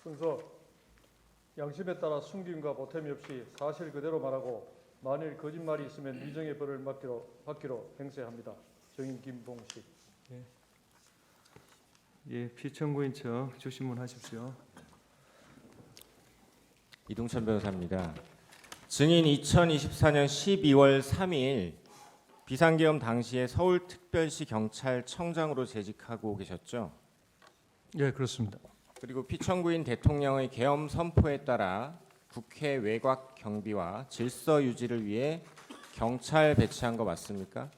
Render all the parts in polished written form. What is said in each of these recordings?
성서 양심에 따라 숨김과 보탬이 없이 사실 그대로 말하고 만일 거짓말이 있으면 미정의 벌을 받기로 행세합니다. 정인 김봉식. 피청구인 척 주신문하십시오. 이동천 변호사입니다. 증인 2024년 12월 3일 비상계엄 당시에 서울특별시 경찰청장으로 재직하고 계셨죠? 예, 그렇습니다. 그리고 피청구인 대통령의 계엄 선포에 따라 국회 외곽 경비와 질서 유지를 위해 경찰 배치한 거 맞습니까?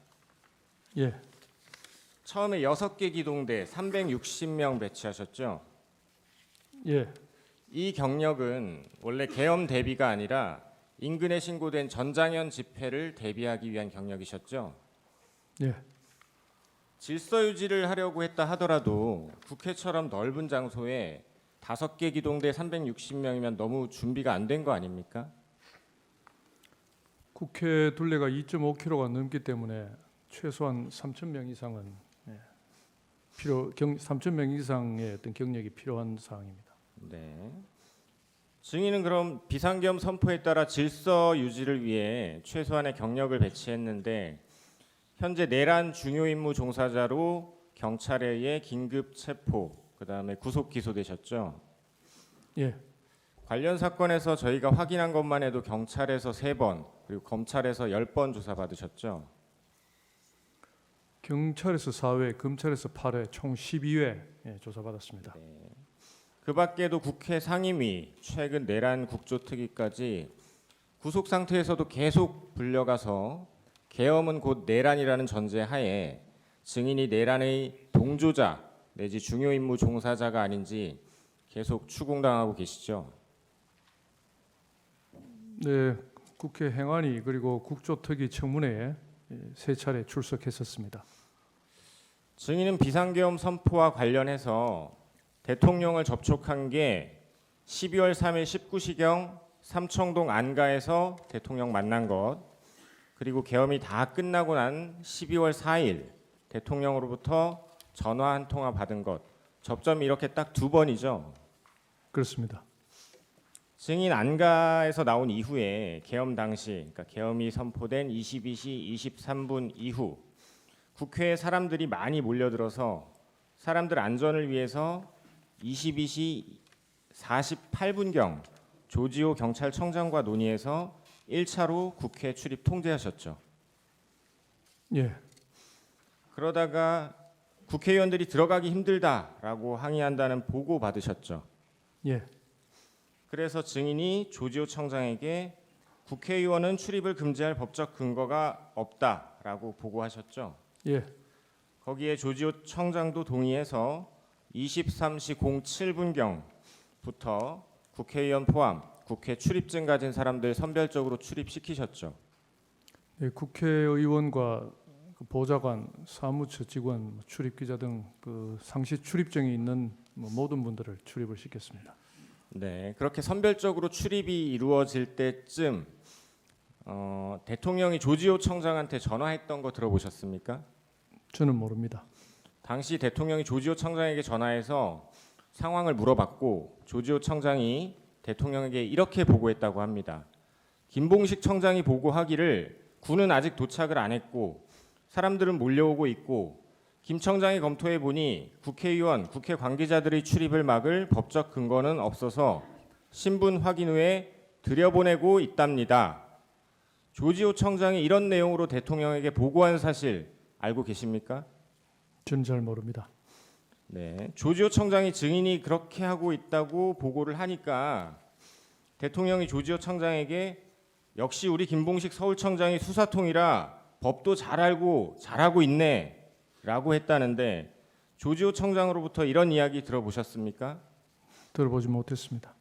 예, 처음에 6개 기동대 360명 배치하셨죠? 예, 이 경력은 원래 계엄 대비가 아니라 인근에 신고된 전장현 집회를 대비하기 위한 경력이셨죠? 예. 질서 유지를 하려고 했다 하더라도 국회처럼 넓은 장소에 5개 기동대 360명이면 너무 준비가 안 된 거 아닙니까? 국회 둘레가 2.5km가 넘기 때문에 최소한 3,000명 이상은 3,000명 이상의 어떤 경력이 필요한 사항입니다. 네. 증인은 그럼 비상계엄 선포에 따라 질서 유지를 위해 최소한의 경력을 배치했는데 현재 내란 중요 임무 종사자로 경찰에 의해 긴급 체포, 그다음에 구속 기소되셨죠? 예, 관련 사건에서 저희가 확인한 것만 해도 경찰에서 3번, 그리고 검찰에서 10번 조사받으셨죠? 경찰에서 4회, 검찰에서 8회, 총 12회 조사받았습니다. 네. 그 밖에도 국회 상임위, 최근 내란 국조특위까지 구속 상태에서도 계속 불려가서 계엄은 곧 내란이라는 전제 하에 증인이 내란의 동조자 내지 중요 임무 종사자가 아닌지 계속 추궁당하고 계시죠? 네, 국회 행안위 그리고 국조특위 청문회에 3차례 출석했었습니다. 증인은 비상계엄 선포와 관련해서 대통령을 접촉한 게 12월 3일 19시경 삼청동 안가에서 대통령 만난 것, 그리고 계엄이 다 끝나고 난 12월 4일 대통령으로부터 전화 한 통화 받은 것, 접점이 이렇게 딱 2번이죠. 그렇습니다. 증인 안가에서 나온 이후에 계엄 당시, 그러니까 계엄이 선포된 22시 23분 이후 국회에 사람들이 많이 몰려들어서 사람들 안전을 위해서 22시 48분경 조지호 경찰청장과 논의해서 1차로 국회 출입 통제하셨죠. 예, 그러다가 국회의원들이 들어가기 힘들다라고 항의한다는 보고 받으셨죠. 예, 그래서 증인이 조지호 청장에게 국회의원은 출입을 금지할 법적 근거가 없다라고 보고하셨죠. 예, 거기에 조지호 청장도 동의해서 23시 07분경부터 국회의원 포함 국회 출입증 가진 사람들 선별적으로 출입시키셨죠. 네, 국회의원과 그 보좌관, 사무처 직원, 출입기자 등 그 상시 출입증이 있는 모든 분들을 출입을 시켰습니다. 네, 그렇게 선별적으로 출입이 이루어질 때쯤 대통령이 조지호 청장한테 전화했던 거 들어보셨습니까? 저는 모릅니다. 당시 대통령이 조지호 청장에게 전화해서 상황을 물어봤고 조지호 청장이 대통령에게 이렇게 보고했다고 합니다. 김봉식 청장이 보고하기를 군은 아직 도착을 안 했고 사람들은 몰려오고 있고 김 청장이 검토해 보니 국회의원, 국회 관계자들의 출입을 막을 법적 근거는 없어서 신분 확인 후에 들여보내고 있답니다. 조지호 청장이 이런 내용으로 대통령에게 보고한 사실 알고 계십니까? 저는 잘 모릅니다. 네, 조지호 청장이 증인이 그렇게 하고 있다고 보고를 하니까 대통령이 조지호 청장에게 역시 우리 김봉식 서울청장이 수사통이라 법도 잘 알고 잘하고 있네 라고 했다는데 조지호 청장으로부터 이런 이야기 들어보셨습니까? 들어보지 못했습니다.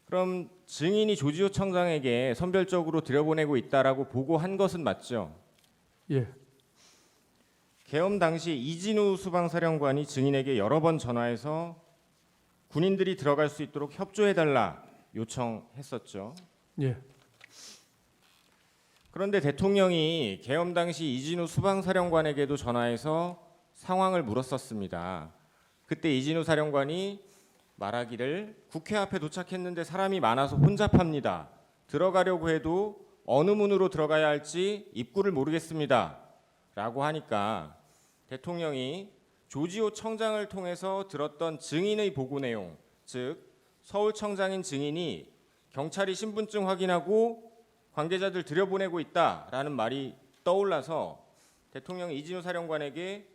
그럼 증인이 조지호 청장에게 선별적으로 들여보내고 있다라고 보고한 것은 맞죠? 예, 계엄 당시 이진우 수방사령관이 증인에게 여러 번 전화해서 군인들이 들어갈 수 있도록 협조해달라 요청했었죠. 예, 그런데 대통령이 계엄 당시 이진우 수방사령관에게도 전화해서 상황을 물었었습니다. 그때 이진우 사령관이 말하기를 국회 앞에 도착했는데 사람이 많아서 혼잡합니다. 들어가려고 해도 어느 문으로 들어가야 할지 입구를 모르겠습니다. 라고 하니까 대통령이 조지호 청장을 통해서 들었던 증인의 보고 내용, 즉 서울청장인 증인이 경찰이 신분증 확인하고 관계자들 들여보내고 있다라는 말이 떠올라서 대통령이 이진우 사령관에게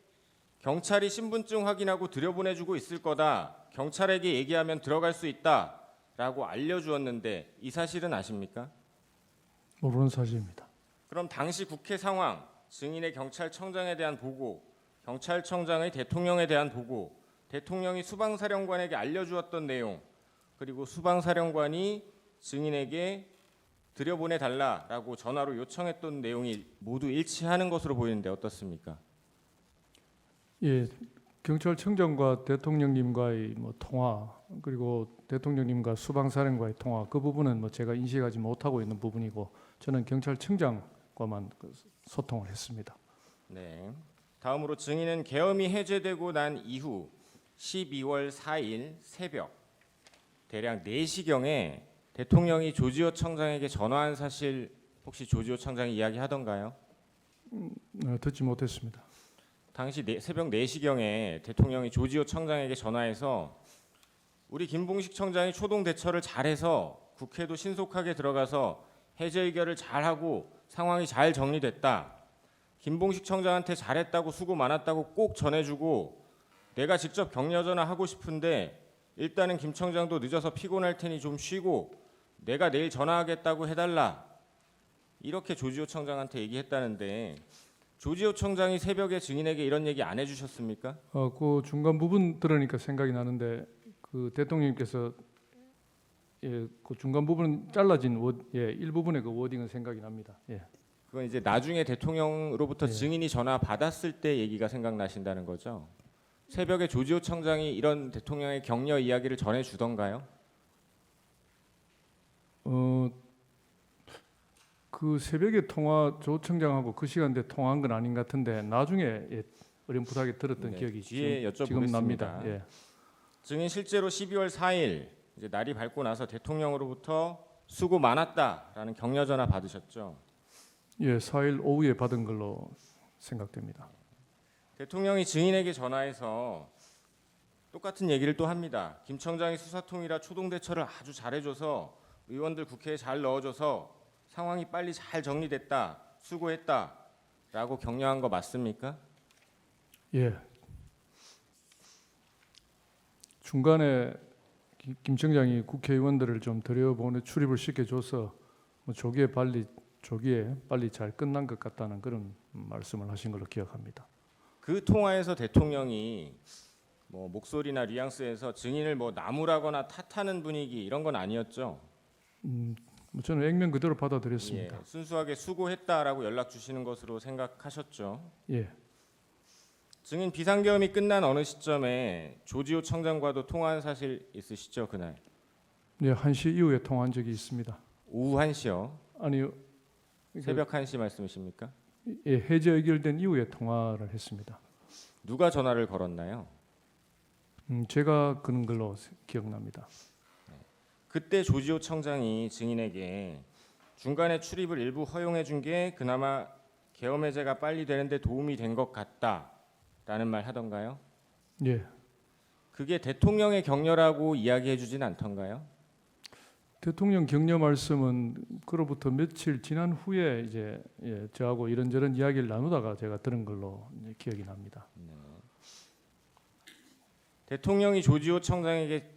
경찰이 신분증 확인하고 들여보내주고 있을 거다. 경찰에게 얘기하면 들어갈 수 있다라고 알려주었는데 이 사실은 아십니까? 모르는 사실입니다. 그럼 당시 국회 상황, 증인의 경찰청장에 대한 보고, 경찰청장의 대통령에 대한 보고, 대통령이 수방사령관에게 알려주었던 내용, 그리고 수방사령관이 증인에게 들여보내달라라고 전화로 요청했던 내용이 모두 일치하는 것으로 보이는데 어떻습니까? 예, 경찰청장과 대통령님과의 통화 그리고 대통령님과 수방사령과의 통화 그 부분은 제가 인식하지 못하고 있는 부분이고 저는 경찰청장과만 소통을 했습니다. 네. 다음으로 증인은 계엄이 해제되고 난 이후 12월 4일 새벽 대략 4시경에 대통령이 조지호 청장에게 전화한 사실 혹시 조지호 청장이 이야기하던가요? 듣지 못했습니다. 당시 새벽 4시경에 대통령이 조지호 청장에게 전화해서 우리 김봉식 청장이 초동 대처를 잘해서 국회도 신속하게 들어가서 해제 의결을 잘하고 상황이 잘 정리됐다. 김봉식 청장한테 잘했다고 수고 많았다고 꼭 전해주고 내가 직접 격려 전화하고 싶은데 일단은 김 청장도 늦어서 피곤할 테니 좀 쉬고 내가 내일 전화하겠다고 해달라. 이렇게 조지호 청장한테 얘기했다는데 조지호 청장이 새벽에 증인에게 이런 얘기 안 해주셨습니까? 그 중간 부분 들으니까 생각이 나는데 그 대통령님께서 그 중간 부분 잘라진 일부분의 그 워딩은 생각이 납니다. 예. 그건 이제 나중에 대통령으로부터 네. 증인이 전화 받았을 때 얘기가 생각나신다는 거죠. 새벽에 조지호 청장이 이런 대통령의 격려 이야기를 전해주던가요? 그 새벽에 조 청장하고 그 시간대 통화한 건 아닌 것 같은데 나중에 어렴풋하게 들었던 네, 기억이 뒤에 지금 납니다. 여쭤보겠습니다. 예. 증인 실제로 12월 4일 이제 날이 밝고 나서 대통령으로부터 수고 많았다라는 격려 전화 받으셨죠. 예, 4일 오후에 받은 걸로 생각됩니다. 대통령이 증인에게 전화해서 똑같은 얘기를 또 합니다. 김 청장이 수사통이라 초동 대처를 아주 잘해줘서 의원들 국회에 잘 넣어줘서 상황이 빨리 잘 정리됐다, 수고했다라고 격려한 거 맞습니까? 예. 중간에 김 청장이 국회의원들을 좀 들여보내 출입을 시켜줘서 조기에 빨리 잘 끝난 것 같다는 그런 말씀을 하신 걸로 기억합니다. 그 통화에서 대통령이 목소리나 뉘앙스에서 증인을 나무라거나 탓하는 분위기 이런 건 아니었죠. 저는 액면 그대로 받아들였습니다. 예, 순수하게 수고했다라고 연락 주시는 것으로 생각하셨죠. 예. 증인 비상계엄이 끝난 어느 시점에 조지호 청장과도 통화한 사실 있으시죠 그날? 네, 1시 이후에 통화한 적이 있습니다. 오후 1시요? 아니요. 새벽 1시 말씀이십니까? 예, 해제 의결된 이후에 통화를 했습니다. 누가 전화를 걸었나요? 제가 그런 걸로 기억납니다. 그때 조지호 청장이 증인에게 중간에 출입을 일부 허용해 준 게 그나마 계엄 해제가 빨리 되는데 도움이 된 것 같다라는 말 하던가요? 예. 그게 대통령의 격려라고 이야기해 주진 않던가요? 대통령 격려 말씀은 그로부터 며칠 지난 후에 이제 저하고 이런저런 이야기를 나누다가 제가 들은 걸로 기억이 납니다. 대통령이 조지호 청장에게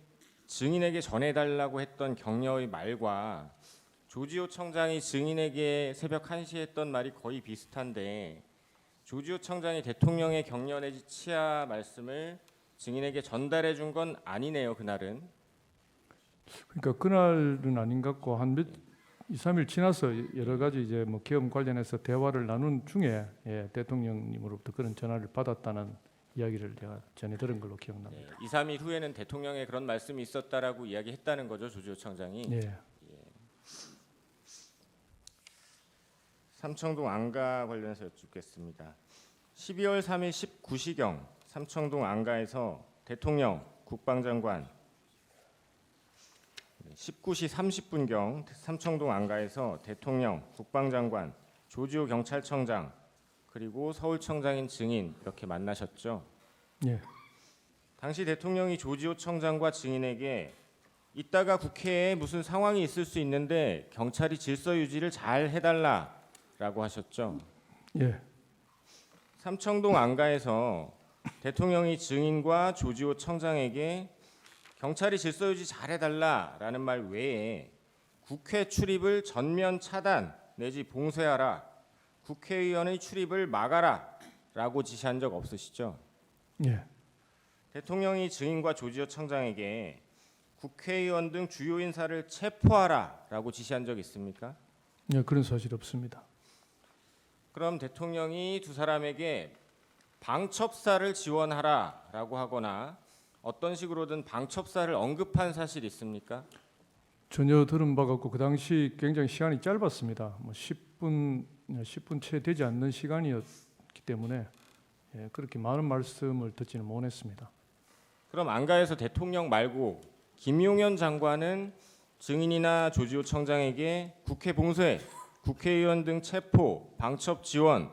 증인에게 전해달라고 했던 격려의 말과 조지호 청장이 증인에게 새벽 1시에 했던 말이 거의 비슷한데 조지호 청장이 대통령의 격려 내지 치하 말씀을 증인에게 전달해 준 건 아니네요. 그날은. 그러니까 그날은 아닌 것 같고 한 2, 3일 지나서 여러 가지 이제 계엄 관련해서 대화를 나눈 중에 대통령님으로부터 그런 전화를 받았다는 이야기를 제가 전해 들은 걸로 기억납니다. 2, 3일 후에는 대통령의 그런 말씀이 있었다라고 이야기했다는 거죠. 조지호 청장이. 예. 삼청동 안가 관련해서 여쭙겠습니다. 12월 3일 19시경 삼청동 안가에서 대통령, 국방장관, 19시 30분경 삼청동 안가에서 대통령, 국방장관, 조지호 경찰청장 그리고 서울청장인 증인 이렇게 만나셨죠. 예. 당시 대통령이 조지호 청장과 증인에게 이따가 국회에 무슨 상황이 있을 수 있는데 경찰이 질서 유지를 잘 해달라라고 하셨죠. 예. 삼청동 안가에서 대통령이 증인과 조지호 청장에게 경찰이 질서 유지 잘 해달라라는 말 외에 국회 출입을 전면 차단 내지 봉쇄하라, 국회의원의 출입을 막아라라고 지시한 적 없으시죠? 예. 대통령이 증인과 조지호 청장에게 국회의원 등 주요 인사를 체포하라라고 지시한 적 있습니까? 예, 그런 사실 없습니다. 그럼 대통령이 두 사람에게 방첩사를 지원하라라고 하거나 어떤 식으로든 방첩사를 언급한 사실이 있습니까? 전혀 들은 바가 없고 그 당시 굉장히 시간이 짧았습니다. 뭐 10분 채 되지 않는 시간이었기 때문에 예, 그렇게 많은 말씀을 듣지는 못했습니다. 그럼 안가에서 대통령 말고 김용현 장관은 증인이나 조지호 청장에게 국회 봉쇄, 국회의원 등 체포, 방첩 지원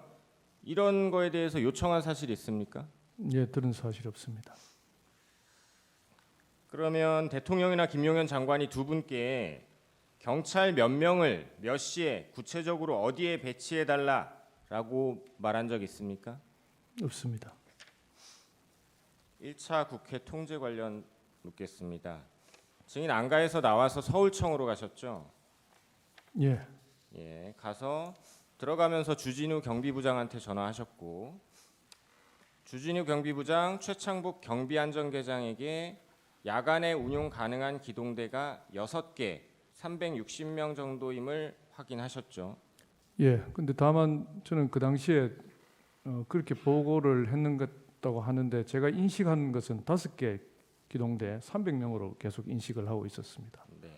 이런 거에 대해서 요청한 사실이 있습니까? 예, 들은 사실 없습니다. 그러면 대통령이나 김용현 장관이 두 분께 경찰 몇 명을 몇 시에 구체적으로 어디에 배치해 달라라고 말한 적 있습니까? 없습니다. 1차 국회 통제 관련 묻겠습니다. 증인 안가에서 나와서 서울청으로 가셨죠? 예. 예, 가서 들어가면서 주진우 경비부장한테 전화하셨고 주진우 경비부장 최창복 경비안전계장에게 야간에 운용 가능한 기동대가 6개, 360명 정도임을 확인하셨죠. 예. 근데 다만 저는 그 당시에 그렇게 보고를 했는 것다고 하는데 제가 인식한 것은 5개 기동대 300명으로 계속 인식을 하고 있었습니다. 네.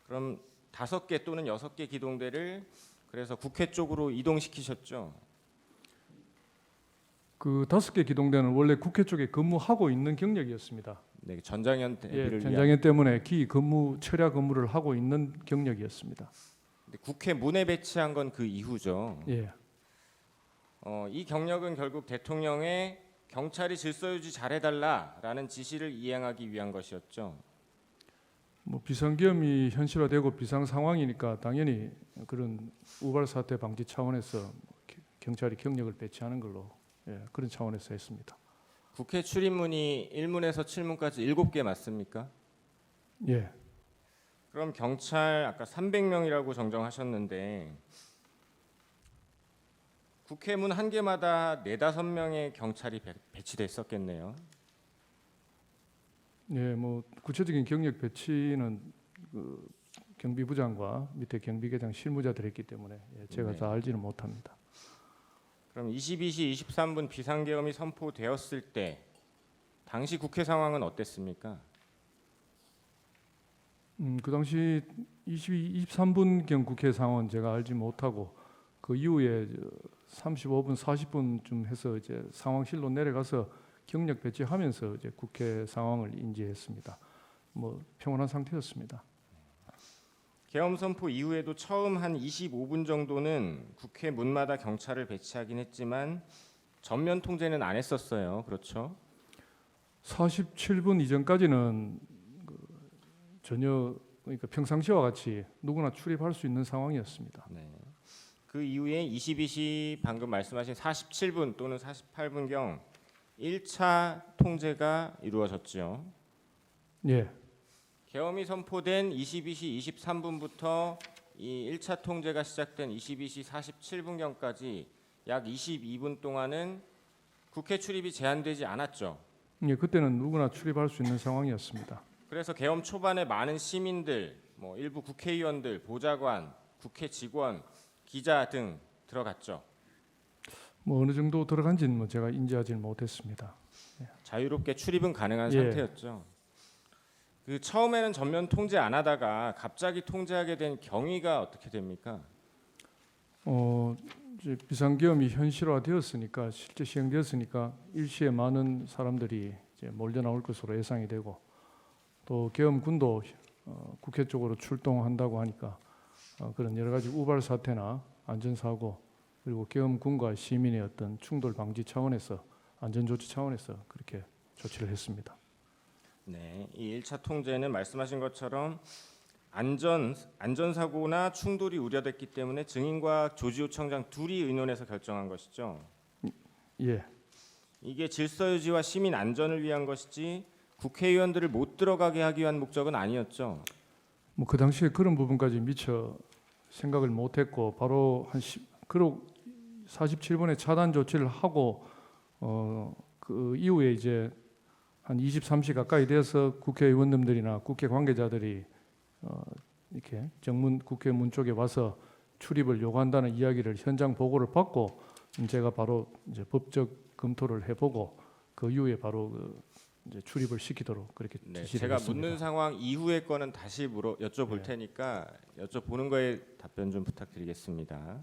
그럼 5개 또는 6개 기동대를 그래서 국회 쪽으로 이동시키셨죠. 그 5개 기동대는 원래 국회 쪽에 근무하고 있는 경력이었습니다. 네, 전장현 예, 대비를 위한. 전장현 때문에 철야 근무를 하고 있는 경력이었습니다. 근데 국회 문에 배치한 건 그 이후죠. 예. 이 경력은 결국 대통령의 경찰이 질서 유지 잘해달라라는 지시를 이행하기 위한 것이었죠. 뭐 비상계엄이 현실화되고 비상 상황이니까 당연히 그런 우발 사태 방지 차원에서 경찰이 경력을 배치하는 걸로 그런 차원에서 했습니다. 국회 출입문이 1문에서 7문까지 7개 맞습니까? 예. 그럼 경찰 아까 300명이라고 정정하셨는데 국회 문 한 개마다 4-5명의 경찰이 배치돼 있었겠네요. 예, 뭐 구체적인 경력 배치는 그 경비부장과 밑에 경비계장 실무자들이 했기 때문에 제가 네. 다 알지는 못합니다. 그럼 22시 23분 비상계엄이 선포되었을 때 당시 국회 상황은 어땠습니까? 그 당시 23분경 국회 상황은 제가 알지 못하고 그 이후에 35분, 40분쯤 해서 이제 상황실로 내려가서 경력 배치하면서 이제 국회 상황을 인지했습니다. 뭐 평온한 상태였습니다. 계엄 선포 이후에도 처음 한 25분 정도는 국회 문마다 경찰을 배치하긴 했지만 전면 통제는 안 했었어요. 그렇죠? 47분 이전까지는 전혀 그러니까 평상시와 같이 누구나 출입할 수 있는 상황이었습니다. 네. 그 이후에 22시 방금 말씀하신 47분 또는 48분경 1차 통제가 이루어졌죠. 예, 계엄이 선포된 22시 23분부터 이 1차 통제가 시작된 22시 47분경까지 약 22분 동안은 국회 출입이 제한되지 않았죠. 예, 그때는 누구나 출입할 수 있는 상황이었습니다. 그래서 계엄 초반에 많은 시민들, 뭐 일부 국회의원들, 보좌관, 국회 직원, 기자 등 들어갔죠. 뭐 어느 정도 들어간지는 뭐 제가 인지하지는 못했습니다. 자유롭게 출입은 가능한 예. 상태였죠. 그 처음에는 전면 통제 안 하다가 갑자기 통제하게 된 경위가 어떻게 됩니까? 이제 비상계엄이 현실화되었으니까 실제 시행되었으니까 일시에 많은 사람들이 이제 몰려 나올 것으로 예상이 되고 또 계엄군도 국회 쪽으로 출동한다고 하니까 그런 여러 가지 우발 사태나 안전사고 그리고 계엄군과 시민의 어떤 충돌 방지 차원에서 안전조치 차원에서 그렇게 조치를 했습니다. 네, 이 1차 통제는 말씀하신 것처럼 안전사고나 충돌이 우려됐기 때문에 증인과 조지호 청장 둘이 의논해서 결정한 것이죠. 예, 이게 질서 유지와 시민 안전을 위한 것이지 국회의원들을 못 들어가게 하기 위한 목적은 아니었죠. 뭐 그 당시에 그런 부분까지 미처 생각을 못했고 바로 그리고 47분의 차단 조치를 하고 그 이후에 이제 한 23시 가까이 돼서 국회의원님들이나 국회 관계자들이 이렇게 정문 국회 문 쪽에 와서 출입을 요구한다는 이야기를 현장 보고를 받고 제가 바로 이제 법적 검토를 해보고 그 이후에 바로 이제 출입을 시키도록 그렇게 네, 지시를 제가 했습니다. 묻는 상황 이후의 거는 다시 여쭤볼 네. 테니까 여쭤보는 거에 답변 좀 부탁드리겠습니다.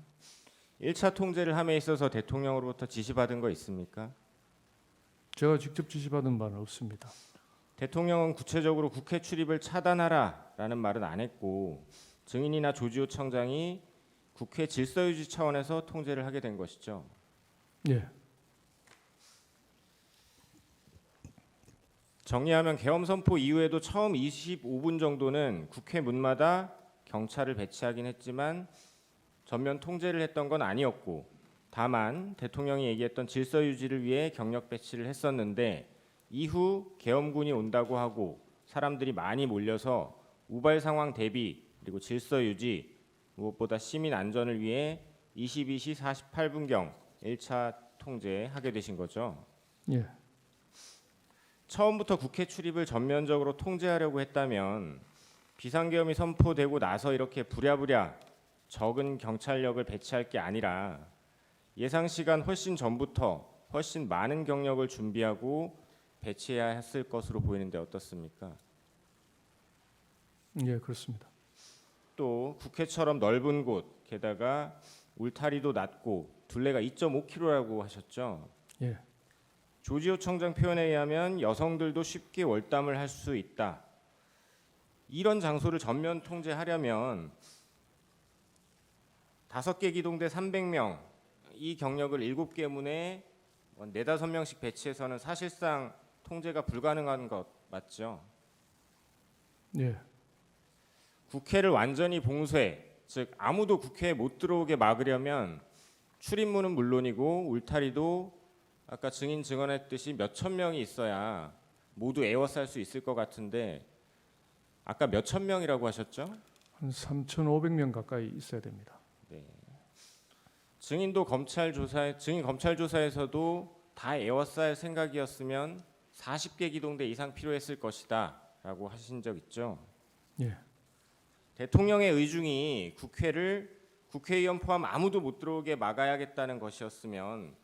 1차 통제를 함에 있어서 대통령으로부터 지시받은 거 있습니까? 제가 직접 지시받은 바는 없습니다. 대통령은 구체적으로 국회 출입을 차단하라라는 말은 안 했고 증인이나 조지호 청장이 국회 질서 유지 차원에서 통제를 하게 된 것이죠. 예, 정리하면 계엄 선포 이후에도 처음 25분 정도는 국회 문마다 경찰을 배치하긴 했지만 전면 통제를 했던 건 아니었고 다만 대통령이 얘기했던 질서 유지를 위해 경력 배치를 했었는데 이후 계엄군이 온다고 하고 사람들이 많이 몰려서 우발 상황 대비 그리고 질서 유지 무엇보다 시민 안전을 위해 22시 48분경 1차 통제하게 되신 거죠. 예, 처음부터 국회 출입을 전면적으로 통제하려고 했다면 비상계엄이 선포되고 나서 이렇게 부랴부랴 적은 경찰력을 배치할 게 아니라 예상 시간 훨씬 전부터 훨씬 많은 경력을 준비하고 배치해야 했을 것으로 보이는데 어떻습니까? 예, 그렇습니다. 또 국회처럼 넓은 곳 게다가 울타리도 낮고 둘레가 2.5km라고 하셨죠. 예, 조지호 청장 표현에 의하면 여성들도 쉽게 월담을 할 수 있다. 이런 장소를 전면 통제하려면 5개 기동대 300명 이 경력을 7개 문에 4-5명씩 배치해서는 사실상 통제가 불가능한 것 맞죠? 예, 국회를 완전히 봉쇄, 즉 아무도 국회에 못 들어오게 막으려면 출입문은 물론이고 울타리도 아까 증인 증언했듯이 몇천 명이 있어야 모두 에워쌀 수 있을 것 같은데 아까 몇천 명이라고 하셨죠? 한 3,500명 가까이 있어야 됩니다. 증인 검찰 조사에서도 다 에워쌀 생각이었으면 40개 기동대 이상 필요했을 것이다라고 하신 적 있죠. 예, 대통령의 의중이 국회의원 포함 아무도 못 들어오게 막아야겠다는 것이었으면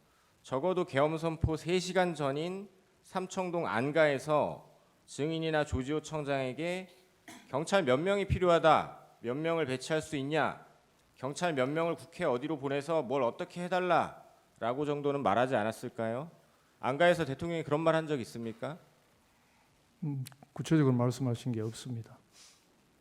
적어도 계엄 선포 3시간 전인 삼청동 안가에서 증인이나 조지호 청장에게 경찰 몇 명이 필요하다, 몇 명을 배치할 수 있냐, 경찰 몇 명을 국회 어디로 보내서 뭘 어떻게 해달라라고 정도는 말하지 않았을까요? 안가에서 대통령이 그런 말 한 적 있습니까? 구체적으로 말씀하신 게 없습니다.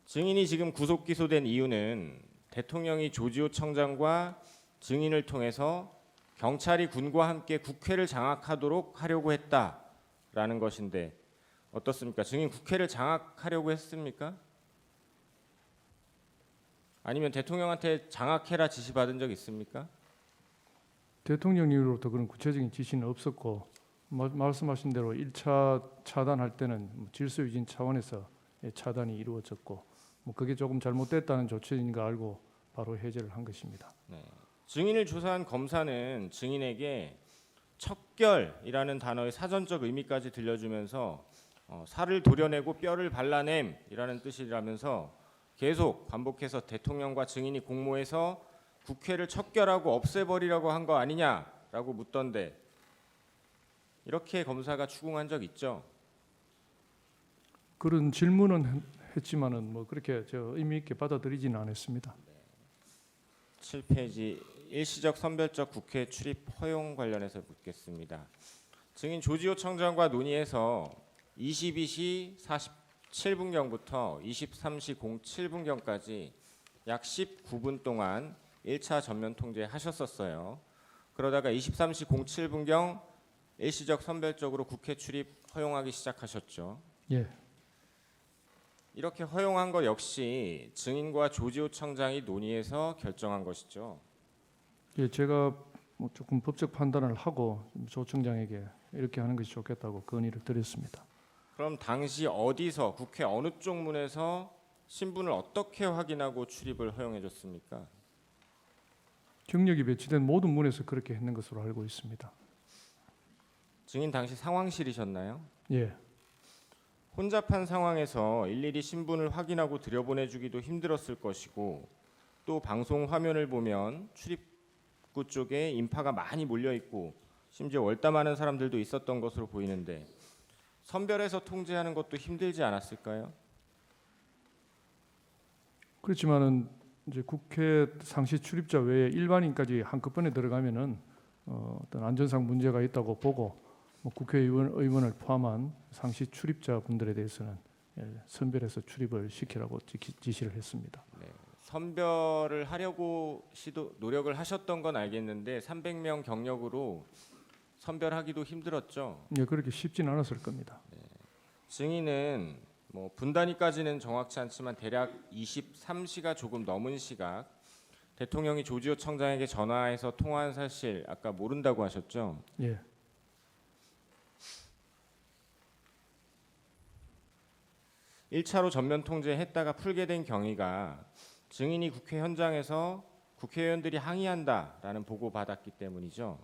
증인이 지금 구속 기소된 이유는 대통령이 조지호 청장과 증인을 통해서 경찰이 군과 함께 국회를 장악하도록 하려고 했다라는 것인데 어떻습니까? 증인 국회를 장악하려고 했습니까? 아니면 대통령한테 장악해라 지시받은 적 있습니까? 대통령님으로부터 그런 구체적인 지시는 없었고 말씀하신 대로 1차 차단할 때는 질서 유진 차원에서 차단이 이루어졌고 그게 조금 잘못됐다는 조치인 거 알고 바로 해제를 한 것입니다. 네. 증인을 조사한 검사는 증인에게 척결이라는 단어의 사전적 의미까지 들려주면서 살을 도려내고 뼈를 발라냄이라는 뜻이라면서 계속 반복해서 대통령과 증인이 공모해서 국회를 척결하고 없애버리라고 한 거 아니냐라고 묻던데 이렇게 검사가 추궁한 적 있죠? 그런 질문은 했지만은 그렇게 의미 있게 받아들이지는 않았습니다. 7페이지 일시적 선별적 국회 출입 허용 관련해서 묻겠습니다. 증인 조지호 청장과 논의해서 22시 7분경부터 23시 07분경까지 약 19분 동안 1차 전면 통제하셨었어요. 그러다가 23시 07분경 일시적 선별적으로 국회 출입 허용하기 시작하셨죠. 예, 이렇게 허용한 것 역시 증인과 조지호 청장이 논의해서 결정한 것이죠. 예, 제가 뭐 조금 법적 판단을 하고 조 청장에게 이렇게 하는 것이 좋겠다고 건의를 드렸습니다. 그럼 당시 어디서 국회 어느 쪽 문에서 신분을 어떻게 확인하고 출입을 허용해 줬습니까? 경력이 배치된 모든 문에서 그렇게 했는 것으로 알고 있습니다. 증인 당시 상황실이셨나요? 예, 혼잡한 상황에서 일일이 신분을 확인하고 들여보내주기도 힘들었을 것이고 또 방송 화면을 보면 출입구 쪽에 인파가 많이 몰려 있고 심지어 월담하는 사람들도 있었던 것으로 보이는데 선별해서 통제하는 것도 힘들지 않았을까요? 그렇지만은 이제 국회 상시 출입자 외에 일반인까지 한꺼번에 들어가면은 어떤 안전상 문제가 있다고 보고 뭐 의원을 포함한 상시 출입자 분들에 대해서는 선별해서 출입을 시키라고 지시를 했습니다. 네, 선별을 하려고 노력을 하셨던 건 알겠는데 300명 경력으로 선별하기도 힘들었죠. 예, 그렇게 쉽진 않았을 겁니다. 증인은 뭐 분단위까지는 정확치 않지만 대략 23시가 조금 넘은 시각 대통령이 조지호 청장에게 전화해서 통화한 사실 아까 모른다고 하셨죠? 예, 1차로 전면 통제했다가 풀게 된 경위가 증인이 국회 현장에서 국회의원들이 항의한다라는 보고 받았기 때문이죠.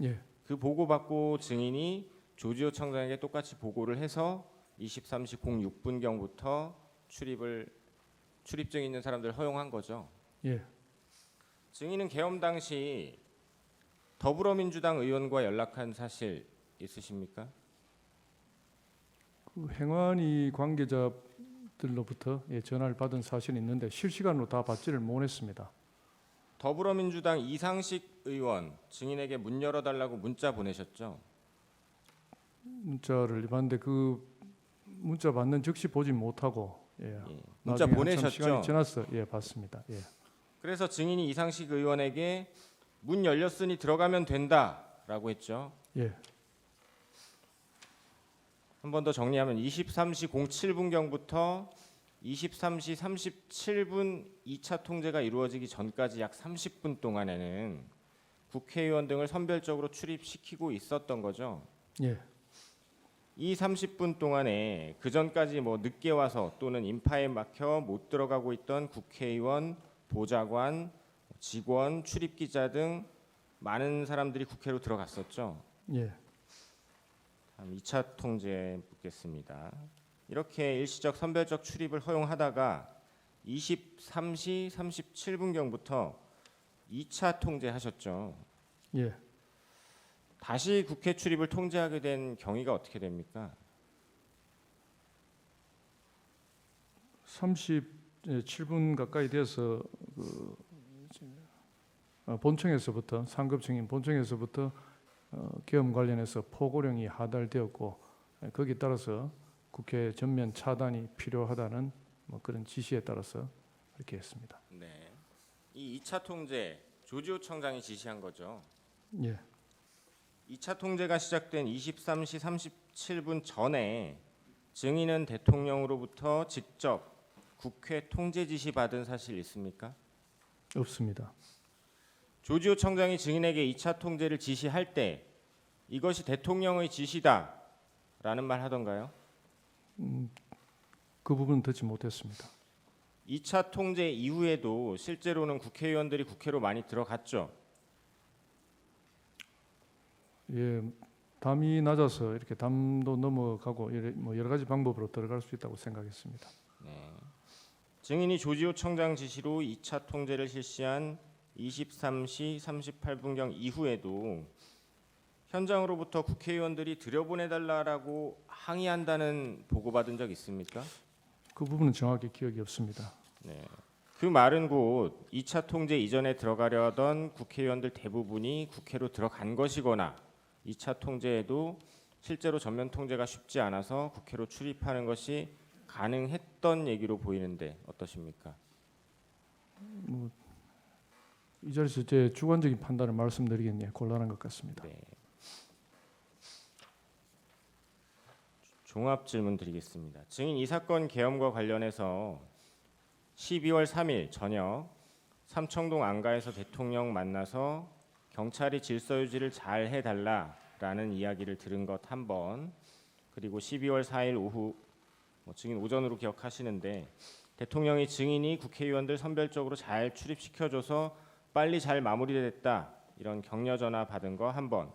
예, 그 보고 받고 증인이 조지호 청장에게 똑같이 보고를 해서 23시 06분경부터 출입증 있는 사람들 허용한 거죠. 예. 증인은 계엄 당시 더불어민주당 의원과 연락한 사실 있으십니까? 그 행안위 관계자들로부터 전화를 받은 사실이 있는데 실시간으로 다 받지를 못했습니다. 더불어민주당 이상식 의원 증인에게 문 열어달라고 문자 보내셨죠? 문자를 받는데 그 문자 받는 즉시 보지 못하고 문자 나중에 한참 보내셨죠? 시간이 지났어. 예, 봤습니다. 예. 그래서 증인이 이상식 의원에게 문 열렸으니 들어가면 된다라고 했죠. 예, 한 번 더 정리하면 23시 07분경부터 23시 37분 2차 통제가 이루어지기 전까지 약 30분 동안에는 국회의원 등을 선별적으로 출입시키고 있었던 거죠. 예, 이 30분 동안에 그 전까지 뭐 늦게 와서 또는 인파에 막혀 못 들어가고 있던 국회의원, 보좌관, 직원, 출입기자 등 많은 사람들이 국회로 들어갔었죠. 예. 다음 2차 통제 묻겠습니다. 이렇게 일시적 선별적 출입을 허용하다가 23시 37분경부터 2차 통제하셨죠. 예. 다시 국회 출입을 통제하게 된 경위가 어떻게 됩니까? 37분 가까이 돼서 본청에서부터 상급 증인 본청에서부터 계엄 관련해서 포고령이 하달되었고 거기에 따라서 국회 전면 차단이 필요하다는 뭐 그런 지시에 따라서 그렇게 했습니다. 네. 이 2차 통제 조지호 청장이 지시한 거죠. 예, 2차 통제가 시작된 23시 37분 전에 증인은 대통령으로부터 직접 국회 통제 지시 받은 사실 있습니까? 없습니다. 조지호 청장이 증인에게 2차 통제를 지시할 때 이것이 대통령의 지시다라는 말 하던가요? 그 부분은 듣지 못했습니다. 2차 통제 이후에도 실제로는 국회의원들이 국회로 많이 들어갔죠. 예, 담이 낮아서 이렇게 담도 넘어가고 뭐 여러 가지 방법으로 들어갈 수 있다고 생각했습니다. 네. 증인이 조지호 청장 지시로 2차 통제를 실시한 23시 38분경 이후에도 현장으로부터 국회의원들이 들여보내달라고 항의한다는 보고받은 적 있습니까? 그 부분은 정확히 기억이 없습니다. 네. 그 말은 곧 2차 통제 이전에 들어가려 하던 국회의원들 대부분이 국회로 들어간 것이거나 2차 통제에도 실제로 전면 통제가 쉽지 않아서 국회로 출입하는 것이 가능했던 얘기로 보이는데 어떠십니까? 이 자리에서 제 주관적인 판단을 말씀드리겠니 곤란한 것 같습니다. 네. 종합 질문 드리겠습니다. 증인 이 사건 계엄과 관련해서 12월 3일 저녁 삼청동 안가에서 대통령 만나서 경찰이 질서 유지를 잘 해달라라는 이야기를 들은 것 한 번, 그리고 12월 4일 오후 증인 오전으로 기억하시는데 대통령이 증인이 국회의원들 선별적으로 잘 출입시켜줘서 빨리 잘 마무리됐다 이런 격려 전화 받은 거 한 번,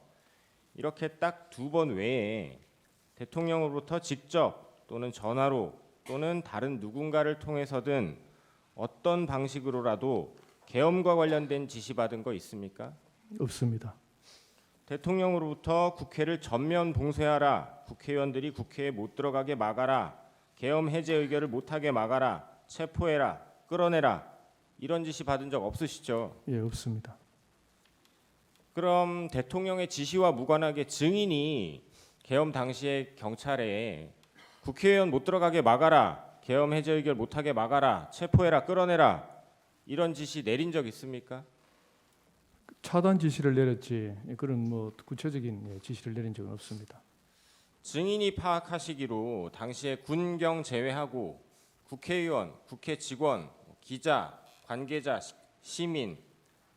이렇게 딱 2번 외에 대통령으로부터 직접 또는 전화로 또는 다른 누군가를 통해서든 어떤 방식으로라도 계엄과 관련된 지시 받은 거 있습니까? 없습니다. 대통령으로부터 국회를 전면 봉쇄하라, 국회의원들이 국회에 못 들어가게 막아라, 계엄 해제 의결을 못하게 막아라, 체포해라, 끌어내라 이런 지시 받은 적 없으시죠? 예, 없습니다. 그럼 대통령의 지시와 무관하게 증인이 계엄 당시에 경찰에 국회의원 못 들어가게 막아라, 계엄 해제 의결 못하게 막아라, 체포해라, 끌어내라 이런 지시 내린 적 있습니까? 차단 지시를 내렸지 그런 구체적인 지시를 내린 적은 없습니다. 증인이 파악하시기로 당시에 군경 제외하고 국회의원, 국회 직원, 기자, 관계자, 시민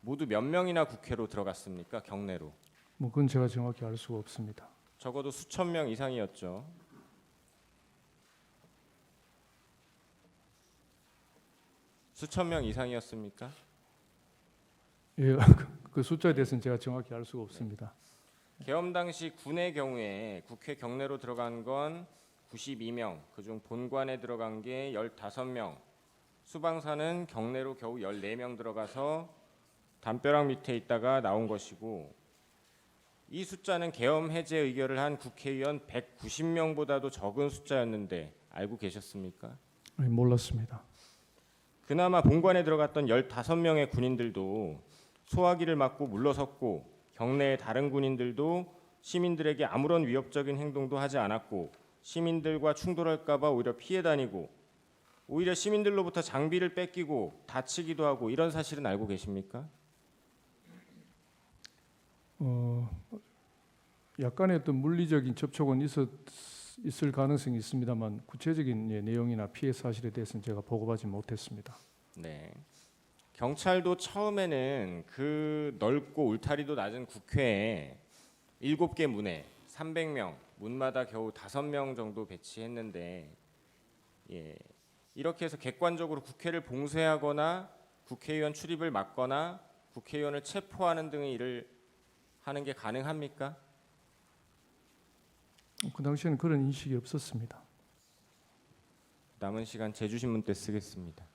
모두 몇 명이나 국회로 들어갔습니까? 경내로. 그건 제가 정확히 알 수가 없습니다. 적어도 수천 명 이상이었죠. 수천 명 이상이었습니까? 예, 그 숫자에 대해서는 제가 정확히 알 수가 없습니다. 계엄 당시 군의 경우에 국회 경내로 들어간 건 92명, 그중 본관에 들어간 게 15명, 수방사는 경내로 겨우 14명 들어가서 담벼락 밑에 있다가 나온 것이고, 이 숫자는 계엄 해제 의결을 한 국회의원 190명보다도 적은 숫자였는데 알고 계셨습니까? 예, 몰랐습니다. 그나마 본관에 들어갔던 15명의 군인들도 소화기를 맞고 물러섰고, 경내의 다른 군인들도 시민들에게 아무런 위협적인 행동도 하지 않았고, 시민들과 충돌할까 봐 오히려 피해 다니고, 오히려 시민들로부터 장비를 뺏기고 다치기도 하고 이런 사실은 알고 계십니까? 약간의 어떤 물리적인 접촉은 있을 가능성이 있습니다만 구체적인 내용이나 피해 사실에 대해서는 제가 보고받지 못했습니다. 네. 경찰도 처음에는 그 넓고 울타리도 낮은 국회에 7개 문에 300명, 문마다 겨우 5명 정도 배치했는데, 이렇게 해서 객관적으로 국회를 봉쇄하거나 국회의원 출입을 막거나 국회의원을 체포하는 등의 일을 하는 게 가능합니까? 그 당시에는 그런 인식이 없었습니다. 남은 시간 제주신문 때 쓰겠습니다.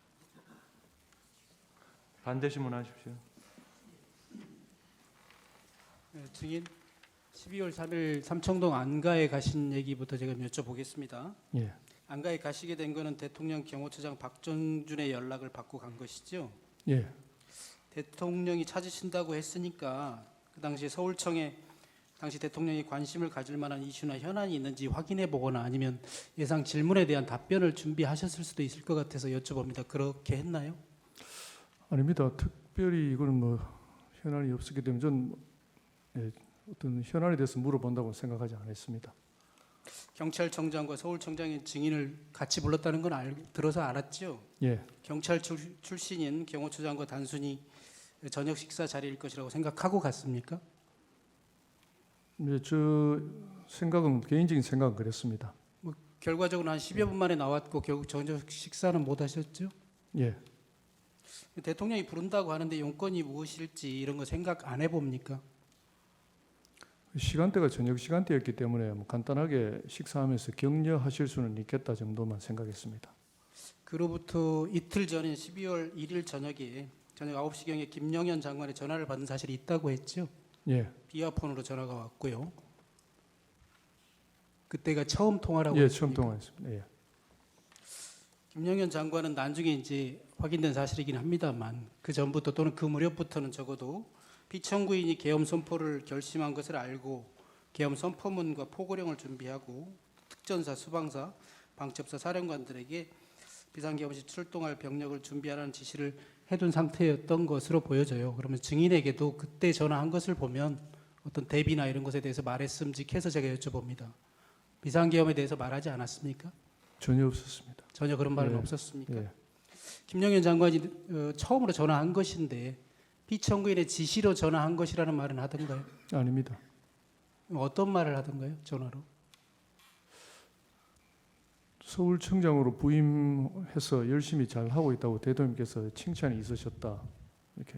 반대 신문하십시오. 네, 증인 12월 3일 삼청동 안가에 가신 얘기부터 제가 여쭤보겠습니다. 예, 안가에 가시게 된 거는 대통령 경호처장 박정준의 연락을 받고 간 것이죠. 예, 대통령이 찾으신다고 했으니까 그 당시 서울청에 당시 대통령이 관심을 가질 만한 이슈나 현안이 있는지 확인해 보거나 아니면 예상 질문에 대한 답변을 준비하셨을 수도 있을 것 같아서 여쭤봅니다. 그렇게 했나요? 아닙니다. 특별히 이거는 현안이 없었기 때문에 전 어떤 현안에 대해서 물어본다고 생각하지 않았습니다. 경찰청장과 서울청장의 증인을 같이 불렀다는 건 들어서 알았죠. 예, 경찰 출신인 경호처장과 단순히 저녁 식사 자리일 것이라고 생각하고 갔습니까? 저 생각은 개인적인 생각은 그랬습니다. 결과적으로 한 10여 분 만에 나왔고 결국 저녁 식사는 못 하셨죠? 예, 대통령이 부른다고 하는데 용건이 무엇일지 이런 거 생각 안 해봅니까? 시간대가 저녁 시간대였기 때문에 간단하게 식사하면서 격려하실 수는 있겠다 정도만 생각했습니다. 그로부터 이틀 전인 12월 1일 저녁에 저녁 9시경에 김영현 장관의 전화를 받은 사실이 있다고 했죠? 예, 비아폰으로 전화가 왔고요. 그때가 처음 통화라고 예, 했습니까? 처음 통화했습니다. 예, 김영현 장관은 나중에 이제 확인된 사실이긴 합니다만 그 전부터 또는 그 무렵부터는 적어도 피청구인이 계엄 선포를 결심한 것을 알고 계엄 선포문과 포고령을 준비하고 특전사, 수방사, 방첩사 사령관들에게 비상계엄시 출동할 병력을 준비하라는 지시를 해둔 상태였던 것으로 보여져요. 그러면 증인에게도 그때 전화한 것을 보면 어떤 대비나 이런 것에 대해서 말했음직해서 제가 여쭤봅니다. 비상계엄에 대해서 말하지 않았습니까? 전혀 없었습니다. 전혀 그런 말은 예. 없었습니까? 예. 김영현 장관이 처음으로 전화한 것인데 피청구인의 지시로 전화한 것이라는 말은 하던가요? 아닙니다. 어떤 말을 하던가요? 전화로? 서울청장으로 부임해서 열심히 잘 하고 있다고 대통령께서 칭찬이 있으셨다. 이렇게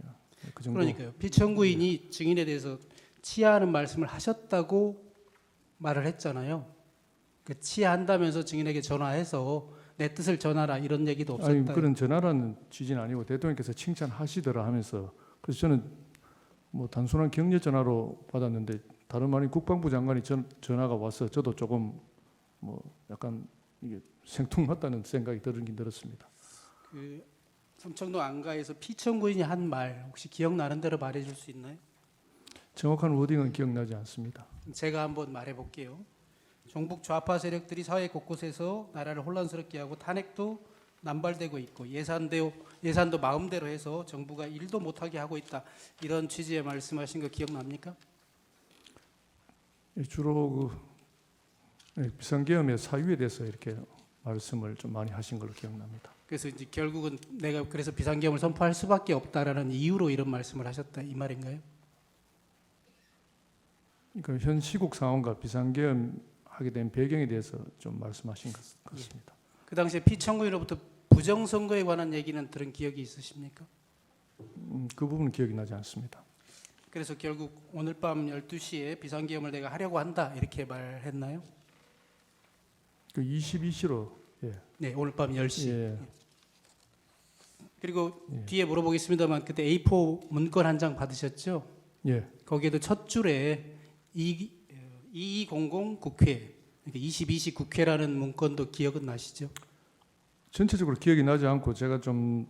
그 정도. 그러니까요. 피청구인이 증인에 대해서 치하하는 말씀을 하셨다고 말을 했잖아요. 그 치하한다면서 증인에게 전화해서 내 뜻을 전하라 이런 얘기도 없었다. 아니 그런 전화라는 취지는 아니고 대통령께서 칭찬하시더라 하면서 그래서 저는 뭐 단순한 격려 전화로 받았는데 다름 아닌 국방부 장관이 전화가 와서 저도 조금 뭐 약간 이게 생뚱맞다는 생각이 들긴 들었습니다. 그 삼청동 안가에서 피청구인이 한 말 혹시 기억나는 대로 말해줄 수 있나요? 정확한 워딩은 기억나지 않습니다. 제가 한번 말해볼게요. 종북 좌파 세력들이 사회 곳곳에서 나라를 혼란스럽게 하고 탄핵도 남발되고 있고 예산도 마음대로 해서 정부가 일도 못하게 하고 있다. 이런 취지의 말씀하신 거 기억납니까? 주로 비상계엄의 사유에 대해서 이렇게 말씀을 좀 많이 하신 걸로 기억납니다. 그래서 이제 결국은 내가 그래서 비상계엄을 선포할 수밖에 없다라는 이유로 이런 말씀을 하셨다 이 말인가요? 그러니까 현 시국 상황과 비상계엄 하게 된 배경에 대해서 좀 말씀하신 것 같습니다. 그 당시에 피청구인으로부터 부정선거에 관한 얘기는 들은 기억이 있으십니까? 그 부분은 기억이 나지 않습니다. 그래서 결국 오늘 밤 12시에 비상계엄을 내가 하려고 한다 이렇게 말했나요? 그 22시로 네, 오늘 밤 10시. 예. 그리고 예. 뒤에 물어보겠습니다만 그때 A4 문건 한 장 받으셨죠? 예. 거기에도 첫 줄에 2200 국회, 그러니까 22시 국회라는 문건도 기억은 나시죠? 전체적으로 기억이 나지 않고 제가 좀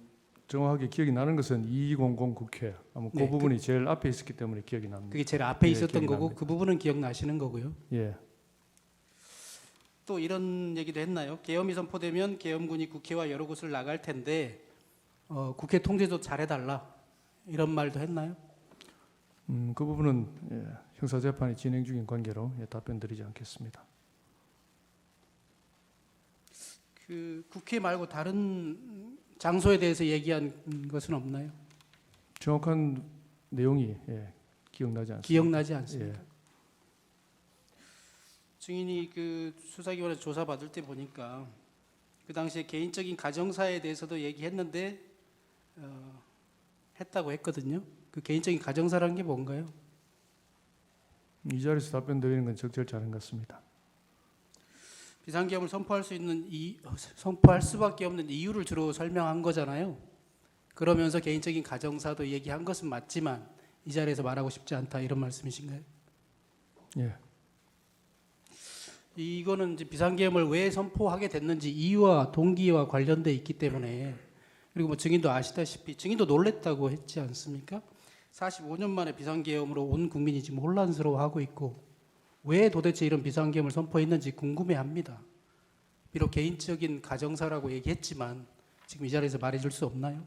정확하게 기억이 나는 것은 2200 국회 아마 그 네, 부분이 제일 앞에 있었기 때문에 기억이 납니다. 그게 제일 앞에 예, 있었던 기억이 거고 납니다. 그 부분은 기억나시는 거고요. 예. 또 이런 얘기도 했나요? 계엄이 선포되면 계엄군이 국회와 여러 곳을 나갈 텐데 국회 통제도 잘해달라 이런 말도 했나요? 그 부분은 형사 재판이 진행 중인 관계로 답변드리지 않겠습니다. 그 국회 말고 다른 장소에 대해서 얘기한 것은 없나요? 정확한 내용이 기억나지 않습니다. 기억나지 않습니까? 예. 증인이 그 수사기관에서 조사받을 때 보니까 그 당시에 개인적인 가정사에 대해서도 얘기했는데 했다고 했거든요. 그 개인적인 가정사라는 게 뭔가요? 이 자리에서 답변드리는 건 적절치 않은 것 같습니다. 비상계엄을 선포할 수밖에 없는 이유를 주로 설명한 거잖아요. 그러면서 개인적인 가정사도 얘기한 것은 맞지만 이 자리에서 말하고 싶지 않다 이런 말씀이신가요? 예. 이거는 이제 비상계엄을 왜 선포하게 됐는지 이유와 동기와 관련돼 있기 때문에 그리고 뭐 증인도 아시다시피 증인도 놀랬다고 했지 않습니까? 45년 만에 비상계엄으로 온 국민이 지금 혼란스러워하고 있고 왜 도대체 이런 비상계엄을 선포했는지 궁금해합니다. 비록 개인적인 가정사라고 얘기했지만 지금 이 자리에서 말해줄 수 없나요?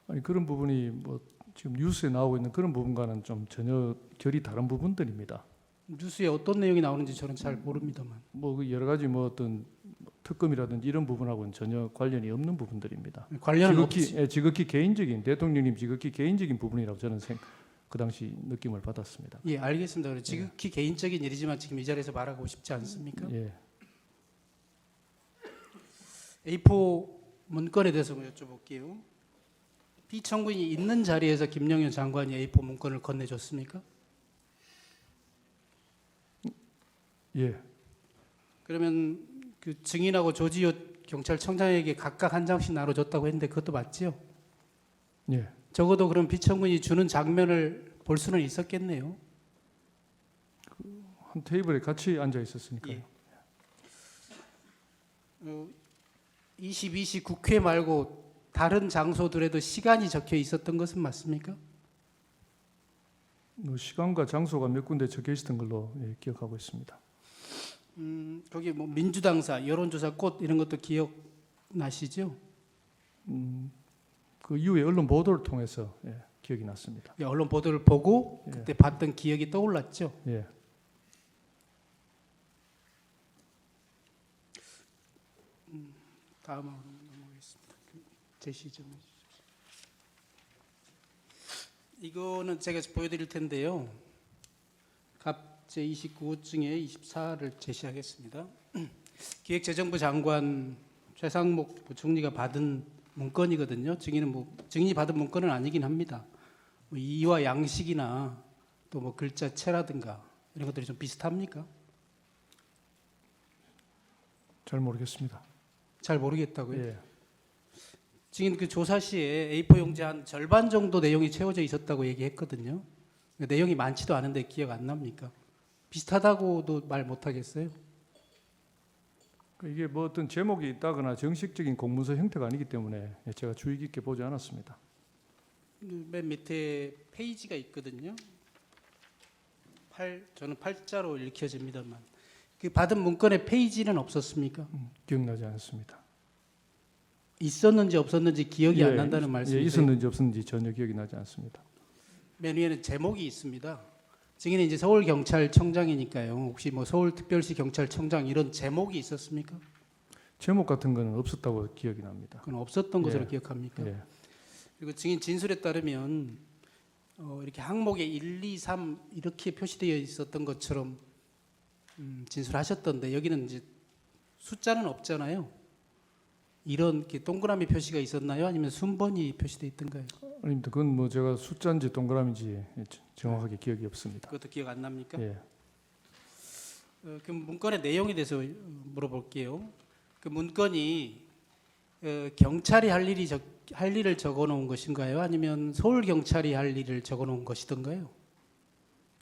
아니 그런 부분이 뭐 지금 뉴스에 나오고 있는 그런 부분과는 좀 전혀 결이 다른 부분들입니다. 뉴스에 어떤 내용이 나오는지 저는 잘 모릅니다만 뭐 그 여러 가지 뭐 어떤 특검이라든지 이런 부분하고는 전혀 관련이 없는 부분들입니다. 관련은 없지. 지극히 개인적인 대통령님 지극히 개인적인 부분이라고 저는 그 당시 느낌을 받았습니다. 예, 알겠습니다. 그래, 지극히 개인적인 일이지만 지금 이 자리에서 말하고 싶지 않습니까? 예. A4 문건에 대해서 한번 여쭤볼게요. 피청구인이 있는 자리에서 김영현 장관이 A4 문건을 건네줬습니까? 예. 그러면 그 증인하고 조지호 경찰청장에게 각각 한 장씩 나눠줬다고 했는데 그것도 맞지요? 예. 적어도 그럼 피청구인이 주는 장면을 볼 수는 있었겠네요. 한 테이블에 같이 앉아 있었으니까요. 예. 22시 국회 말고 다른 장소들에도 시간이 적혀 있었던 것은 맞습니까? 뭐 시간과 장소가 몇 군데 적혀 있었던 걸로 기억하고 있습니다. 거기 뭐 민주당사 여론조사 꽃 이런 것도 기억나시죠? 그 이후에 언론 보도를 통해서 기억이 났습니다. 예, 언론 보도를 보고 예. 그때 봤던 기억이 떠올랐죠. 예. 다음으로 넘어가겠습니다. 제시 좀 해주십시오. 이거는 제가 보여드릴 텐데요. 갑 제29호 중에 24를 제시하겠습니다. 기획재정부 장관 최상목 부총리가 받은 문건이거든요. 증인이 받은 문건은 아니긴 합니다. 뭐 이와 양식이나 또 뭐 글자체라든가 이런 것들이 좀 비슷합니까? 잘 모르겠습니다. 잘 모르겠다고요. 예. 증인 그 조사 시에 A4 용지 한 절반 정도 내용이 채워져 있었다고 얘기했거든요. 그러니까 내용이 많지도 않은데 기억 안 납니까? 비슷하다고도 말 못하겠어요. 이게 뭐 어떤 제목이 있다거나 정식적인 공문서 형태가 아니기 때문에 제가 주의 깊게 보지 않았습니다. 맨 밑에 페이지가 있거든요. 저는 8자로 읽혀집니다만 그 받은 문건에 페이지는 없었습니까? 기억나지 않습니다. 있었는지 없었는지 기억이 안 예, 난다는 말씀이세요? 있었는지 없었는지 전혀 기억이 나지 않습니다. 맨 위에는 제목이 있습니다. 증인은 이제 서울경찰청장이니까요. 혹시 뭐 서울특별시 경찰청장 이런 제목이 있었습니까? 제목 같은 거는 없었다고 기억이 납니다. 그건 없었던 것으로 예. 기억합니까? 예. 그리고 증인 진술에 따르면 이렇게 항목에 1, 2, 3 이렇게 표시되어 있었던 것처럼 진술하셨던데 여기는 이제 숫자는 없잖아요. 이런 이렇게 동그라미 표시가 있었나요? 아니면 순번이 표시되어 있던가요? 아닙니다. 그건 뭐 제가 숫자인지 동그라미인지 정확하게 기억이 없습니다. 그것도 기억 안 납니까? 예. 그럼 문건의 내용에 대해서 물어볼게요. 그 문건이 경찰이 할 일을 적어놓은 것인가요? 아니면 서울 경찰이 할 일을 적어놓은 것이던가요?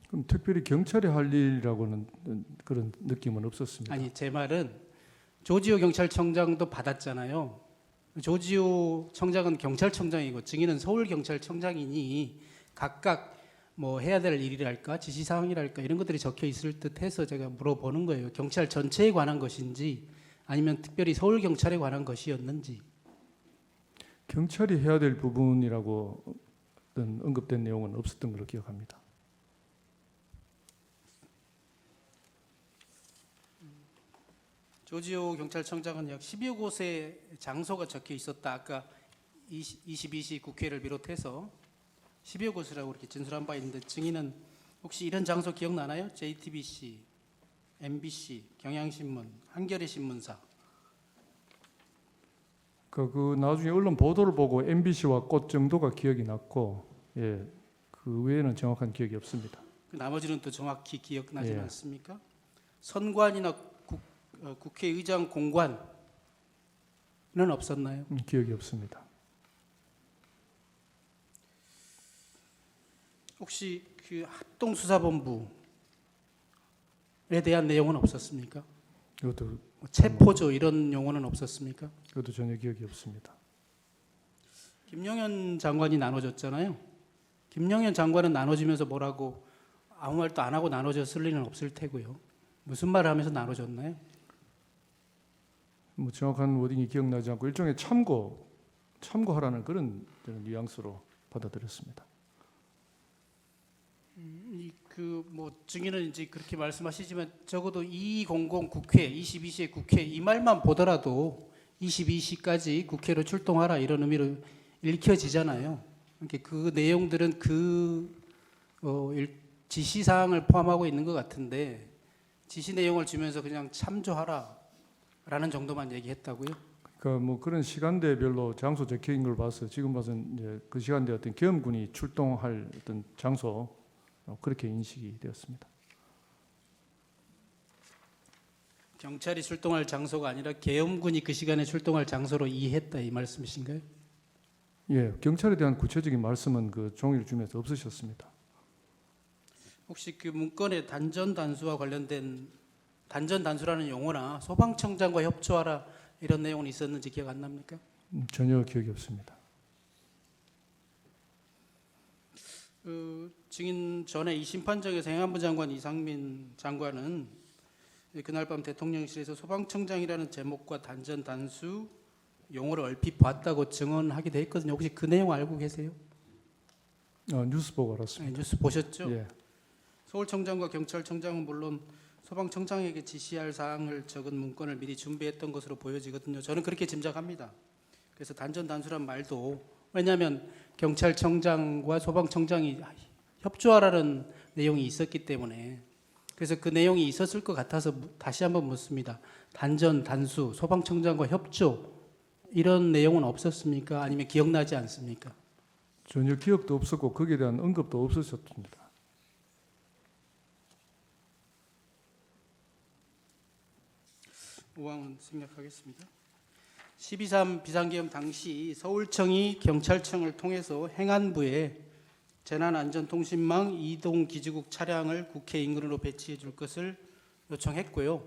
그럼 특별히 경찰이 할 일이라고는 그런 느낌은 없었습니다. 아니 제 말은 조지호 경찰청장도 받았잖아요. 조지호 청장은 경찰청장이고 증인은 서울 경찰청장이니 각각 뭐 해야 될 일이랄까 지시사항이랄까 이런 것들이 적혀 있을 듯해서 제가 물어보는 거예요. 경찰 전체에 관한 것인지 아니면 특별히 서울 경찰에 관한 것이었는지. 경찰이 해야 될 부분이라고 어떤 언급된 내용은 없었던 걸로 기억합니다. 조지호 경찰청장은 약 10여 곳의 장소가 적혀 있었다. 아까 22시 국회를 비롯해서 10여 곳이라고 이렇게 진술한 바 있는데 증인은 혹시 이런 장소 기억나나요? JTBC, MBC, 경향신문, 한겨레 신문사. 그 나중에 언론 보도를 보고 MBC와 꽃 정도가 기억이 났고, 그 외에는 정확한 기억이 없습니다. 그 나머지는 또 정확히 기억나지는 예. 않습니까? 선관이나 국회의장 공관은 없었나요? 기억이 없습니다. 혹시 그 합동수사본부에 대한 내용은 없었습니까? 이것도 뭐 체포조 이런 용어는 없었습니까? 그것도 전혀 기억이 없습니다. 김영현 장관이 나눠줬잖아요. 김영현 장관은 나눠주면서 뭐라고 아무 말도 안 하고 나눠줬을 리는 없을 테고요. 무슨 말을 하면서 나눠줬나요? 뭐 정확한 워딩이 기억나지 않고 일종의 참고하라는 그런 뉘앙스로 받아들였습니다. 뭐 증인은 이제 그렇게 말씀하시지만 적어도 200 국회, 22시의 국회 이 말만 보더라도 22시까지 국회로 출동하라 이런 의미로 읽혀지잖아요. 그러니까 그 내용들은 지시 사항을 포함하고 있는 것 같은데 지시 내용을 주면서 그냥 참조하라라는 정도만 얘기했다고요? 그러니까 뭐 그런 시간대별로 장소 적혀인 걸 봐서 지금 봐서는 이제 그 시간대 어떤 계엄군이 출동할 어떤 장소 그렇게 인식이 되었습니다. 경찰이 출동할 장소가 아니라 계엄군이 그 시간에 출동할 장소로 이해했다 이 말씀이신가요? 예, 경찰에 대한 구체적인 말씀은 그 종이를 주면서 없으셨습니다. 혹시 그 문건의 단전 단수와 관련된 단전 단수라는 용어나 소방청장과 협조하라 이런 내용은 있었는지 기억 안 납니까? 전혀 기억이 없습니다. 증인 전에 이 심판정에서 행안부 장관 이상민 장관은 그날 밤 대통령실에서 소방청장이라는 제목과 단전 단수 용어를 얼핏 봤다고 증언하기도 했거든요. 혹시 그 내용 알고 계세요? 뉴스 보고 알았습니다. 네, 뉴스 보셨죠? 예. 서울청장과 경찰청장은 물론 소방청장에게 지시할 사항을 적은 문건을 미리 준비했던 것으로 보여지거든요. 저는 그렇게 짐작합니다. 그래서 단전 단수란 말도 왜냐하면 경찰청장과 소방청장이 협조하라는 내용이 있었기 때문에 그래서 그 내용이 있었을 것 같아서 다시 한번 묻습니다. 단전 단수 소방청장과 협조 이런 내용은 없었습니까? 아니면 기억나지 않습니까? 전혀 기억도 없었고 거기에 대한 언급도 없었습니다. 오항은 생략하겠습니다. 12.3 비상계엄 당시 서울청이 경찰청을 통해서 행안부에 재난안전통신망 이동기지국 차량을 국회 인근으로 배치해 줄 것을 요청했고요.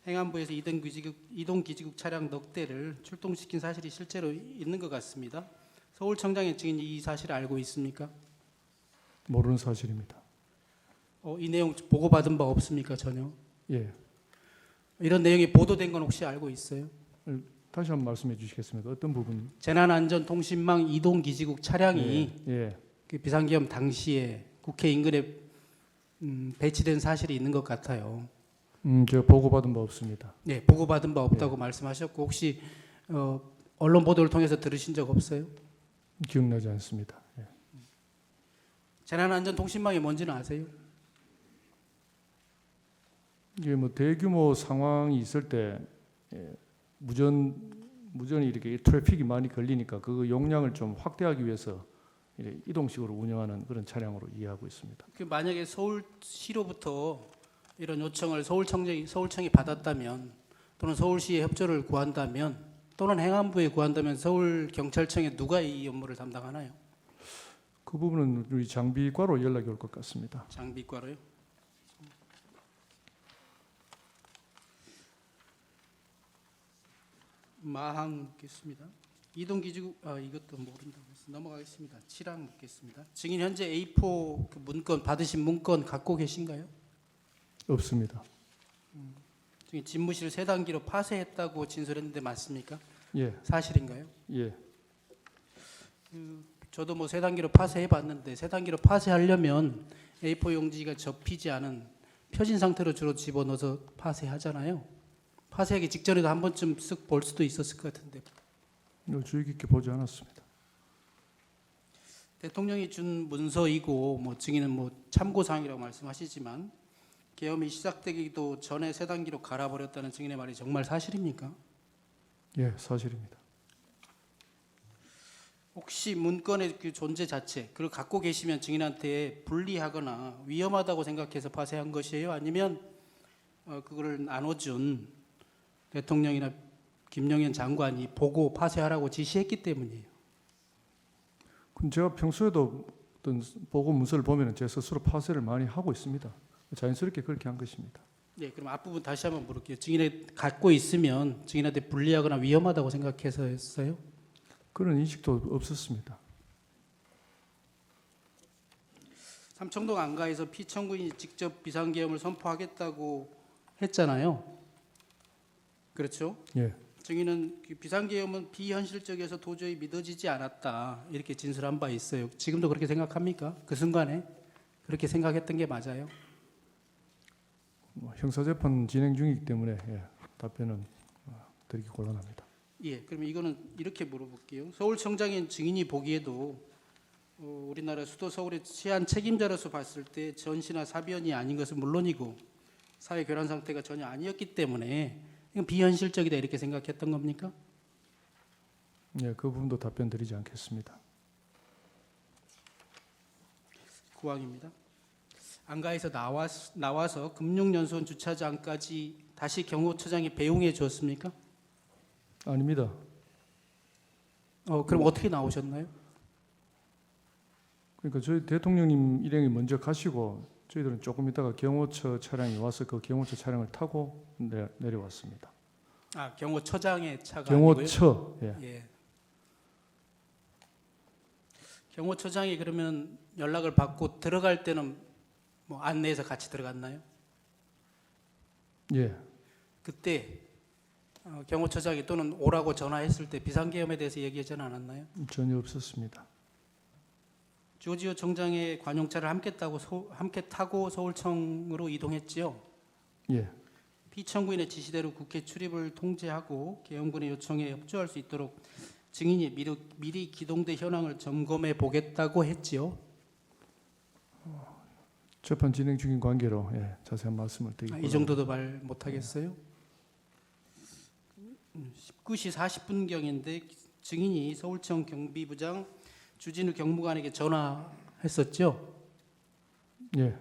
행안부에서 이동기지국 차량 넉 대를 출동시킨 사실이 실제로 있는 것 같습니다. 서울청장의 증인이 이 사실을 알고 있습니까? 모르는 사실입니다. 이 내용 보고받은 바 없습니까? 전혀. 예. 이런 내용이 보도된 건 혹시 알고 있어요? 다시 한번 말씀해 주시겠습니까? 어떤 부분? 재난안전통신망 이동기지국 차량이 예. 그 비상계엄 당시에 국회 인근에 배치된 사실이 있는 것 같아요. 제가 보고받은 바 없습니다. 네, 보고받은 바 없다고 말씀하셨고 혹시 언론 보도를 통해서 들으신 적 없어요? 기억나지 않습니다. 예. 재난안전통신망이 뭔지는 아세요? 이게 뭐 대규모 상황이 있을 때 무전이 이렇게 트래픽이 많이 걸리니까 그 용량을 좀 확대하기 위해서 이동식으로 운영하는 그런 차량으로 이해하고 있습니다. 그 만약에 서울시로부터 이런 요청을 서울청이 받았다면 또는 서울시의 협조를 구한다면 또는 행안부에 구한다면 서울경찰청에 누가 이 업무를 담당하나요? 그 부분은 우리 장비과로 연락이 올 것 같습니다. 장비과로요? 마항 묻겠습니다. 이동기지국 이것도 모른다고 해서 넘어가겠습니다. 7항 묻겠습니다. 증인 현재 A4 그 문건 받으신 문건 갖고 계신가요? 없습니다. 증인 집무실 세 단기로 파쇄했다고 진술했는데 맞습니까? 예. 사실인가요? 예. 저도 뭐 세 단기로 파쇄해봤는데 세 단기로 파쇄하려면 A4 용지가 접히지 않은 펴진 상태로 주로 집어넣어서 파쇄하잖아요. 파쇄하기 직전에도 한 번쯤 쓱 볼 수도 있었을 것 같은데 이걸 주의 깊게 보지 않았습니다. 대통령이 준 문서이고 뭐 증인은 뭐 참고사항이라고 말씀하시지만 계엄이 시작되기도 전에 세 단기로 갈아버렸다는 증인의 말이 정말 사실입니까? 예, 사실입니다. 혹시 문건의 그 존재 자체 그걸 갖고 계시면 증인한테 불리하거나 위험하다고 생각해서 파쇄한 것이에요? 아니면 그거를 나눠준 대통령이나 김영현 장관이 보고 파쇄하라고 지시했기 때문이에요? 그럼 제가 평소에도 어떤 보고 문서를 보면 제 스스로 파쇄를 많이 하고 있습니다. 자연스럽게 그렇게 한 것입니다. 네, 그럼 앞부분 다시 한번 물을게요. 증인이 갖고 있으면 증인한테 불리하거나 위험하다고 생각해서 했어요? 그런 인식도 없었습니다. 삼청동 안가에서 피청구인이 직접 비상계엄을 선포하겠다고 했잖아요. 그렇죠? 예. 증인은 그 비상계엄은 비현실적이어서 도저히 믿어지지 않았다 이렇게 진술한 바 있어요. 지금도 그렇게 생각합니까? 그 순간에 그렇게 생각했던 게 맞아요? 형사재판 진행 중이기 때문에 답변은 드리기 곤란합니다. 예, 그러면 이거는 이렇게 물어볼게요. 서울청장인 증인이 보기에도 우리나라 수도 서울의 치안 책임자로서 봤을 때 전시나 사변이 아닌 것은 물론이고 사회 교란 상태가 전혀 아니었기 때문에 이건 비현실적이다 이렇게 생각했던 겁니까? 예, 그 부분도 답변 드리지 않겠습니다. 구항입니다. 안가에서 나와서 금융연수원 주차장까지 다시 경호처장이 배웅해 주었습니까? 아닙니다. 그럼 어떻게 나오셨나요? 그러니까 저희 대통령님 일행이 먼저 가시고 저희들은 조금 있다가 경호처 차량이 와서 그 경호처 차량을 타고 내려왔습니다. 경호처장의 차가 아니고요? 경호처. 예. 예. 경호처장이 그러면 연락을 받고 들어갈 때는 뭐 안내해서 같이 들어갔나요? 예, 그때 경호처장이 또는 오라고 전화했을 때 비상계엄에 대해서 얘기하지 않았나요? 전혀 없었습니다. 조지호 청장의 관용차를 함께 타고 서울청으로 이동했지요. 예, 피청구인의 지시대로 국회 출입을 통제하고 계엄군의 요청에 협조할 수 있도록 증인이 미리 기동대 현황을 점검해 보겠다고 했지요. 재판 진행 중인 관계로 자세한 말씀을 드리고 이 정도도 말 못하겠어요? 19시 40분경인데 증인이 서울청 경비부장 주진우 경무관에게 전화했었죠. 예,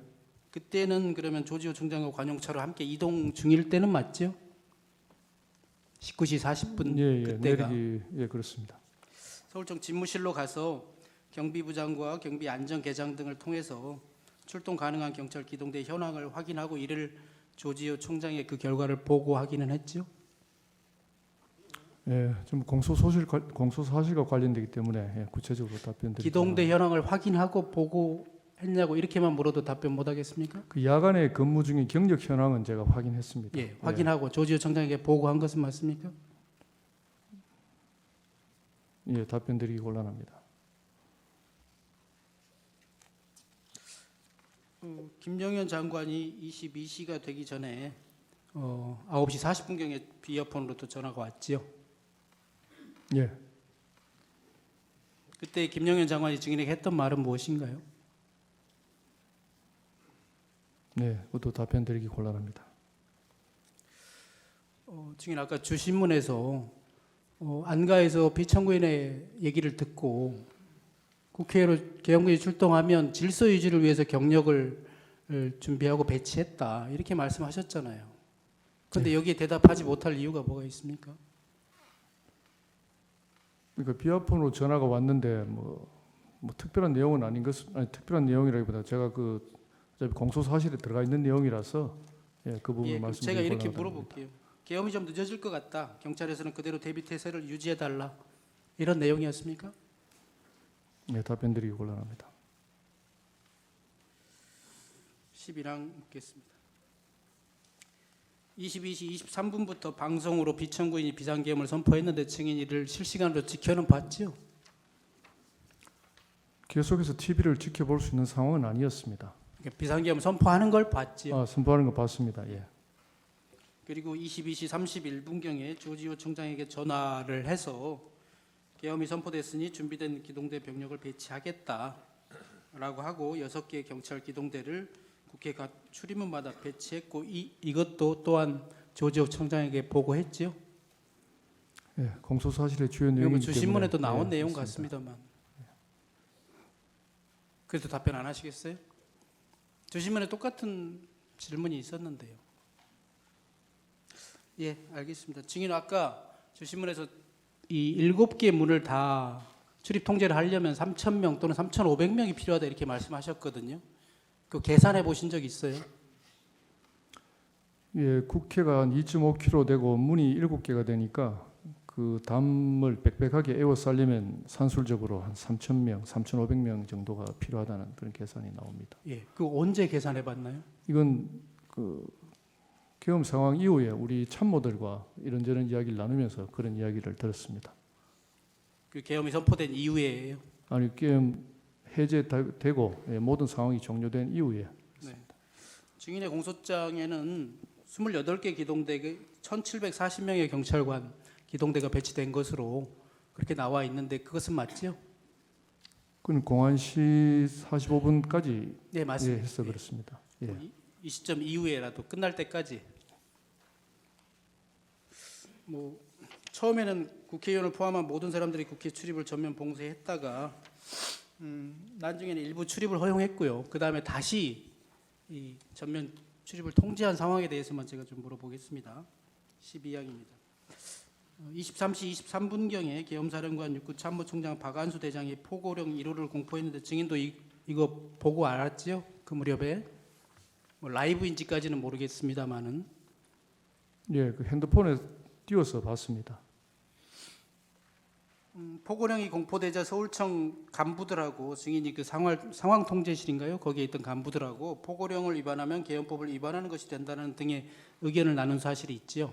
그때는 그러면 조지호 총장과 관용차로 함께 이동 중일 때는 맞죠? 19시 40분 예, 그때가 내리기 그렇습니다. 서울청 집무실로 가서 경비부장과 경비안전계장 등을 통해서 출동 가능한 경찰 기동대 현황을 확인하고 이를 조지호 총장의 그 결과를 보고하기는 했죠. 예, 좀 공소 사실과 관련되기 때문에 구체적으로 답변드리고. 기동대 현황을 확인하고 보고했냐고 이렇게만 물어도 답변 못 하겠습니까? 그 야간에 근무 중인 경력 현황은 제가 확인했습니다. 예, 확인하고 조지호 총장에게 보고한 것은 맞습니까? 예, 답변드리기 곤란합니다. 김영현 장관이 22시가 되기 전에 9시 40분경에 비이어폰으로 또 전화가 왔지요. 예, 그때 김영현 장관이 증인에게 했던 말은 무엇인가요? 네, 그것도 답변드리기 곤란합니다. 증인 아까 주신문에서 안가에서 피청구인의 얘기를 듣고 국회로 계엄군이 출동하면 질서 유지를 위해서 경력을 준비하고 배치했다 이렇게 말씀하셨잖아요. 그런데 여기에 대답하지 못할 이유가 뭐가 있습니까? 그러니까 비아폰으로 전화가 왔는데 뭐 특별한 내용은 아닌 특별한 내용이라기보다 제가 어차피 공소 사실에 들어가 있는 내용이라서 그 부분을 그럼 말씀드리고 제가 이렇게 물어볼게요. 계엄이 좀 늦어질 것 같다. 경찰에서는 그대로 대비 태세를 유지해 달라. 이런 내용이었습니까? 네, 답변드리기 곤란합니다. 12랑 묻겠습니다. 22시 23분부터 방송으로 비청구인이 비상계엄을 선포했는데 증인이 이를 실시간으로 지켜는 봤죠? 계속해서 TV를 지켜볼 수 있는 상황은 아니었습니다. 그러니까 비상계엄 선포하는 걸 봤지요. 선포하는 거 봤습니다. 예. 그리고 22시 31분경에 조지호 총장에게 전화를 해서 계엄이 선포됐으니 준비된 기동대 병력을 배치하겠다라고 하고 6개의 경찰 기동대를 국회 각 출입문마다 배치했고 이것도 또한 조지호 총장에게 보고했지요. 예, 공소 사실의 주요 내용이기 때문에 주신문에도 나온 내용 그렇습니다. 같습니다만 그래도 답변 안 하시겠어요? 주신문에 똑같은 질문이 있었는데요. 예, 알겠습니다. 증인 아까 주신문에서 이 7개의 문을 다 출입 통제를 하려면 3,000명 또는 3,500명이 필요하다 이렇게 말씀하셨거든요. 그 계산해 보신 적 있어요? 예, 국회가 한 2.5km 되고 문이 7개가 되니까 그 담을 빽빽하게 에워싸려면 산술적으로 한 3,000명, 3,500명 정도가 필요하다는 그런 계산이 나옵니다. 예, 그 언제 계산해 봤나요? 이건 계엄 상황 이후에 우리 참모들과 이런저런 이야기를 나누면서 그런 이야기를 들었습니다. 그 계엄이 선포된 이후에예요. 아니 계엄 해제되고 모든 상황이 종료된 이후에. 네. 증인의 공소장에는 28개 기동대 1,740명의 경찰관 기동대가 배치된 것으로 그렇게 나와 있는데 그것은 맞지요? 그건 공안 시 45분까지 네, 맞습니다. 해서 그렇습니다. 예. 이 시점 이후에라도 끝날 때까지 처음에는 국회의원을 포함한 모든 사람들이 국회 출입을 전면 봉쇄했다가 나중에는 일부 출입을 허용했고요. 그 다음에 다시 이 전면 출입을 통제한 상황에 대해서만 제가 좀 물어보겠습니다. 12항입니다. 23시 23분경에 계엄사령관 육군 참모총장 박안수 대장이 포고령 1호를 공포했는데 증인도 이거 보고 알았지요? 그 무렵에 라이브인지까지는 모르겠습니다만은 예, 그 핸드폰에 띄워서 봤습니다. 포고령이 공포되자 서울청 간부들하고 증인이 그 상황 통제실인가요? 거기에 있던 간부들하고 포고령을 위반하면 개헌법을 위반하는 것이 된다는 등의 의견을 나눈 사실이 있지요.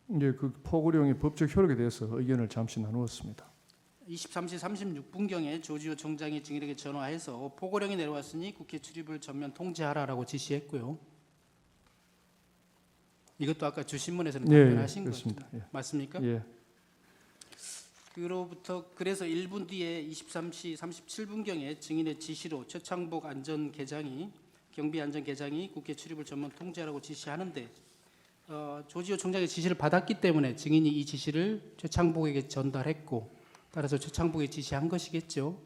이제 그 포고령의 법적 효력에 대해서 의견을 잠시 나누었습니다. 23시 36분경에 조지호 총장이 증인에게 전화해서 포고령이 내려왔으니 국회 출입을 전면 통제하라라고 지시했고요. 이것도 아까 주신문에서는 예, 답변하신 그렇습니다. 거죠. 예. 맞습니까? 예, 그래서 1분 뒤에 23시 37분경에 증인의 지시로 최창복 경비안전계장이 국회 출입을 전면 통제하라고 지시하는데 조지호 총장의 지시를 받았기 때문에 증인이 이 지시를 최창복에게 전달했고 따라서 최창복에 지시한 것이겠죠.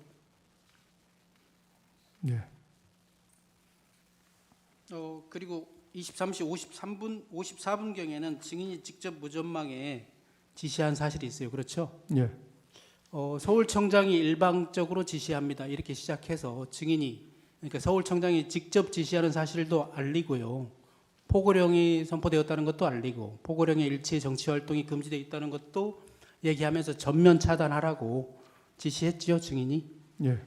예, 그리고 23시 54분경에는 증인이 직접 무전망에 지시한 사실이 있어요. 그렇죠? 예, 서울청장이 일방적으로 지시합니다. 이렇게 시작해서 증인이 그러니까 서울청장이 직접 지시하는 사실도 알리고요. 포고령이 선포되었다는 것도 알리고 포고령의 일체 정치활동이 금지되어 있다는 것도 얘기하면서 전면 차단하라고 지시했지요. 증인이. 예.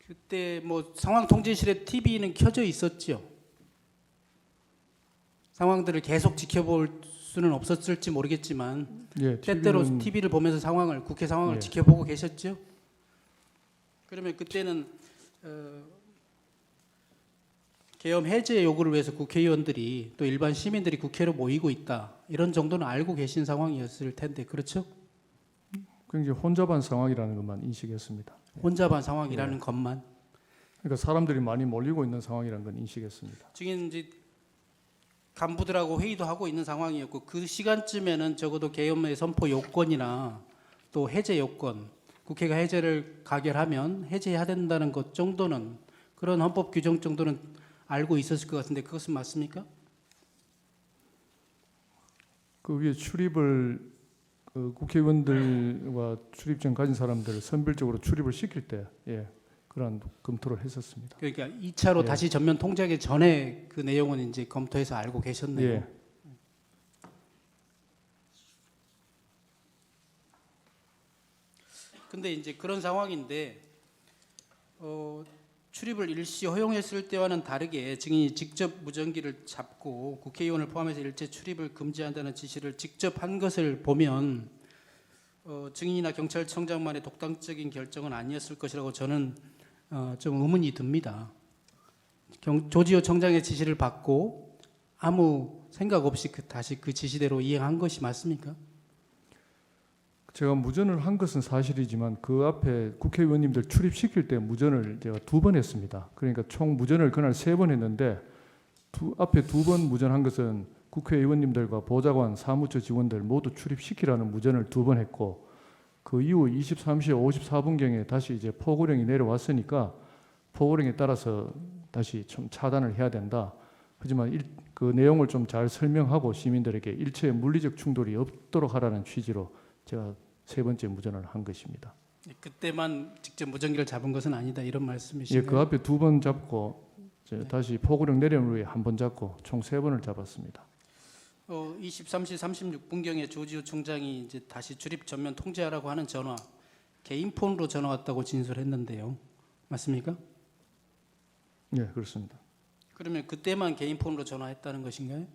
그때 뭐 상황 통제실에 TV는 켜져 있었지요. 상황들을 계속 지켜볼 수는 없었을지 모르겠지만 예, 때때로 TV는 TV를 보면서 국회 상황을 예. 지켜보고 계셨죠. 그러면 그때는 계엄 해제 요구를 위해서 국회의원들이 또 일반 시민들이 국회로 모이고 있다 이런 정도는 알고 계신 상황이었을 텐데 그렇죠? 굉장히 혼잡한 상황이라는 것만 인식했습니다. 혼잡한 상황이라는 것만. 그러니까 사람들이 많이 몰리고 있는 상황이라는 건 인식했습니다. 지금 이제 간부들하고 회의도 하고 있는 상황이었고 그 시간쯤에는 적어도 계엄의 선포 요건이나 또 해제 요건, 국회가 해제를 가결하면 해제해야 된다는 것 정도는 그런 헌법 규정 정도는 알고 있었을 것 같은데 그것은 맞습니까? 그 위에 출입을 국회의원들과 출입증 가진 사람들을 선별적으로 출입을 시킬 때 그러한 검토를 했었습니다. 그러니까 2차로 예. 다시 전면 통제하기 전에 그 내용은 이제 검토해서 알고 계셨네요. 예. 근데 이제 그런 상황인데 출입을 일시 허용했을 때와는 다르게 증인이 직접 무전기를 잡고 국회의원을 포함해서 일체 출입을 금지한다는 지시를 직접 한 것을 보면 증인이나 경찰청장만의 독단적인 결정은 아니었을 것이라고 저는 좀 의문이 듭니다. 조지호 청장의 지시를 받고 아무 생각 없이 다시 그 지시대로 이행한 것이 맞습니까? 제가 무전을 한 것은 사실이지만 그 앞에 국회의원님들 출입시킬 때 무전을 제가 2번 했습니다. 그러니까 총 무전을 그날 3번 했는데 앞에 2번 무전한 것은 국회의원님들과 보좌관, 사무처 직원들 모두 출입시키라는 무전을 2번 했고 그 이후 23시 54분경에 다시 이제 포고령이 내려왔으니까 포고령에 따라서 다시 좀 차단을 해야 된다. 하지만 그 내용을 좀 잘 설명하고 시민들에게 일체의 물리적 충돌이 없도록 하라는 취지로 제가 3번째 무전을 한 것입니다. 그때만 직접 무전기를 잡은 것은 아니다 이런 예, 말씀이신가요? 그 앞에 2번 잡고 이제 네. 다시 포고령 내려온 후에 1번 잡고 총 3번을 잡았습니다. 23시 36분경에 조지호 총장이 이제 다시 출입 전면 통제하라고 하는 전화 개인 폰으로 전화 왔다고 진술했는데요. 맞습니까? 예, 그렇습니다. 그러면 그때만 개인 폰으로 전화했다는 것인가요?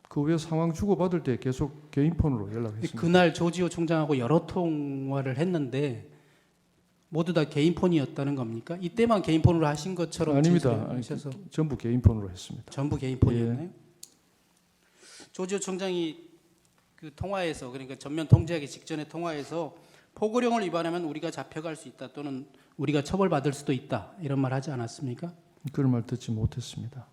그 후에 상황 주고받을 때 계속 개인 폰으로 연락했습니다. 그날 조지호 총장하고 여러 통화를 했는데 모두 다 개인 폰이었다는 겁니까? 이때만 개인 폰으로 하신 것처럼 아닙니다. 진술하셔서 전부 개인 폰으로 했습니다. 전부 개인 폰이었나요? 조지호 총장이 그 통화에서 그러니까 전면 통제하기 직전에 통화에서 포고령을 위반하면 우리가 잡혀갈 수 있다 또는 우리가 처벌받을 수도 있다 이런 말 하지 않았습니까? 그런 말 듣지 못했습니다.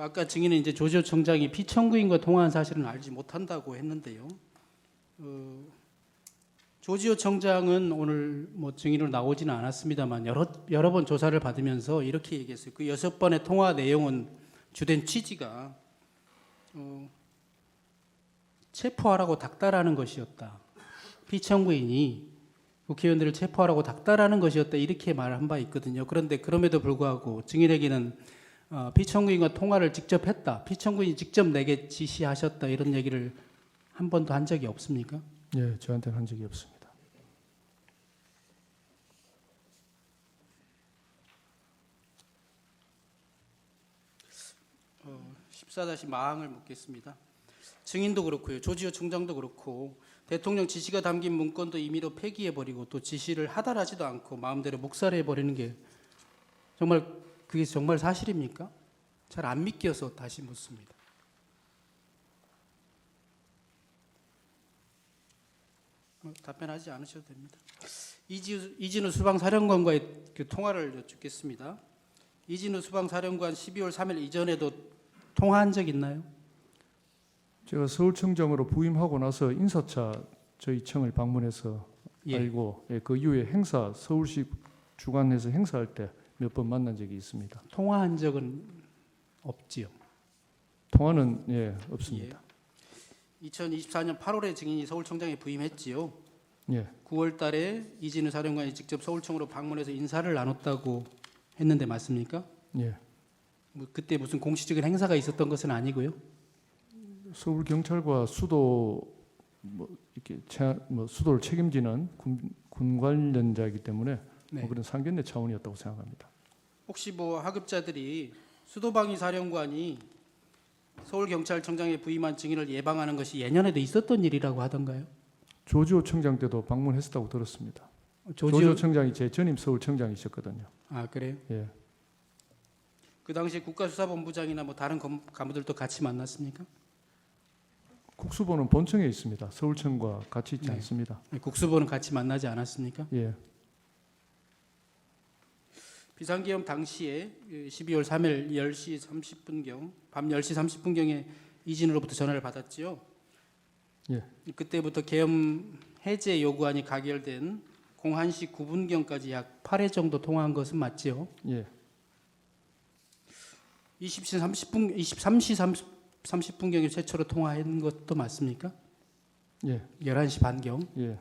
아까 증인은 이제 조지호 총장이 피청구인과 통화한 사실은 알지 못한다고 했는데요. 조지호 청장은 오늘 뭐 증인으로 나오지는 않았습니다만 여러 번 조사를 받으면서 이렇게 얘기했어요. 그 6번의 통화 내용은 주된 취지가 체포하라고 닥달하는 것이었다. 피청구인이 국회의원들을 체포하라고 닥달하는 것이었다 이렇게 말한 바 있거든요. 그런데 그럼에도 불구하고 증인에게는 피청구인과 통화를 직접 했다. 피청구인이 직접 내게 지시하셨다. 이런 얘기를 한 번도 한 적이 없습니까? 예, 저한테는 한 적이 없습니다. 14-마항을 묻겠습니다. 증인도 그렇고요. 조지호 총장도 그렇고 대통령 지시가 담긴 문건도 임의로 폐기해버리고 또 지시를 하달하지도 않고 마음대로 묵살해버리는 게 정말 그게 정말 사실입니까? 잘 안 믿겨서 다시 묻습니다. 답변하지 않으셔도 됩니다. 이진우 수방사령관과의 그 통화를 여쭙겠습니다. 이진우 수방사령관 12월 3일 이전에도 통화한 적 있나요? 제가 서울청장으로 부임하고 나서 인사차 저희 청을 방문해서 예. 알고 그 이후에 행사 서울시 주관해서 행사할 때 몇 번 만난 적이 있습니다. 통화한 적은 없지요. 통화는 예, 없습니다. 2024년 8월에 증인이 서울청장에 부임했지요. 예, 9월 달에 이진우 사령관이 직접 서울청으로 방문해서 인사를 나눴다고 했는데 맞습니까? 예. 그때 무슨 공식적인 행사가 있었던 것은 아니고요. 서울 경찰과 수도 이렇게 수도를 책임지는 군 관련자이기 때문에 네. 그런 상견례 차원이었다고 생각합니다. 혹시 하급자들이 수도방위 사령관이 서울경찰청장에 부임한 증인을 예방하는 것이 예년에도 있었던 일이라고 하던가요? 조지호 청장 때도 방문했었다고 들었습니다. 조지호 조지호 청장이 제 전임 서울청장이셨거든요. 아 그래요? 예. 그 당시 국가수사본부장이나 다른 간부들도 같이 만났습니까? 국수본은 본청에 있습니다. 서울청과 같이 있지 네. 않습니다. 국수본은 같이 만나지 않았습니까? 예. 비상계엄 당시에 12월 3일 10시 30분경 밤 10시 30분경에 이진우로부터 전화를 받았지요. 예. 그때부터 계엄 해제 요구안이 가결된 01시 9분경까지 약 8회 정도 통화한 것은 맞지요. 예. 23시 30분경에 최초로 통화한 것도 맞습니까? 예. 11시 반경. 예.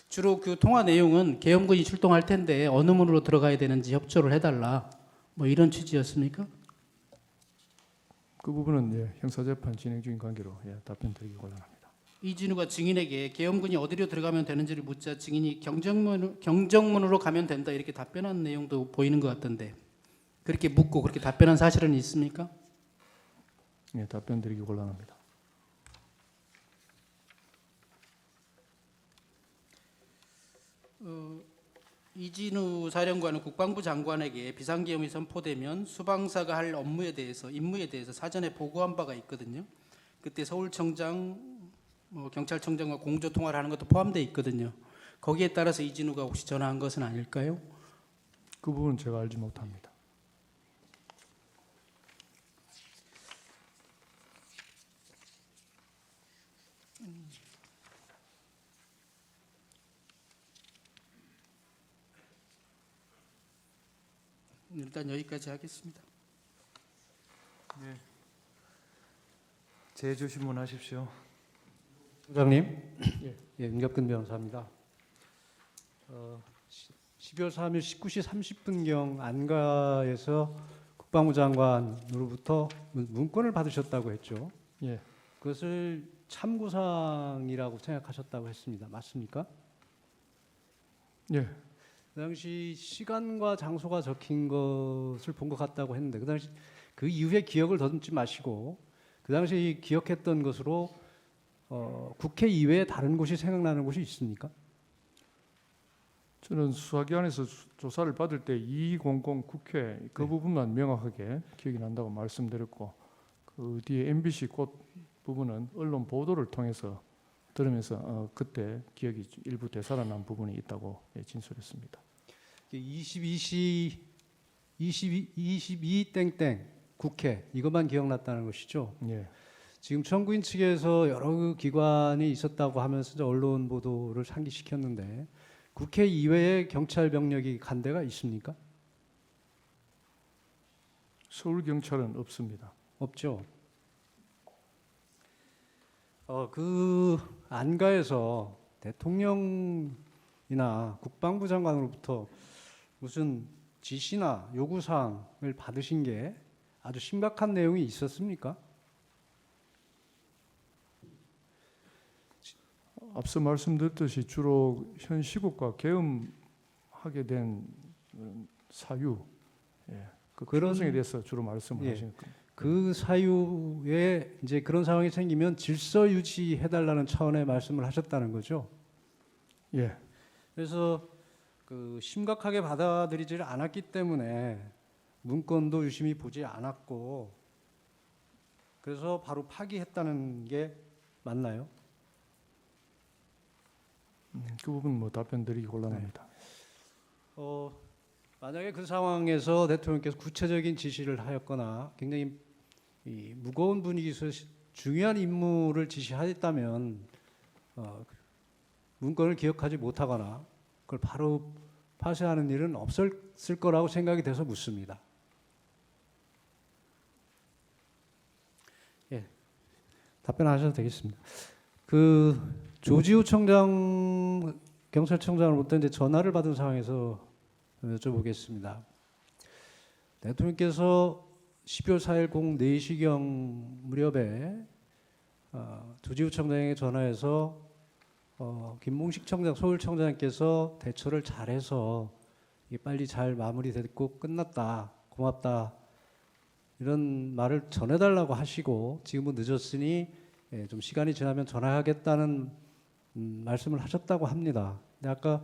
주로 그 통화 내용은 계엄군이 출동할 텐데 어느 문으로 들어가야 되는지 협조를 해달라. 이런 취지였습니까? 그 부분은 예, 형사재판 진행 중인 관계로 답변드리기 곤란합니다. 이진우가 증인에게 계엄군이 어디로 들어가면 되는지를 묻자 증인이 경정문으로 가면 된다 이렇게 답변한 내용도 보이는 것 같던데 그렇게 묻고 그렇게 답변한 사실은 있습니까? 예, 답변드리기 곤란합니다. 이진우 사령관은 국방부 장관에게 비상계엄이 선포되면 수방사가 할 임무에 대해서 사전에 보고한 바가 있거든요. 그때 서울청장, 경찰청장과 공조 통화를 하는 것도 포함되어 있거든요. 거기에 따라서 이진우가 혹시 전화한 것은 아닐까요? 그 부분은 제가 알지 못합니다. 일단 여기까지 하겠습니다. 재조신문 하십시오. 부장님, 예, 임갑근 변호사입니다. 12월 3일 19시 30분경 안가에서 국방부 장관으로부터 문건을 받으셨다고 했죠. 예. 그것을 참고사항이라고 생각하셨다고 했습니다. 맞습니까? 예. 그 당시 시간과 장소가 적힌 것을 본 것 같다고 했는데 그 당시 그 이후에 기억을 더듬지 마시고 그 당시 기억했던 것으로 국회 이외에 다른 곳이 생각나는 곳이 있습니까? 저는 수사기관에서 조사를 받을 때 2200 국회 그 네. 부분만 명확하게 기억이 난다고 말씀드렸고 그 뒤에 MBC 꽃 부분은 언론 보도를 통해서 들으면서 그때 기억이 일부 되살아난 부분이 있다고 진술했습니다. 22 땡땡 국회 이것만 기억났다는 것이죠. 예. 지금 청구인 측에서 여러 기관이 있었다고 하면서 이제 언론 보도를 상기시켰는데 국회 이외에 경찰 병력이 간 데가 있습니까? 서울 경찰은 없습니다. 없죠. 그 안가에서 대통령이나 국방부 장관으로부터 무슨 지시나 요구 사항을 받으신 게 아주 심각한 내용이 있었습니까? 앞서 말씀드렸듯이 주로 현 시국과 계엄하게 된 사유, 그 그런- 필요성에 대해서 주로 말씀을 예. 하시는 겁니다. 그 사유에 이제 그런 상황이 생기면 질서 유지해달라는 차원의 말씀을 하셨다는 거죠. 예, 그래서 그 심각하게 받아들이지를 않았기 때문에 문건도 유심히 보지 않았고 그래서 바로 파기했다는 게 맞나요? 그 부분 뭐 답변 드리기 곤란합니다. 만약에 그 상황에서 대통령께서 구체적인 지시를 하였거나 굉장히 이 무거운 분위기에서 중요한 임무를 지시하였다면 문건을 기억하지 못하거나 그걸 바로 파쇄하는 일은 없었을 거라고 생각이 돼서 묻습니다. 예, 답변하셔도 되겠습니다. 그 조지우 청장 경찰청장으로부터 이제 전화를 받은 상황에서 여쭤보겠습니다. 대통령께서 12월 4일 공 4시경 무렵에 조지우 청장에게 전화해서 김봉식 청장, 서울청장께서 대처를 잘해서 이게 빨리 잘 마무리됐고 끝났다, 고맙다 이런 말을 전해달라고 하시고 지금은 늦었으니 좀 시간이 지나면 전화하겠다는 말씀을 하셨다고 합니다. 근데 아까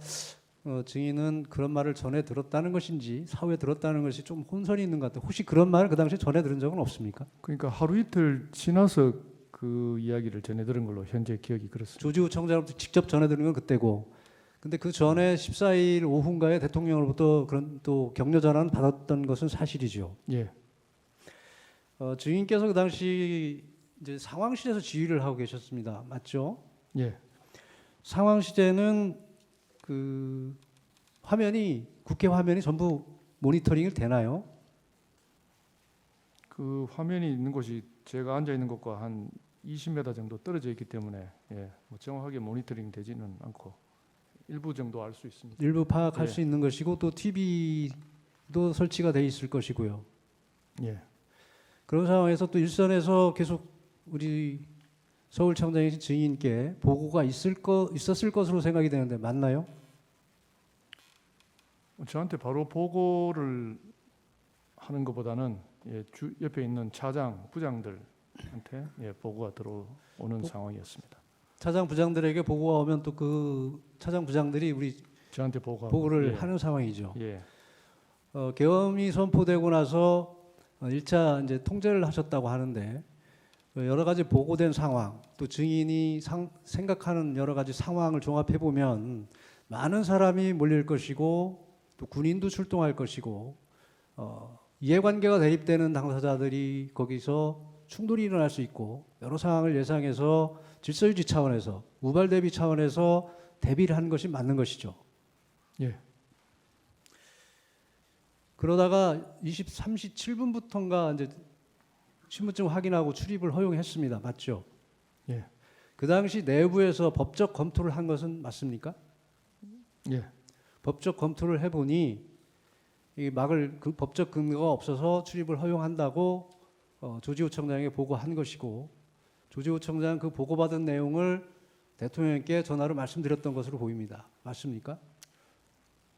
증인은 그런 말을 전해 들었다는 것인지 사후에 들었다는 것이 좀 혼선이 있는 것 같아요. 혹시 그런 말을 그 당시에 전해 들은 적은 없습니까? 그러니까 하루 이틀 지나서 그 이야기를 전해 들은 걸로 현재 기억이 그렇습니다. 조지우 청장으로부터 직접 전해 들은 건 그때고, 근데 그 전에 14일 오후인가에 대통령으로부터 그런 또 격려 전화는 받았던 것은 사실이죠. 예, 증인께서 그 당시 이제 상황실에서 지휘를 하고 계셨습니다. 맞죠? 예, 상황실에는 그 화면이 국회 화면이 전부 모니터링이 되나요? 그 화면이 있는 곳이 제가 앉아 있는 곳과 한 20m 정도 떨어져 있기 때문에 뭐 정확하게 모니터링 되지는 않고 일부 정도 알 수 있습니다. 일부 파악할 예. 수 있는 것이고 또 TV도 설치가 돼 있을 것이고요. 예, 그런 상황에서 또 일선에서 계속 우리 서울청장이신 증인께 보고가 있었을 것으로 생각이 되는데 맞나요? 저한테 바로 보고를 하는 것보다는 옆에 있는 차장, 부장들한테 보고가 들어오는 상황이었습니다. 차장 부장들에게 보고가 오면 또 그 차장 부장들이 우리 저한테 보고하고 보고를 하는 상황이죠. 예, 계엄이 선포되고 나서 1차 이제 통제를 하셨다고 하는데 여러 가지 보고된 상황, 또 증인이 생각하는 여러 가지 상황을 종합해 보면 많은 사람이 몰릴 것이고 또 군인도 출동할 것이고 이해관계가 대립되는 당사자들이 거기서 충돌이 일어날 수 있고 여러 상황을 예상해서 질서유지 차원에서 우발 대비 차원에서 대비를 한 것이 맞는 것이죠. 예, 그러다가 3시 7분부터인가 이제 신분증 확인하고 출입을 허용했습니다. 맞죠? 예, 그 당시 내부에서 법적 검토를 한 것은 맞습니까? 예, 법적 검토를 해보니 이 막을 그 법적 근거가 없어서 출입을 허용한다고 조지호 청장에게 보고한 것이고 조지호 청장 그 보고받은 내용을 대통령께 전화로 말씀드렸던 것으로 보입니다. 맞습니까?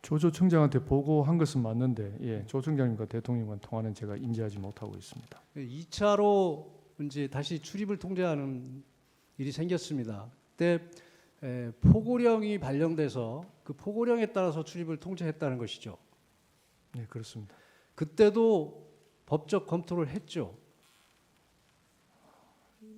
조 청장한테 보고한 것은 맞는데 조 청장님과 대통령과 통화는 제가 인지하지 못하고 있습니다. 2차로 이제 다시 출입을 통제하는 일이 생겼습니다. 그때 포고령이 발령돼서 그 포고령에 따라서 출입을 통제했다는 것이죠. 네, 그렇습니다. 그때도 법적 검토를 했죠.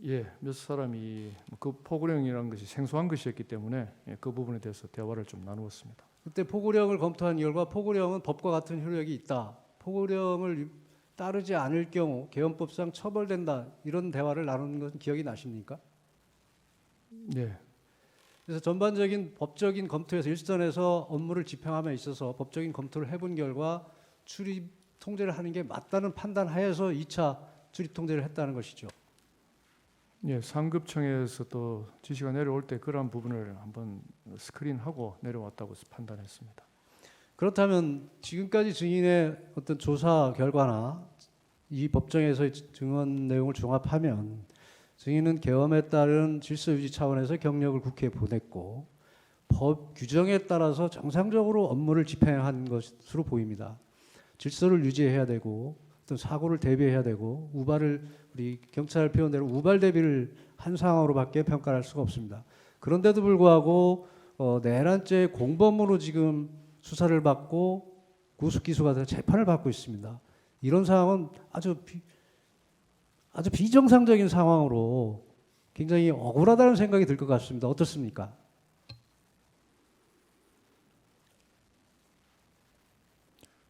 예, 몇 사람이 그 포고령이라는 것이 생소한 것이었기 때문에 그 부분에 대해서 대화를 좀 나누었습니다. 그때 포고령을 검토한 결과 포고령은 법과 같은 효력이 있다. 포고령을 따르지 않을 경우 계엄법상 처벌된다. 이런 대화를 나눈 것은 기억이 나십니까? 네, 그래서 전반적인 법적인 검토에서 일선에서 업무를 집행함에 있어서 법적인 검토를 해본 결과 출입 통제를 하는 게 맞다는 판단하에서 2차 출입 통제를 했다는 것이죠. 예, 상급청에서 또 지시가 내려올 때 그러한 부분을 한번 스크린하고 내려왔다고 판단했습니다. 그렇다면 지금까지 증인의 어떤 조사 결과나 이 법정에서의 증언 내용을 종합하면 증인은 계엄에 따른 질서 유지 차원에서 경력을 국회에 보냈고 법 규정에 따라서 정상적으로 업무를 집행한 것으로 보입니다. 질서를 유지해야 되고 어떤 사고를 대비해야 되고 우발을 우리 경찰 표현대로 우발 대비를 한 상황으로밖에 평가할 수가 없습니다. 그런데도 불구하고 내란죄 공범으로 지금 수사를 받고 구속 기소가 돼서 재판을 받고 있습니다. 이런 상황은 아주 비정상적인 상황으로 굉장히 억울하다는 생각이 들 것 같습니다. 어떻습니까?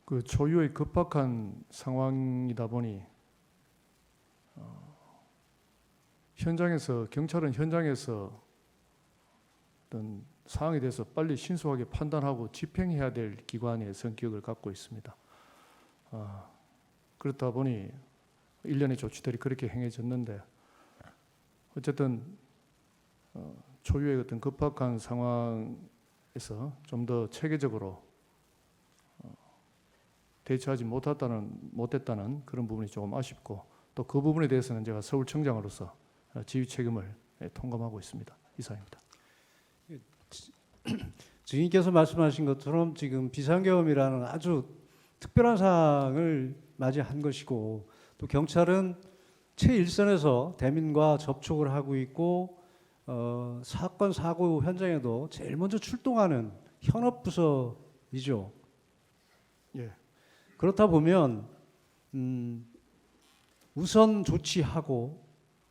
그 초유의 급박한 상황이다 보니 경찰은 현장에서 어떤 상황에 대해서 빨리 신속하게 판단하고 집행해야 될 기관의 성격을 갖고 있습니다. 그렇다 보니 일련의 조치들이 그렇게 행해졌는데 어쨌든 초유의 어떤 급박한 상황에서 좀 더 체계적으로 대처하지 못했다는 그런 부분이 조금 아쉽고 또 그 부분에 대해서는 제가 서울청장으로서 지휘 책임을 통감하고 있습니다. 이상입니다. 증인께서 말씀하신 것처럼 지금 비상계엄이라는 아주 특별한 상황을 맞이한 것이고 또 경찰은 최일선에서 대민과 접촉을 하고 있고 사건 사고 현장에도 제일 먼저 출동하는 현업 부서이죠. 예. 그렇다 보면 우선 조치하고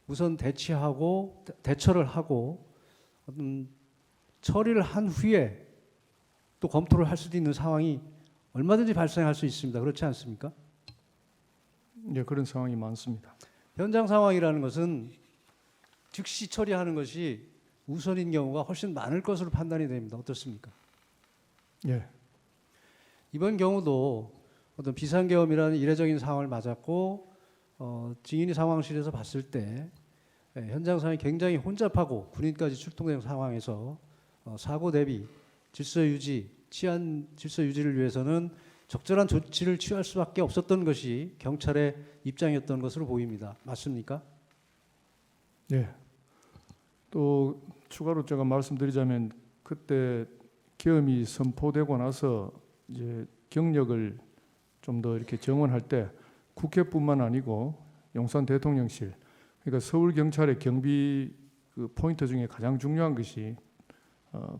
우선 대치하고 대처를 하고 처리를 한 후에 또 검토를 할 수도 있는 상황이 얼마든지 발생할 수 있습니다. 그렇지 않습니까? 예, 그런 상황이 많습니다. 현장 상황이라는 것은 즉시 처리하는 것이 우선인 경우가 훨씬 많을 것으로 판단이 됩니다. 어떻습니까? 예. 이번 경우도 어떤 비상계엄이라는 이례적인 상황을 맞았고 증인이 상황실에서 봤을 때 현장 상황이 굉장히 혼잡하고 군인까지 출동된 상황에서 사고 대비, 질서 유지, 치안 질서 유지를 위해서는 적절한 조치를 취할 수밖에 없었던 것이 경찰의 입장이었던 것으로 보입니다. 맞습니까? 예. 또 추가로 제가 말씀드리자면 그때 계엄이 선포되고 나서 이제 경력을 좀 더 이렇게 정원할 때 국회뿐만 아니고 용산 대통령실, 그러니까 서울 경찰의 경비 그 포인트 중에 가장 중요한 것이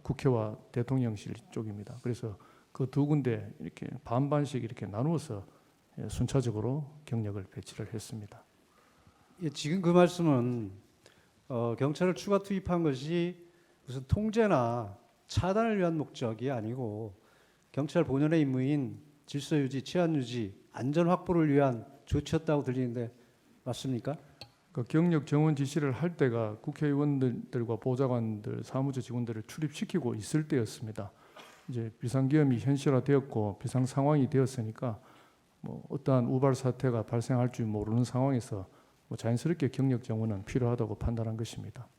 국회와 대통령실 쪽입니다. 그래서 그 두 군데 이렇게 반반씩 이렇게 나누어서 순차적으로 경력을 배치를 했습니다. 예, 지금 그 말씀은 경찰을 추가 투입한 것이 무슨 통제나 차단을 위한 목적이 아니고 경찰 본연의 임무인 질서 유지, 치안 유지, 안전 확보를 위한 조치였다고 들리는데 맞습니까? 그 경력 정원 지시를 할 때가 국회의원들과 보좌관들, 사무처 직원들을 출입시키고 있을 때였습니다. 이제 비상계엄이 현실화되었고 비상 상황이 되었으니까 뭐 어떠한 우발 사태가 발생할 줄 모르는 상황에서 뭐 자연스럽게 경력 정원은 필요하다고 판단한 것입니다.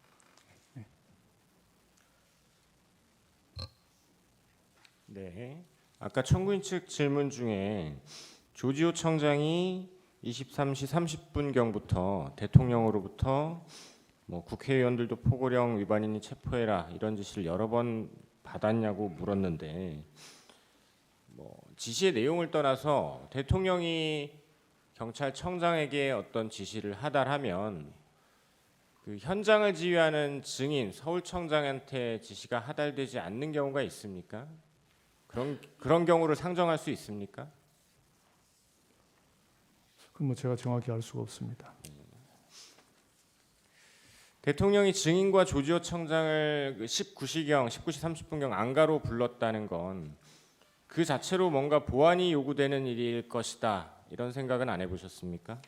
네. 아까 청구인 측 질문 중에 조지호 청장이 23시 30분경부터 대통령으로부터 뭐 국회의원들도 포고령 위반이니 체포해라 이런 지시를 여러 번 받았냐고 물었는데 뭐 지시의 내용을 떠나서 대통령이 경찰청장에게 어떤 지시를 하달하면 그 현장을 지휘하는 증인 서울청장한테 지시가 하달되지 않는 경우가 있습니까? 그런 경우를 상정할 수 있습니까? 그건 뭐 제가 정확히 알 수가 없습니다. 대통령이 증인과 조지호 청장을 19시 30분경 안가로 불렀다는 건 그 자체로 뭔가 보완이 요구되는 일일 것이다 이런 생각은 안 해보셨습니까?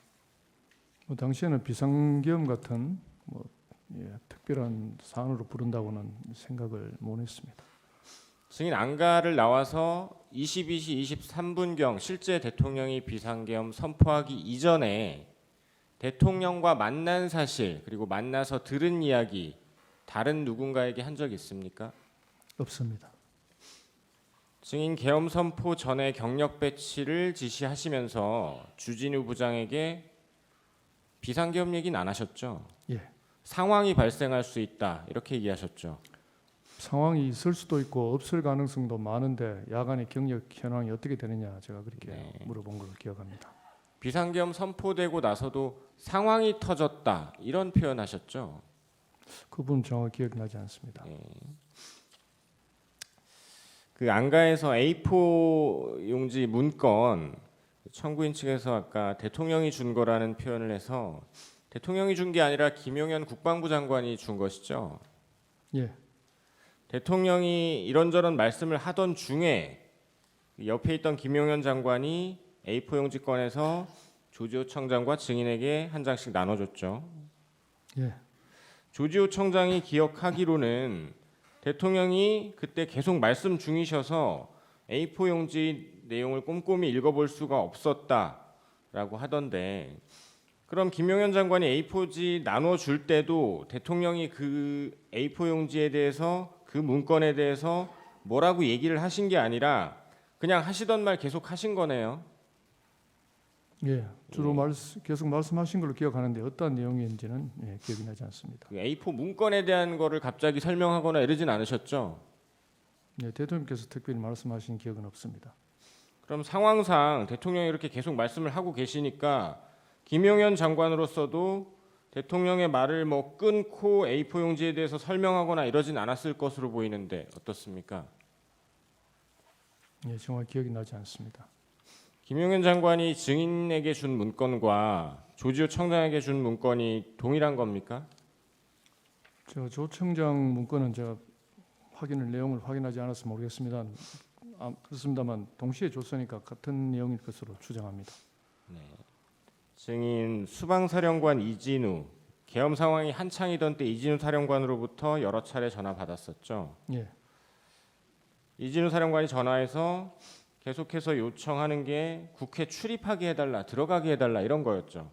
뭐 당시에는 비상계엄 같은 뭐 특별한 사안으로 부른다고는 생각을 못했습니다. 증인 안가를 나와서 22시 23분경 실제 대통령이 비상계엄 선포하기 이전에 대통령과 만난 사실 그리고 만나서 들은 이야기 다른 누군가에게 한 적 있습니까? 없습니다. 증인 계엄 선포 전에 경력 배치를 지시하시면서 주진우 부장에게 비상계엄 얘기는 안 하셨죠? 예. 상황이 발생할 수 있다 이렇게 얘기하셨죠. 상황이 있을 수도 있고 없을 가능성도 많은데 야간의 경력 현황이 어떻게 되느냐 제가 그렇게 네. 물어본 걸로 기억합니다. 비상계엄 선포되고 나서도 상황이 터졌다 이런 표현하셨죠. 그 부분 정확히 기억나지 않습니다. 그 안가에서 A4 용지 문건 청구인 측에서 아까 대통령이 준 거라는 표현을 해서 대통령이 준 게 아니라 김용현 국방부 장관이 준 것이죠. 예. 대통령이 이런저런 말씀을 하던 중에 옆에 있던 김용현 장관이 A4 용지 꺼내서 조지호 청장과 증인에게 한 장씩 나눠줬죠. 예. 조지호 청장이 기억하기로는 대통령이 그때 계속 말씀 중이셔서 A4 용지 내용을 꼼꼼히 읽어볼 수가 없었다라고 하던데 그럼 김용현 장관이 A4지 나눠줄 때도 대통령이 그 A4 용지에 대해서 그 문건에 대해서 뭐라고 얘기를 하신 게 아니라 그냥 하시던 말 계속 하신 거네요. 예. 주로 계속 말씀하신 걸로 기억하는데 어떠한 내용인지는 기억이 나지 않습니다. 그 A4 문건에 대한 거를 갑자기 설명하거나 이러진 않으셨죠? 예, 대통령께서 특별히 말씀하신 기억은 없습니다. 그럼 상황상 대통령이 이렇게 계속 말씀을 하고 계시니까 김용현 장관으로서도 대통령의 말을 뭐 끊고 A4 용지에 대해서 설명하거나 이러진 않았을 것으로 보이는데 어떻습니까? 예, 정확히 기억이 나지 않습니다. 김용현 장관이 증인에게 준 문건과 조지호 청장에게 준 문건이 동일한 겁니까? 조 청장 문건은 제가 내용을 확인하지 않아서 모르겠습니다. 그렇습니다만 동시에 줬으니까 같은 내용일 것으로 추정합니다. 증인 수방사령관 이진우 계엄 상황이 한창이던 때 이진우 사령관으로부터 여러 차례 전화 받았었죠. 예. 이진우 사령관이 전화해서 계속해서 요청하는 게 국회 출입하게 해달라, 들어가게 해달라 이런 거였죠.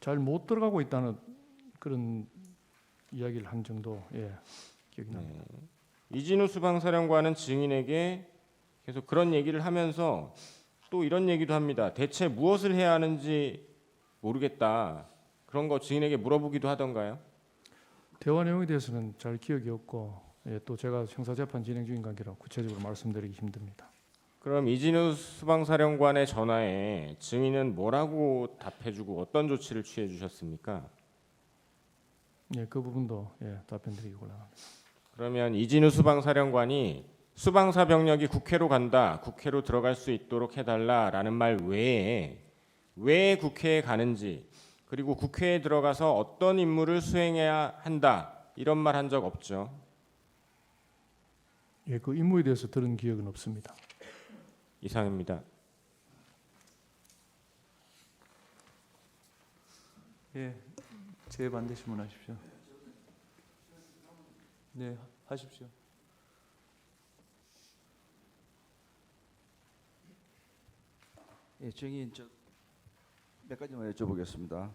잘 못 들어가고 있다는 그런 이야기를 한 정도 기억이 납니다. 이진우 수방사령관은 증인에게 계속 그런 얘기를 하면서 또 이런 얘기도 합니다. 대체 무엇을 해야 하는지 모르겠다. 그런 거 증인에게 물어보기도 하던가요? 대화 내용에 대해서는 잘 기억이 없고 또 제가 형사재판 진행 중인 관계라 구체적으로 말씀드리기 힘듭니다. 그럼 이진우 수방사령관의 전화에 증인은 뭐라고 답해주고 어떤 조치를 취해 주셨습니까? 예, 그 부분도 답변드리기 곤란합니다. 그러면 이진우 수방사령관이 수방사 병력이 국회로 간다, 국회로 들어갈 수 있도록 해달라라는 말 외에 왜 국회에 가는지 그리고 국회에 들어가서 어떤 임무를 수행해야 한다 이런 말 한 적 없죠. 예, 그 임무에 대해서 들은 기억은 없습니다. 이상입니다. 예, 제 반대 질문하십시오. 네, 하십시오. 예, 증인 몇 가지만 여쭤보겠습니다.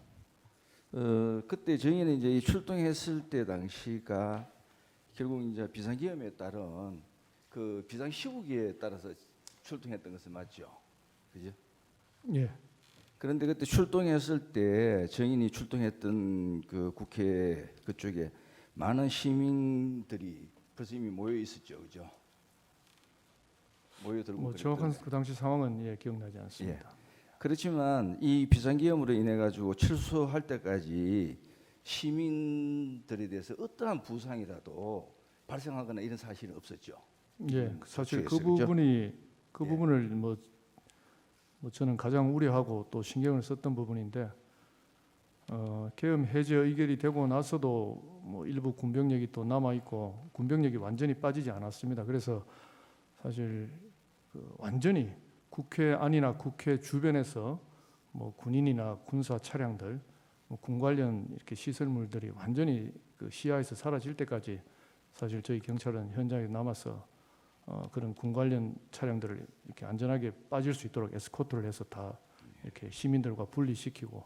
그때 증인은 이제 출동했을 때 당시가 결국 이제 비상계엄에 따른 그 비상시국에 따라서 출동했던 것은 맞죠, 그죠? 예, 그런데 그때 출동했을 때 증인이 출동했던 그 국회 그쪽에 많은 시민들이 벌써 이미 모여 있었죠, 그죠? 모여들고 뭐 그랬던 정확한 그 당시 상황은 기억나지 않습니다. 그렇지만 이 비상계엄으로 인해 가지고 출소할 때까지 시민들에 대해서 어떠한 부상이라도 발생하거나 이런 사실은 없었죠. 예, 사실 그 그쪽에서, 그죠? 부분이 그 예. 부분을 뭐 저는 가장 우려하고 또 신경을 썼던 부분인데 계엄 해제 의결이 되고 나서도 뭐 일부 군병력이 또 남아 있고 군병력이 완전히 빠지지 않았습니다. 그래서 사실 완전히 국회 안이나 국회 주변에서 뭐 군인이나 군사 차량들, 뭐 군 관련 이렇게 시설물들이 완전히 그 시야에서 사라질 때까지 사실 저희 경찰은 현장에 남아서 그런 군 관련 차량들을 이렇게 안전하게 빠질 수 있도록 에스코트를 해서 다 이렇게 시민들과 분리시키고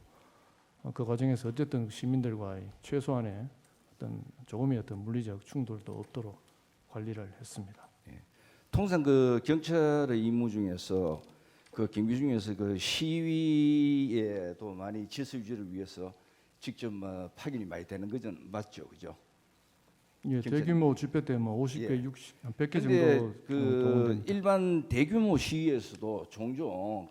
그 과정에서 어쨌든 시민들과의 최소한의 어떤 조금의 어떤 물리적 충돌도 없도록 관리를 했습니다. 통상 그 경찰의 임무 중에서 그 경비 중에서 그 시위에도 많이 질서 유지를 위해서 직접 파견이 많이 되는 거죠, 맞죠, 그죠? 예, 경찰이- 대규모 집회 때 뭐 50개, 예. 60, 한 100개 근데 정도 그 동원됩니다. 일반 대규모 시위에서도 종종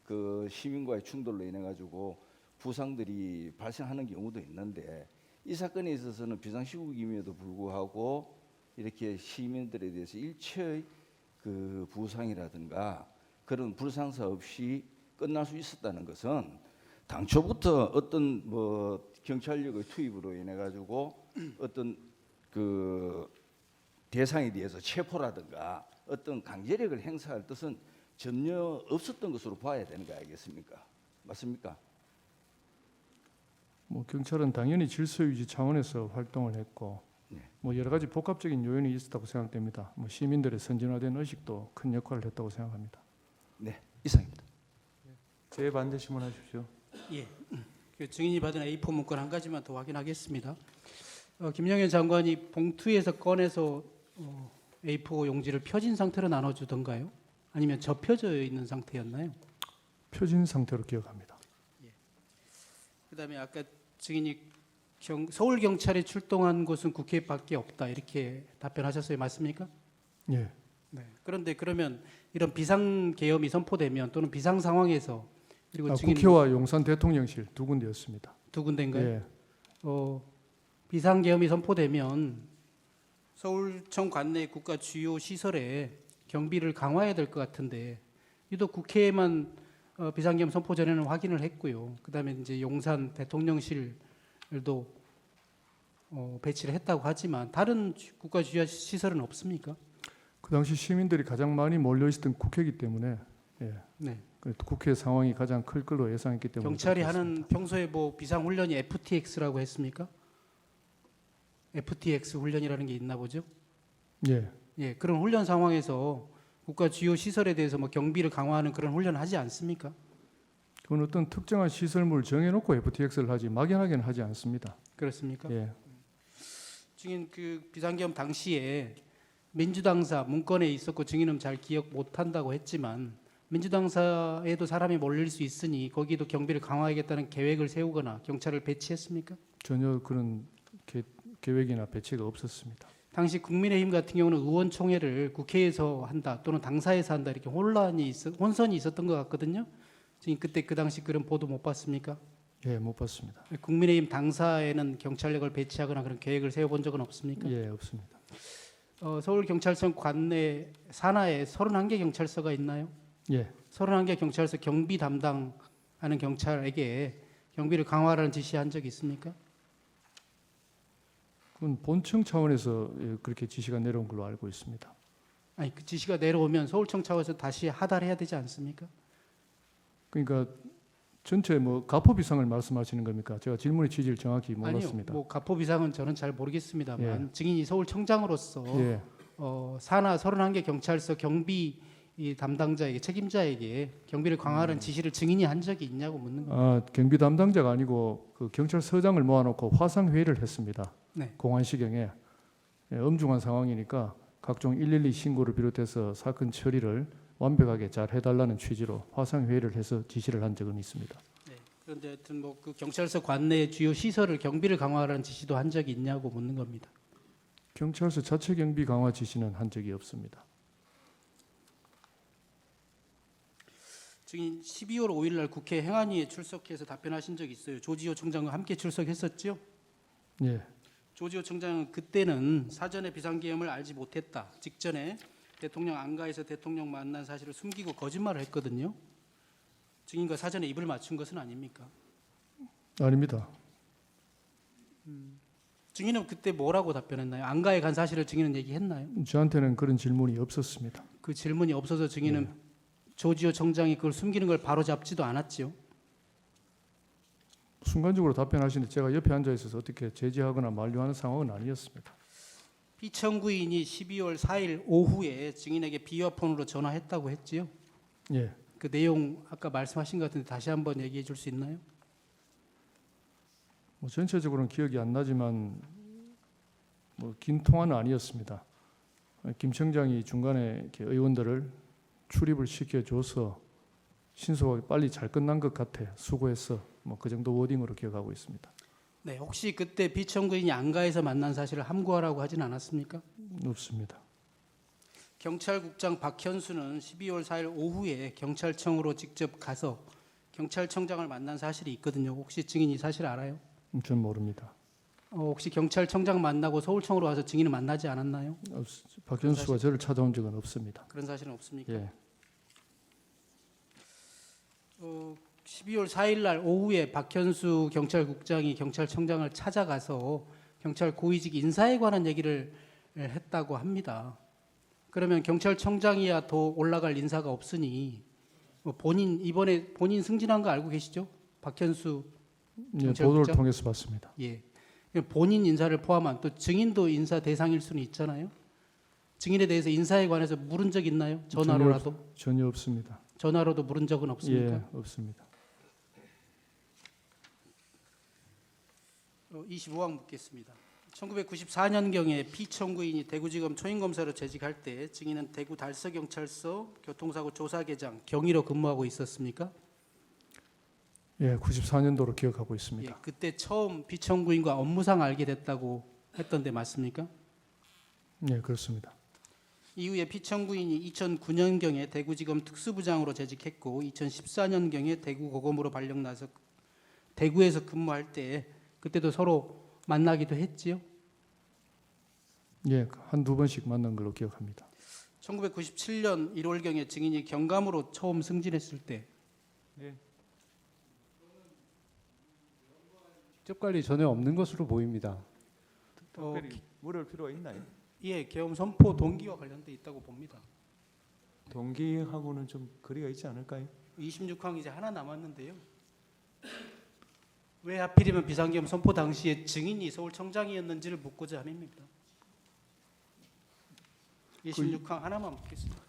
그 시민과의 충돌로 인해 가지고 부상들이 발생하는 경우도 있는데 이 사건에 있어서는 비상시국임에도 불구하고 이렇게 시민들에 대해서 일체의 그 부상이라든가 그런 불상사 없이 끝날 수 있었다는 것은 당초부터 어떤 뭐 경찰력의 투입으로 인해 가지고 어떤 그 대상에 대해서 체포라든가 어떤 강제력을 행사할 뜻은 전혀 없었던 것으로 봐야 되는 거 아니겠습니까? 맞습니까? 뭐 경찰은 당연히 질서 유지 차원에서 활동을 했고 네. 뭐 여러 가지 복합적인 요인이 있었다고 생각됩니다. 뭐 시민들의 선진화된 의식도 큰 역할을 했다고 생각합니다. 네, 이상입니다. 제 반대 신문하십시오. 예. 그 증인이 받은 A4 문건 한 가지만 더 확인하겠습니다. 김영현 장관이 봉투에서 꺼내서 A4 용지를 펴진 상태로 나눠주던가요? 아니면 접혀져 있는 상태였나요? 표진 상태로 기억합니다. 그다음에 아까 증인이 서울 경찰이 출동한 곳은 국회 밖에 없다 이렇게 답변하셨어요, 맞습니까? 예, 네. 그런데 그러면 이런 비상 계엄이 선포되면 또는 비상 상황에서 그리고 증인 국회와 용산 대통령실 두 군데였습니다. 두 군데인가요? 예, 비상 계엄이 선포되면 서울청 관내 국가 주요 시설에 경비를 강화해야 될 것 같은데 유독 국회에만 비상계엄 선포 전에는 확인을 했고요. 그다음에 이제 용산 대통령실도 배치를 했다고 하지만 다른 국가 주요 시설은 없습니까? 그 당시 시민들이 가장 많이 몰려 있었던 국회이기 때문에 예, 네. 그래도 국회 상황이 가장 클 걸로 예상했기 때문에 경찰이 그렇게 하는 평소에 뭐 비상 훈련이 FTX라고 했습니까? FTX 훈련이라는 게 있나 보죠? 했습니다. 예, 예, 그런 훈련 상황에서 국가 주요 시설에 대해서 뭐 경비를 강화하는 그런 훈련 하지 않습니까? 그건 어떤 특정한 시설물을 정해놓고 FTX를 하지 막연하게는 하지 않습니다. 그렇습니까? 예, 증인 그 비상계엄 당시에 민주당사 문건에 있었고 증인은 잘 기억 못한다고 했지만 민주당사에도 사람이 몰릴 수 있으니 거기도 경비를 강화하겠다는 계획을 세우거나 경찰을 배치했습니까? 전혀 그런 계획이나 배치가 없었습니다. 당시 국민의힘 같은 경우는 의원총회를 국회에서 한다 또는 당사에서 한다 이렇게 혼선이 있었던 것 같거든요. 지금 그때 그 당시 그런 보도 못 봤습니까? 예, 못 봤습니다. 국민의힘 당사에는 경찰력을 배치하거나 그런 계획을 세워본 적은 없습니까? 예, 없습니다. 서울경찰청 관내 산하에 31개 경찰서가 있나요? 예, 31개 경찰서 경비 담당하는 경찰에게 경비를 강화하라는 지시한 적이 있습니까? 그건 본청 차원에서 예, 그렇게 지시가 내려온 걸로 알고 있습니다. 아니 그 지시가 내려오면 서울청 차원에서 다시 하달해야 되지 않습니까? 그러니까 전체 뭐 가포 비상을 말씀하시는 겁니까? 제가 질문의 취지를 정확히 몰랐습니다. 아니요, 뭐 가포 비상은 저는 잘 모르겠습니다만 예. 증인이 서울청장으로서 예, 산하 31개 경찰서 경비 이 담당자에게 책임자에게 경비를 강화하는 지시를 증인이 한 적이 있냐고 묻는 겁니다. 경비 담당자가 아니고 그 경찰서장을 모아놓고 화상 회의를 했습니다. 네. 공안시경에 예, 엄중한 상황이니까 각종 112 신고를 비롯해서 사건 처리를 완벽하게 잘 해달라는 취지로 화상 회의를 해서 지시를 한 적은 있습니다. 네. 그런데 하여튼 뭐 그 경찰서 관내 주요 시설을 경비를 강화하라는 지시도 한 적이 있냐고 묻는 겁니다. 경찰서 자체 경비 강화 지시는 한 적이 없습니다. 증인 12월 5일 날 국회 행안위에 출석해서 답변하신 적이 있어요. 조지호 총장과 함께 출석했었죠? 예, 조지호 총장은 그때는 사전에 비상계엄을 알지 못했다. 직전에 대통령 안가에서 대통령 만난 사실을 숨기고 거짓말을 했거든요. 증인과 사전에 입을 맞춘 것은 아닙니까? 아닙니다. 증인은 그때 뭐라고 답변했나요? 안가에 간 사실을 증인은 얘기했나요? 저한테는 그런 질문이 없었습니다. 그 질문이 없어서 증인은 조지호 총장이 그걸 숨기는 걸 바로 잡지도 않았죠. 순간적으로 답변하시는데 제가 옆에 앉아 있어서 어떻게 제지하거나 만류하는 상황은 아니었습니다. 피청구인이 12월 4일 오후에 증인에게 비화폰으로 전화했다고 했지요. 예, 그 내용 아까 말씀하신 것 같은데 다시 한번 얘기해 줄 수 있나요? 뭐 전체적으로는 기억이 안 나지만 뭐 긴 통화는 아니었습니다. 김 청장이 중간에 이렇게 의원들을 출입을 시켜줘서 신속하게 빨리 잘 끝난 것 같아. 수고했어. 뭐 그 정도 워딩으로 기억하고 있습니다. 네, 혹시 그때 비청구인이 안가에서 만난 사실을 함구하라고 하진 않았습니까? 없습니다. 경찰국장 박현수는 12월 4일 오후에 경찰청으로 직접 가서 경찰청장을 만난 사실이 있거든요. 혹시 증인 이 사실 알아요? 전 모릅니다. 혹시 경찰청장 만나고 서울청으로 와서 증인을 만나지 않았나요? 박현수가 저를 찾아온 적은 없습니다. 그런 사실은 없습니까? 예. 12월 4일 날 오후에 박현수 경찰국장이 경찰청장을 찾아가서 경찰 고위직 인사에 관한 얘기를 했다고 합니다. 그러면 경찰청장이야 더 올라갈 인사가 없으니 뭐 이번에 본인 승진한 거 알고 계시죠? 박현수 예, 경찰국장? 보도를 통해서 봤습니다. 예. 본인 인사를 포함한 또 증인도 인사 대상일 수는 있잖아요. 증인에 대해서 인사에 관해서 물은 적 있나요? 전화로라도? 전혀 없습니다. 전화로도 물은 적은 없습니까? 예, 없습니다. 25항 묻겠습니다. 1994년경에 피청구인이 대구지검 초임검사로 재직할 때 증인은 대구 달서경찰서 교통사고 조사계장 경위로 근무하고 있었습니까? 예, 94년도로 기억하고 있습니다. 예, 그때 처음 피청구인과 업무상 알게 됐다고 했던데 맞습니까? 예, 그렇습니다. 이후에 피청구인이 2009년경에 대구지검 특수부장으로 재직했고 2014년경에 대구고검으로 발령 나서 대구에서 근무할 때 그때도 서로 만나기도 했지요. 예, 한두 번씩 만난 걸로 기억합니다. 1997년 1월경에 증인이 경감으로 처음 승진했을 때 직접 관리 전혀 없는 것으로 보입니다. 특별히 물을 필요가 있나요? 예, 계엄 선포 동기와 관련돼 있다고 봅니다. 동기하고는 좀 거리가 있지 않을까요? 26항 이제 하나 남았는데요. 왜 하필이면 비상계엄 선포 당시에 증인이 서울청장이었는지를 묻고자 함입니다. 26항 하나만 묻겠습니다.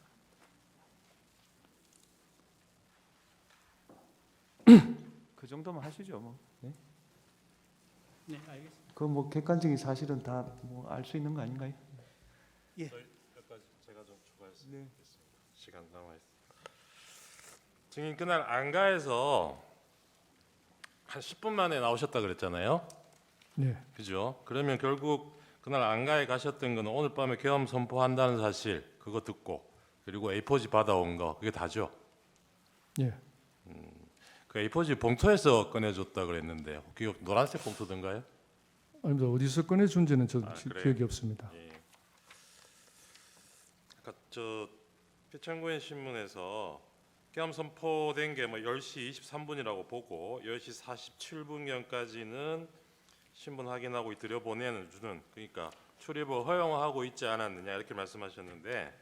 그 정도만 하시죠, 뭐. 네? 네, 알겠습니다. 그 뭐 객관적인 사실은 다 뭐 알 수 있는 거 아닌가요? 예. 여기까지 제가 좀 추가했습니다. 네. 시간 남아 있습니다. 증인 그날 안가에서 한 10분 만에 나오셨다 그랬잖아요. 네, 그죠? 그러면 결국 그날 안가에 가셨던 건 오늘 밤에 계엄 선포한다는 사실 그거 듣고 그리고 A4지 받아온 거 그게 다죠. 예, 그 A4지 봉투에서 꺼내줬다 그랬는데 기억 노란색 봉투던가요? 아닙니다. 어디서 꺼내준지는 저 그래요? 기억이 없습니다. 예. 아까 저 피청구인 신문에서 계엄 선포된 게 뭐 10시 23분이라고 보고 10시 47분경까지는 신분 확인하고 들여보내는 주는 그러니까 출입을 허용하고 있지 않았느냐 이렇게 말씀하셨는데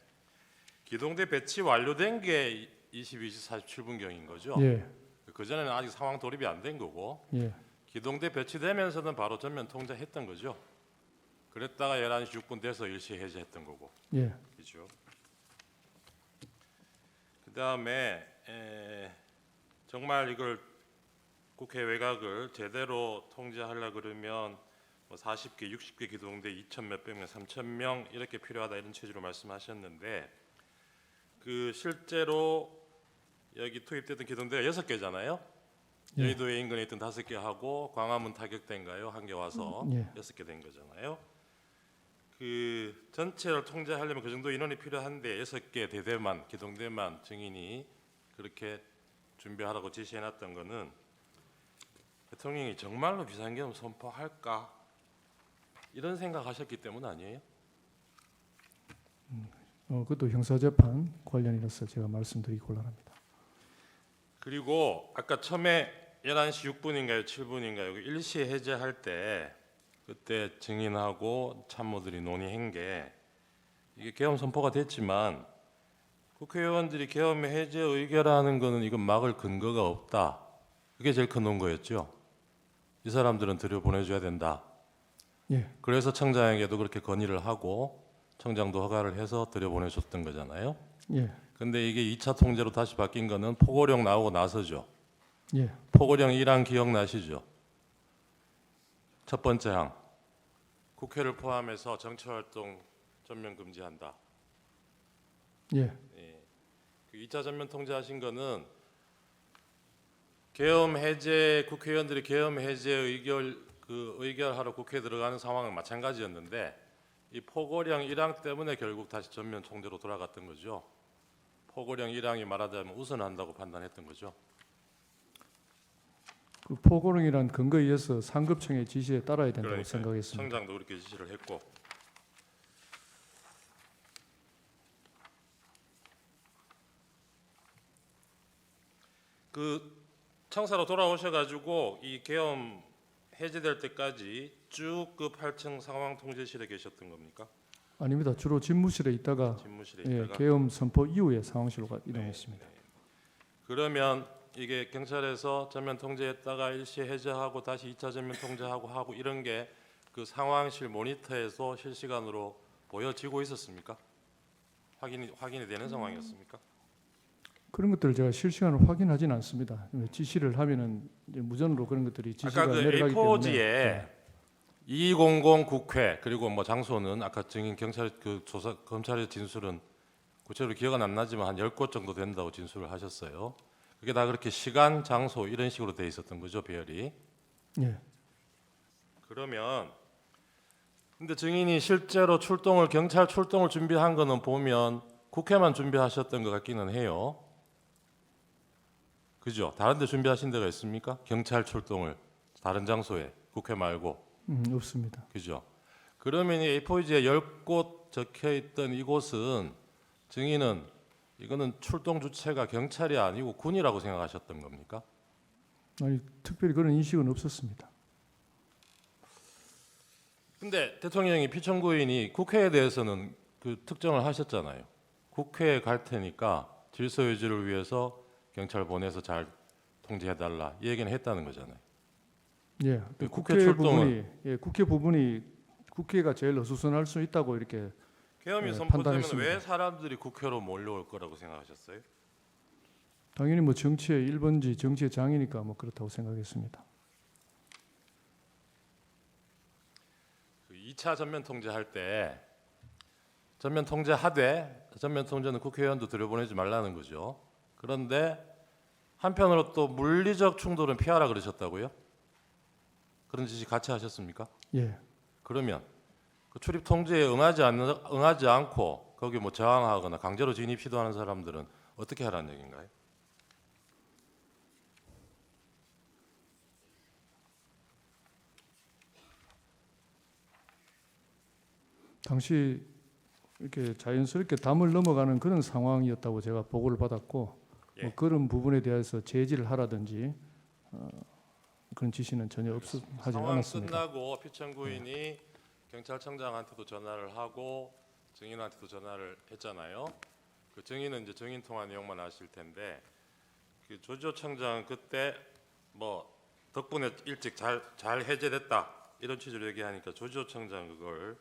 기동대 배치 완료된 게 22시 47분경인 거죠. 예, 그 전에는 아직 상황 돌입이 안 된 거고 예, 기동대 배치되면서는 바로 전면 통제했던 거죠. 그랬다가 11시 6분 돼서 일시 해제했던 거고. 예, 그죠. 그다음에 정말 이걸 국회 외곽을 제대로 통제하려 그러면 뭐 40개, 60개 기동대 2천 몇백 명, 3천 명 이렇게 필요하다 이런 취지로 말씀하셨는데 그 실제로 여기 투입됐던 기동대가 6개잖아요. 예. 여의도에 인근에 있던 5개 하고 광화문 타격대인가요? 한 개 와서 예. 6개 된 거잖아요. 그 전체를 통제하려면 그 정도 인원이 필요한데 6개 대대만 기동대만 증인이 그렇게 준비하라고 지시해놨던 거는 대통령이 정말로 비상계엄 선포할까 이런 생각하셨기 때문 아니에요? 그것도 형사재판 관련이라서 제가 말씀드리기 곤란합니다. 그리고 아까 처음에 11시 6분인가요, 7분인가요? 일시 해제할 때 그때 증인하고 참모들이 논의한 게 이게 계엄 선포가 됐지만 국회의원들이 계엄 해제 의결하는 거는 이건 막을 근거가 없다. 그게 제일 큰 논거였죠. 이 사람들은 들여보내줘야 된다. 예, 그래서 청장에게도 그렇게 건의를 하고 청장도 허가를 해서 들여보내줬던 거잖아요. 예, 근데 이게 2차 통제로 다시 바뀐 거는 포고령 나오고 나서죠. 예, 포고령 1항 기억나시죠? 첫 번째 항 국회를 포함해서 정치활동 전면 금지한다. 예. 그 2차 전면 통제하신 거는 계엄 해제 국회의원들이 계엄 해제 의결하러 국회에 들어가는 상황은 마찬가지였는데 이 포고령 1항 때문에 결국 다시 전면 통제로 돌아갔던 거죠. 포고령 1항이 말하자면 우선한다고 판단했던 거죠. 그 포고령이란 근거에 의해서 상급청의 지시에 따라야 된다고 그러니까요. 생각했습니다. 청장도 그렇게 지시를 했고. 그 청사로 돌아오셔가지고 이 계엄 해제될 때까지 쭉 그 8층 상황 통제실에 계셨던 겁니까? 아닙니다. 주로 집무실에 있다가 집무실에 예, 있다가. 계엄 선포 이후에 상황실로 이동했습니다. 그러면 이게 경찰에서 전면 통제했다가 일시 해제하고 다시 2차 전면 통제하고 이런 게 그 상황실 모니터에서 실시간으로 보여지고 있었습니까? 확인이 되는 상황이었습니까? 그런 것들을 제가 실시간으로 확인하지는 않습니다. 지시를 하면은 이제 무전으로 그런 것들이 지시가 아까 그 내려가기 때문에. A4지에 200 국회 그리고 뭐 장소는 아까 증인 경찰 그 조사 검찰의 진술은 구체적으로 기억은 안 나지만 한 10곳 정도 된다고 진술을 하셨어요. 그게 다 그렇게 시간, 장소 이런 식으로 돼 있었던 거죠, 배열이. 예. 그러면 근데 증인이 실제로 경찰 출동을 준비한 거는 보면 국회만 준비하셨던 것 같기는 해요. 그죠? 다른 데 준비하신 데가 있습니까? 경찰 출동을 다른 장소에 국회 말고. 없습니다. 그죠? 그러면 이 A4지에 10곳 적혀 있던 이곳은 증인은 이거는 출동 주체가 경찰이 아니고 군이라고 생각하셨던 겁니까? 아니 특별히 그런 인식은 없었습니다. 근데 대통령이 피청구인이 국회에 대해서는 그 특정을 하셨잖아요. 국회에 갈 테니까 질서 유지를 위해서 경찰 보내서 잘 통제해달라 이 얘기는 했다는 거잖아요. 예. 그 국회 국회 부분이 국회 부분이 국회가 제일 어수선할 수 있다고 이렇게 계엄이 네, 선포되면 판단했습니다. 왜 사람들이 국회로 몰려올 거라고 생각하셨어요? 당연히 뭐 정치의 1번지 정치의 장이니까 뭐 그렇다고 생각했습니다. 그 2차 전면 통제할 때 전면 통제하되 전면 통제는 국회의원도 들여보내지 말라는 거죠. 그런데 한편으로 또 물리적 충돌은 피하라 그러셨다고요? 그런 지시 같이 하셨습니까? 예. 그러면 그 출입 통제에 응하지 않고 거기 뭐 저항하거나 강제로 진입 시도하는 사람들은 어떻게 하라는 얘기인가요? 당시 이렇게 자연스럽게 담을 넘어가는 그런 상황이었다고 제가 보고를 받았고 예. 뭐 그런 부분에 대해서 제지를 하라든지 그런 지시는 전혀 하지 상황 않았습니다. 끝나고 피청구인이 경찰청장한테도 전화를 하고 증인한테도 전화를 했잖아요. 그 증인은 이제 증인 통화 내용만 아실 텐데 그 조지호 청장은 그때 뭐 덕분에 일찍 잘 해제됐다 이런 취지로 얘기하니까 조지호 청장 그걸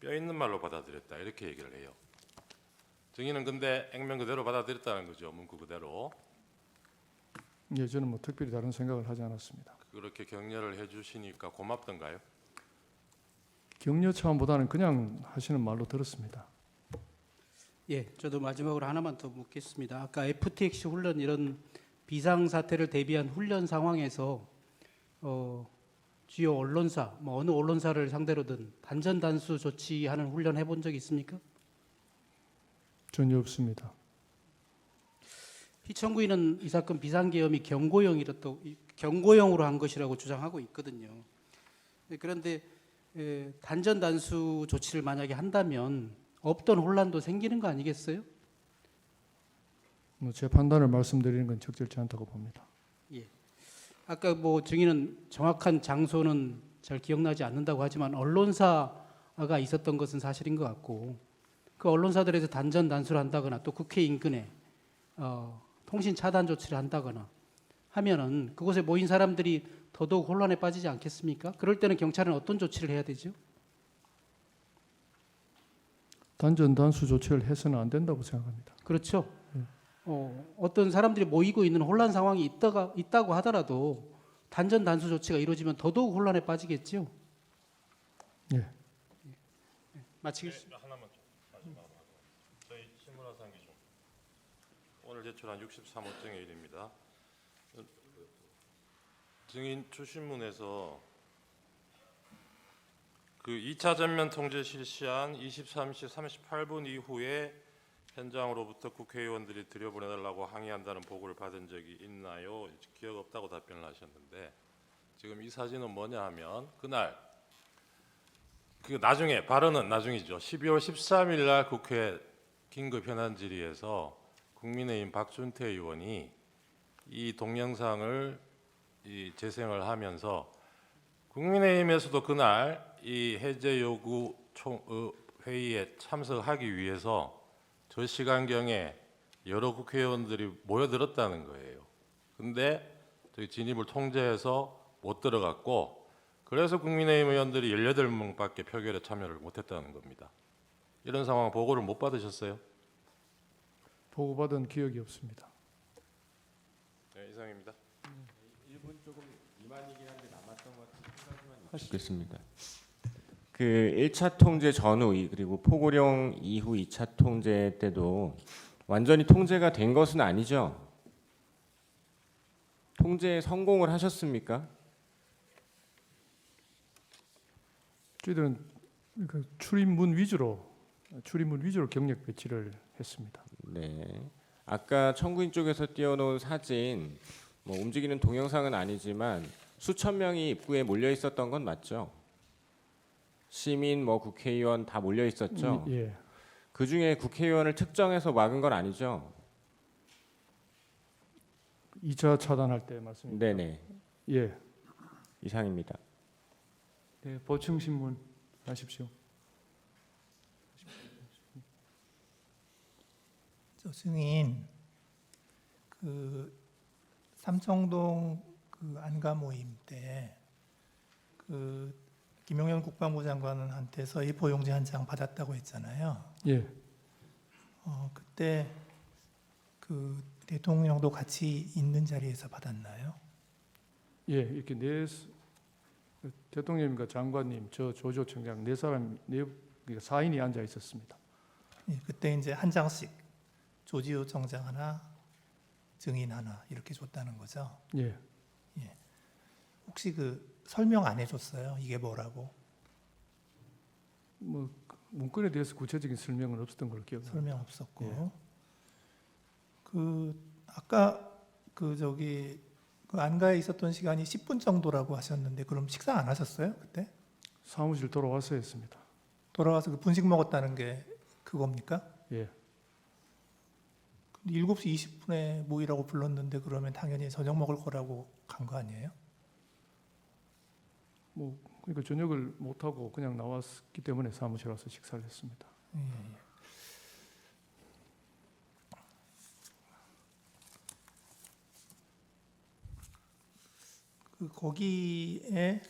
뼈 있는 말로 받아들였다 이렇게 얘기를 해요. 증인은 근데 액면 그대로 받아들였다는 거죠. 문구 그대로. 예, 저는 뭐 특별히 다른 생각을 하지 않았습니다. 그렇게 격려를 해주시니까 고맙던가요? 격려 차원보다는 그냥 하시는 말로 들었습니다. 예, 저도 마지막으로 하나만 더 묻겠습니다. 아까 FTX 훈련 이런 비상 사태를 대비한 훈련 상황에서 주요 언론사, 뭐 어느 언론사를 상대로든 단전 단수 조치하는 훈련 해본 적 있습니까? 전혀 없습니다. 피청구인은 이 사건 비상계엄이 경고형으로 한 것이라고 주장하고 있거든요. 그런데 단전 단수 조치를 만약에 한다면 없던 혼란도 생기는 거 아니겠어요? 뭐 제 판단을 말씀드리는 건 적절치 않다고 봅니다. 예. 아까 뭐 증인은 정확한 장소는 잘 기억나지 않는다고 하지만 언론사가 있었던 것은 사실인 것 같고 그 언론사들에서 단전 단수를 한다거나 또 국회 인근에 통신 차단 조치를 한다거나 하면은 그곳에 모인 사람들이 더더욱 혼란에 빠지지 않겠습니까? 그럴 때는 경찰은 어떤 조치를 해야 되죠? 단전 단수 조치를 해서는 안 된다고 생각합니다. 그렇죠. 어떤 사람들이 모이고 있는 혼란 상황이 있다고 하더라도 단전 단수 조치가 이루어지면 더더욱 혼란에 빠지겠죠. 예. 마치겠습니다. 하나만 좀. 오늘 제출한 63호증의 일입니다. 증인 추신문에서 그 2차 전면 통제 실시한 23시 38분 이후에 현장으로부터 국회의원들이 들여보내달라고 항의한다는 보고를 받은 적이 있나요? 기억 없다고 답변을 하셨는데 지금 이 사진은 뭐냐 하면 그날 그 나중에 발언은 나중이죠. 12월 13일 날 국회 긴급 현안 질의에서 국민의힘 박준태 의원이 이 동영상을 재생을 하면서 국민의힘에서도 그날 이 해제 요구 회의에 참석하기 위해서 저 시간경에 여러 국회의원들이 모여들었다는 거예요. 근데 저희 진입을 통제해서 못 들어갔고 그래서 국민의힘 의원들이 18명밖에 표결에 참여를 못했다는 겁니다. 이런 상황 보고를 못 받으셨어요? 보고받은 기억이 없습니다. 네, 이상입니다. 1분 조금 미만이긴 한데 남았던 것 같아서 하시겠습니다. 그 1차 통제 전후 그리고 포고령 이후 2차 통제 때도 완전히 통제가 된 것은 아니죠? 통제에 성공을 하셨습니까? 저희들은 그 출입문 위주로 경력 배치를 했습니다. 네. 아까 청구인 쪽에서 띄워놓은 사진, 뭐 움직이는 동영상은 아니지만 수천 명이 입구에 몰려 있었던 건 맞죠? 시민, 뭐 국회의원 다 몰려 있었죠? 예. 그 중에 국회의원을 특정해서 막은 건 아니죠? 2차 차단할 때 말씀입니다. 네네. 예. 이상입니다. 네, 보충 신문 하십시오. 저 증인 그 삼청동 그 안가 모임 때 그 김용현 국방부 장관한테서 A4 용지 한 장 받았다고 했잖아요. 예. 그때 그 대통령도 같이 있는 자리에서 받았나요? 예. 이렇게 대통령님과 장관님, 저 조조 청장 네 사람 그러니까 4인이 앉아 있었습니다. 예, 그때 이제 한 장씩 조지호 청장 하나, 증인 하나 이렇게 줬다는 거죠. 예. 혹시 그 설명 안 해줬어요? 이게 뭐라고? 뭐 문건에 대해서 구체적인 설명은 없었던 걸로 기억합니다. 설명 없었고. 예. 그 아까 그 저기 그 안가에 있었던 시간이 10분 정도라고 하셨는데 그럼 식사 안 하셨어요? 그때? 사무실 돌아와서 했습니다. 돌아와서 그 분식 먹었다는 게 그겁니까? 예. 근데 7시 20분에 모이라고 불렀는데 그러면 당연히 저녁 먹을 거라고 간 거 아니에요? 뭐 그러니까 저녁을 못 하고 그냥 나왔기 때문에 사무실 와서 식사를 했습니다. 예. 그 거기에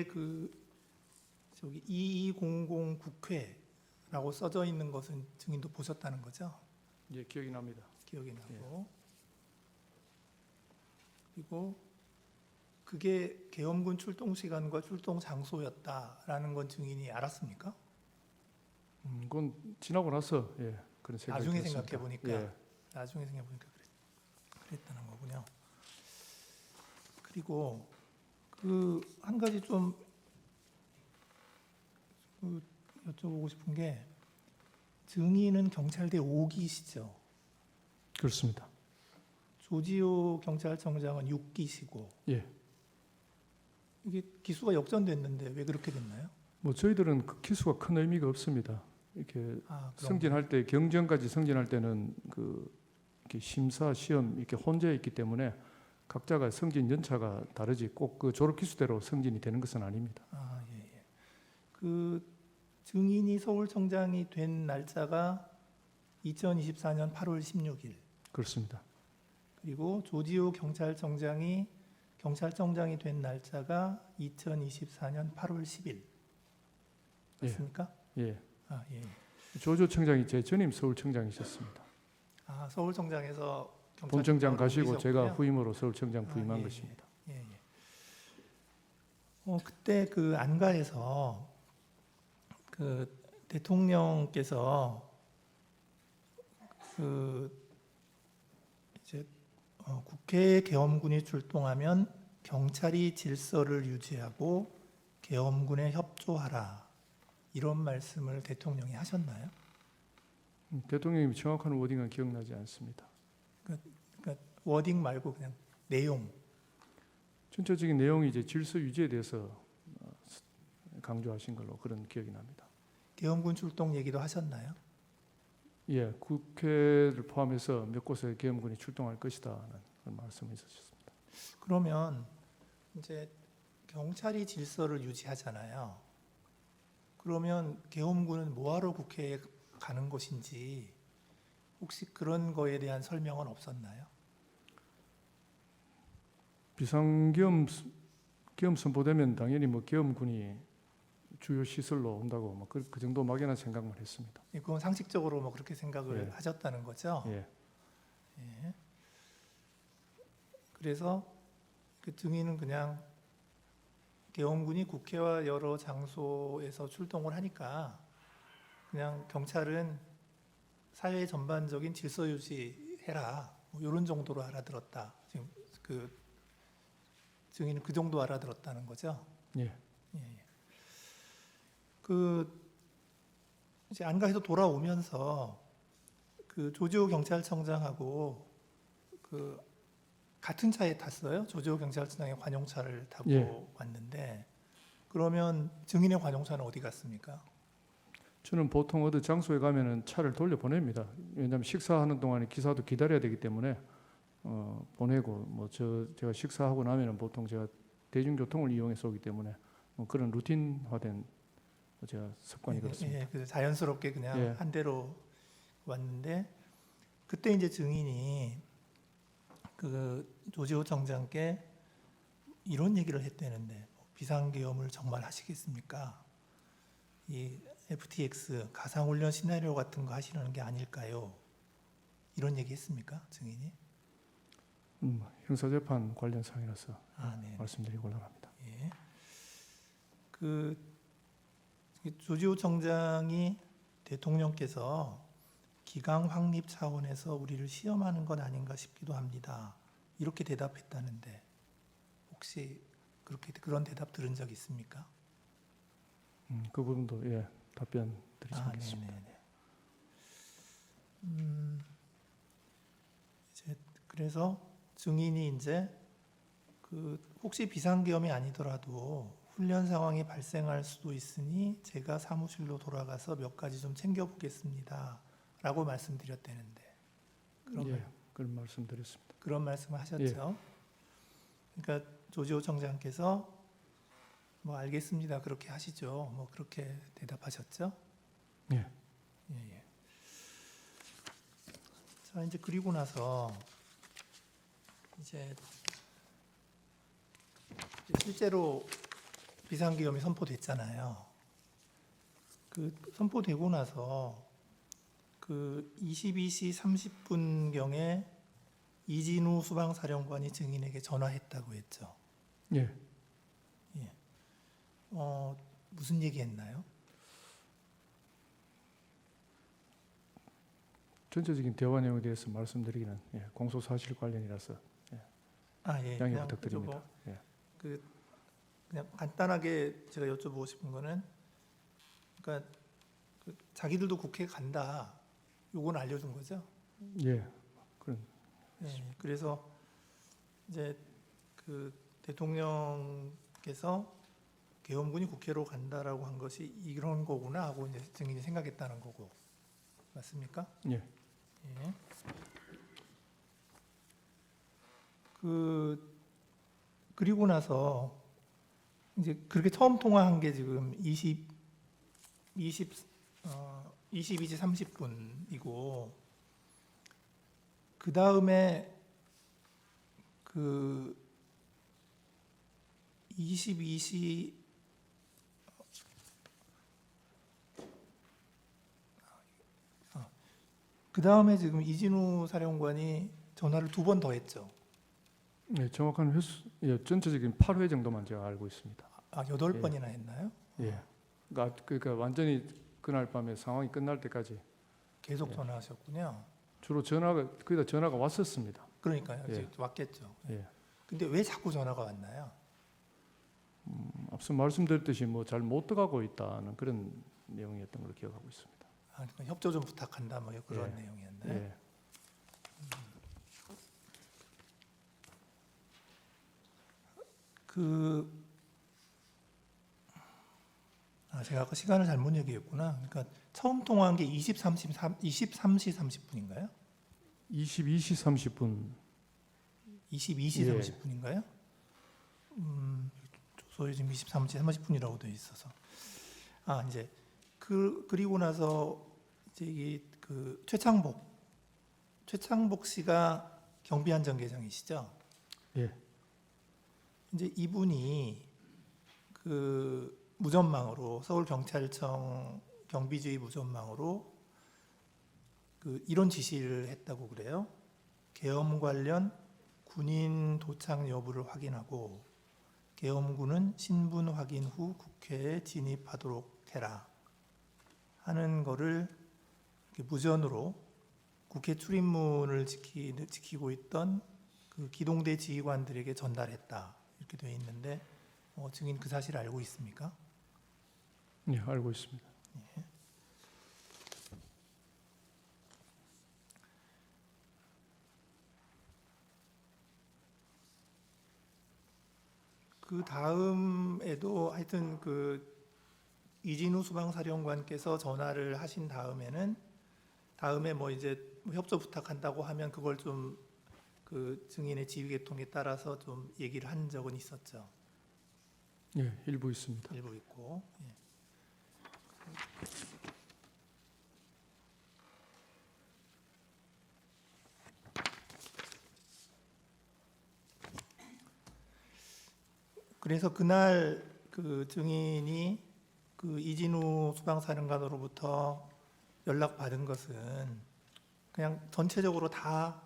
그 저기 2200 국회라고 써져 있는 것은 증인도 보셨다는 거죠? 예, 기억이 납니다. 기억이 나고. 그리고 그게 계엄군 출동 시간과 출동 장소였다라는 건 증인이 알았습니까? 그건 지나고 나서 그런 생각이 나중에 들었습니다. 생각해 보니까 예. 나중에 생각해 보니까 그랬다는 거군요. 그리고 그 한 가지 좀 여쭤보고 싶은 게 증인은 경찰대 5기시죠. 그렇습니다. 조지호 경찰청장은 6기시고 예. 이게 기수가 역전됐는데 왜 그렇게 됐나요? 뭐 저희들은 그 기수가 큰 의미가 없습니다. 이렇게 그럼 승진할 때 경정까지 승진할 때는 그 이렇게 심사 시험 이렇게 혼재해 있기 때문에 각자가 승진 연차가 다르지 꼭 그 졸업 기수대로 승진이 되는 것은 아닙니다. 예. 그 증인이 서울청장이 된 날짜가 2024년 8월 16일. 그렇습니다. 그리고 조지호 경찰청장이 된 날짜가 2024년 8월 10일. 맞습니까? 예. 예. 조조 청장이 제 전임 서울청장이셨습니다. 서울청장에서 본청장 가시고 옮기셨군요. 제가 후임으로 서울청장 부임한 예. 것입니다. 예. 그때 그 안가에서 그 대통령께서 그 이제 국회 계엄군이 출동하면 경찰이 질서를 유지하고 계엄군에 협조하라 이런 말씀을 대통령이 하셨나요? 대통령님 정확한 워딩은 기억나지 않습니다. 그러니까 워딩 말고 그냥 내용. 전체적인 내용이 이제 질서 유지에 대해서 강조하신 걸로 그런 기억이 납니다. 계엄군 출동 얘기도 하셨나요? 예, 국회를 포함해서 몇 곳에 계엄군이 출동할 것이다는 그런 말씀이 있으셨습니다. 그러면 이제 경찰이 질서를 유지하잖아요. 그러면 계엄군은 뭐하러 국회에 가는 것인지 혹시 그런 거에 대한 설명은 없었나요? 비상계엄 선포되면 당연히 뭐 계엄군이 주요 시설로 온다고 뭐 그 정도 막연한 생각만 했습니다. 그건 상식적으로 뭐 그렇게 생각을 예. 하셨다는 거죠. 예. 예. 그래서 그 증인은 그냥 계엄군이 국회와 여러 장소에서 출동을 하니까 그냥 경찰은 사회 전반적인 질서 유지해라 뭐 이런 정도로 알아들었다. 지금 그 증인은 그 정도 알아들었다는 거죠. 예. 그 이제 안가에서 돌아오면서 그 조지호 경찰청장하고 그 같은 차에 탔어요. 조지호 경찰청장의 관용차를 타고 예. 왔는데 그러면 증인의 관용차는 어디 갔습니까? 저는 보통 어디 장소에 가면은 차를 돌려 보냅니다. 왜냐하면 식사하는 동안에 기사도 기다려야 되기 때문에 보내고 뭐 제가 식사하고 나면은 보통 제가 대중교통을 이용해서 오기 때문에 뭐 그런 루틴화된 제가 습관이 그렇습니다. 예, 그래서 자연스럽게 그냥 예. 한 대로 왔는데 그때 이제 증인이 그 조지호 청장께 이런 얘기를 했다는데 비상계엄을 정말 하시겠습니까? 이 FTX 가상훈련 시나리오 같은 거 하시려는 게 아닐까요? 이런 얘기 했습니까? 증인이? 형사재판 관련 사항이라서 네. 말씀드리기 곤란합니다. 예. 그 조지호 청장이 대통령께서 기강 확립 차원에서 우리를 시험하는 건 아닌가 싶기도 합니다. 이렇게 대답했다는데 혹시 그런 대답 들은 적 있습니까? 그 부분도 예 답변 드리지 않겠습니다. 네네네. 이제 그래서 증인이 이제 그 혹시 비상계엄이 아니더라도 훈련 상황이 발생할 수도 있으니 제가 사무실로 돌아가서 몇 가지 좀 챙겨보겠습니다라고 말씀드렸다는데 예, 그런 말씀드렸습니다. 그런 말씀을 하셨죠. 그러니까 조지호 청장께서 뭐 알겠습니다 그렇게 하시죠. 뭐 그렇게 대답하셨죠. 예. 예. 자 이제 그리고 나서 이제 실제로 비상계엄이 선포됐잖아요. 그 선포되고 나서 그 22시 30분 경에 이진우 수방사령관이 증인에게 전화했다고 했죠. 예. 무슨 얘기했나요? 전체적인 대화 내용에 대해서 말씀드리기는 공소 사실 관련이라서 예. 양해 부탁드립니다. 그냥 간단하게 제가 여쭤보고 싶은 거는, 그러니까 자기들도 국회에 간다. 요건 알려준 거죠. 예. 그런 그래서 이제 그 대통령께서 계엄군이 국회로 간다라고 한 것이 이런 거구나 하고 이제 증인이 생각했다는 거고 맞습니까? 예. 예. 그리고 나서 이제 그렇게 처음 통화한 게 지금 22시 30분이고 그 다음에 그 22시 그 다음에 지금 이진우 사령관이 전화를 2번 더 했죠. 네, 정확한 횟수, 전체적인 8회 정도만 제가 알고 있습니다. 8번이나 했나요? 예. 그러니까 완전히 그날 밤에 상황이 끝날 때까지 계속 전화하셨군요. 주로 거기다 전화가 왔었습니다. 그러니까요. 예. 이제 왔겠죠. 예. 근데 왜 자꾸 전화가 왔나요? 앞서 말씀드렸듯이 뭐 잘 못 들어가고 있다는 그런 내용이었던 걸로 기억하고 있습니다. 아, 그러니까 협조 좀 부탁한다 뭐 그런 예. 내용이었나요? 예. 제가 아까 시간을 잘못 얘기했구나. 그러니까 처음 통화한 게 23시 30분인가요? 22시 30분. 22시 예. 30분인가요? 조서에 지금 23시 30분이라고 되어 있어서 이제 그리고 나서 이제 그 최창복 씨가 경비안전계장이시죠? 예. 이제 이분이 그 무전망으로 서울경찰청 경비주의 무전망으로 그 이런 지시를 했다고 그래요. 계엄 관련 군인 도착 여부를 확인하고 계엄군은 신분 확인 후 국회에 진입하도록 해라 하는 거를 이렇게 무전으로 국회 출입문을 지키고 있던 그 기동대 지휘관들에게 전달했다 이렇게 되어 있는데 증인 그 사실을 알고 있습니까? 예, 알고 있습니다. 그 다음에도 하여튼 그 이진우 수방사령관께서 전화를 하신 다음에 뭐 이제 협조 부탁한다고 하면 그걸 좀 그 증인의 지휘 계통에 따라서 좀 얘기를 한 적은 있었죠. 예, 일부 있습니다. 일부 있고. 예. 그래서 그날 그 증인이 그 이진우 수방사령관으로부터 연락받은 것은 그냥 전체적으로 다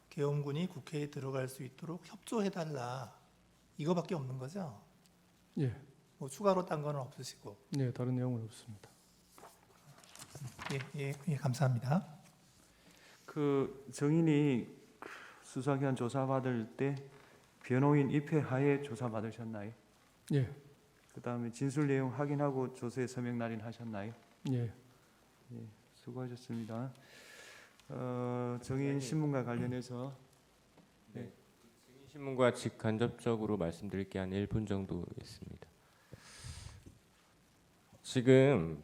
계엄군이 국회에 들어갈 수 있도록 협조해달라 이거밖에 없는 거죠? 예, 뭐 추가로 딴 거는 없으시고. 네, 다른 내용은 없습니다. 예, 감사합니다. 그 증인이 수사기관 조사받을 때 변호인 입회 하에 조사받으셨나요? 예, 그다음에 진술 내용 확인하고 조서에 서명 날인하셨나요? 예, 수고하셨습니다. 증인 신문과 관련해서 신문과 직간접적으로 말씀드릴 게 한 1분 정도 있습니다. 지금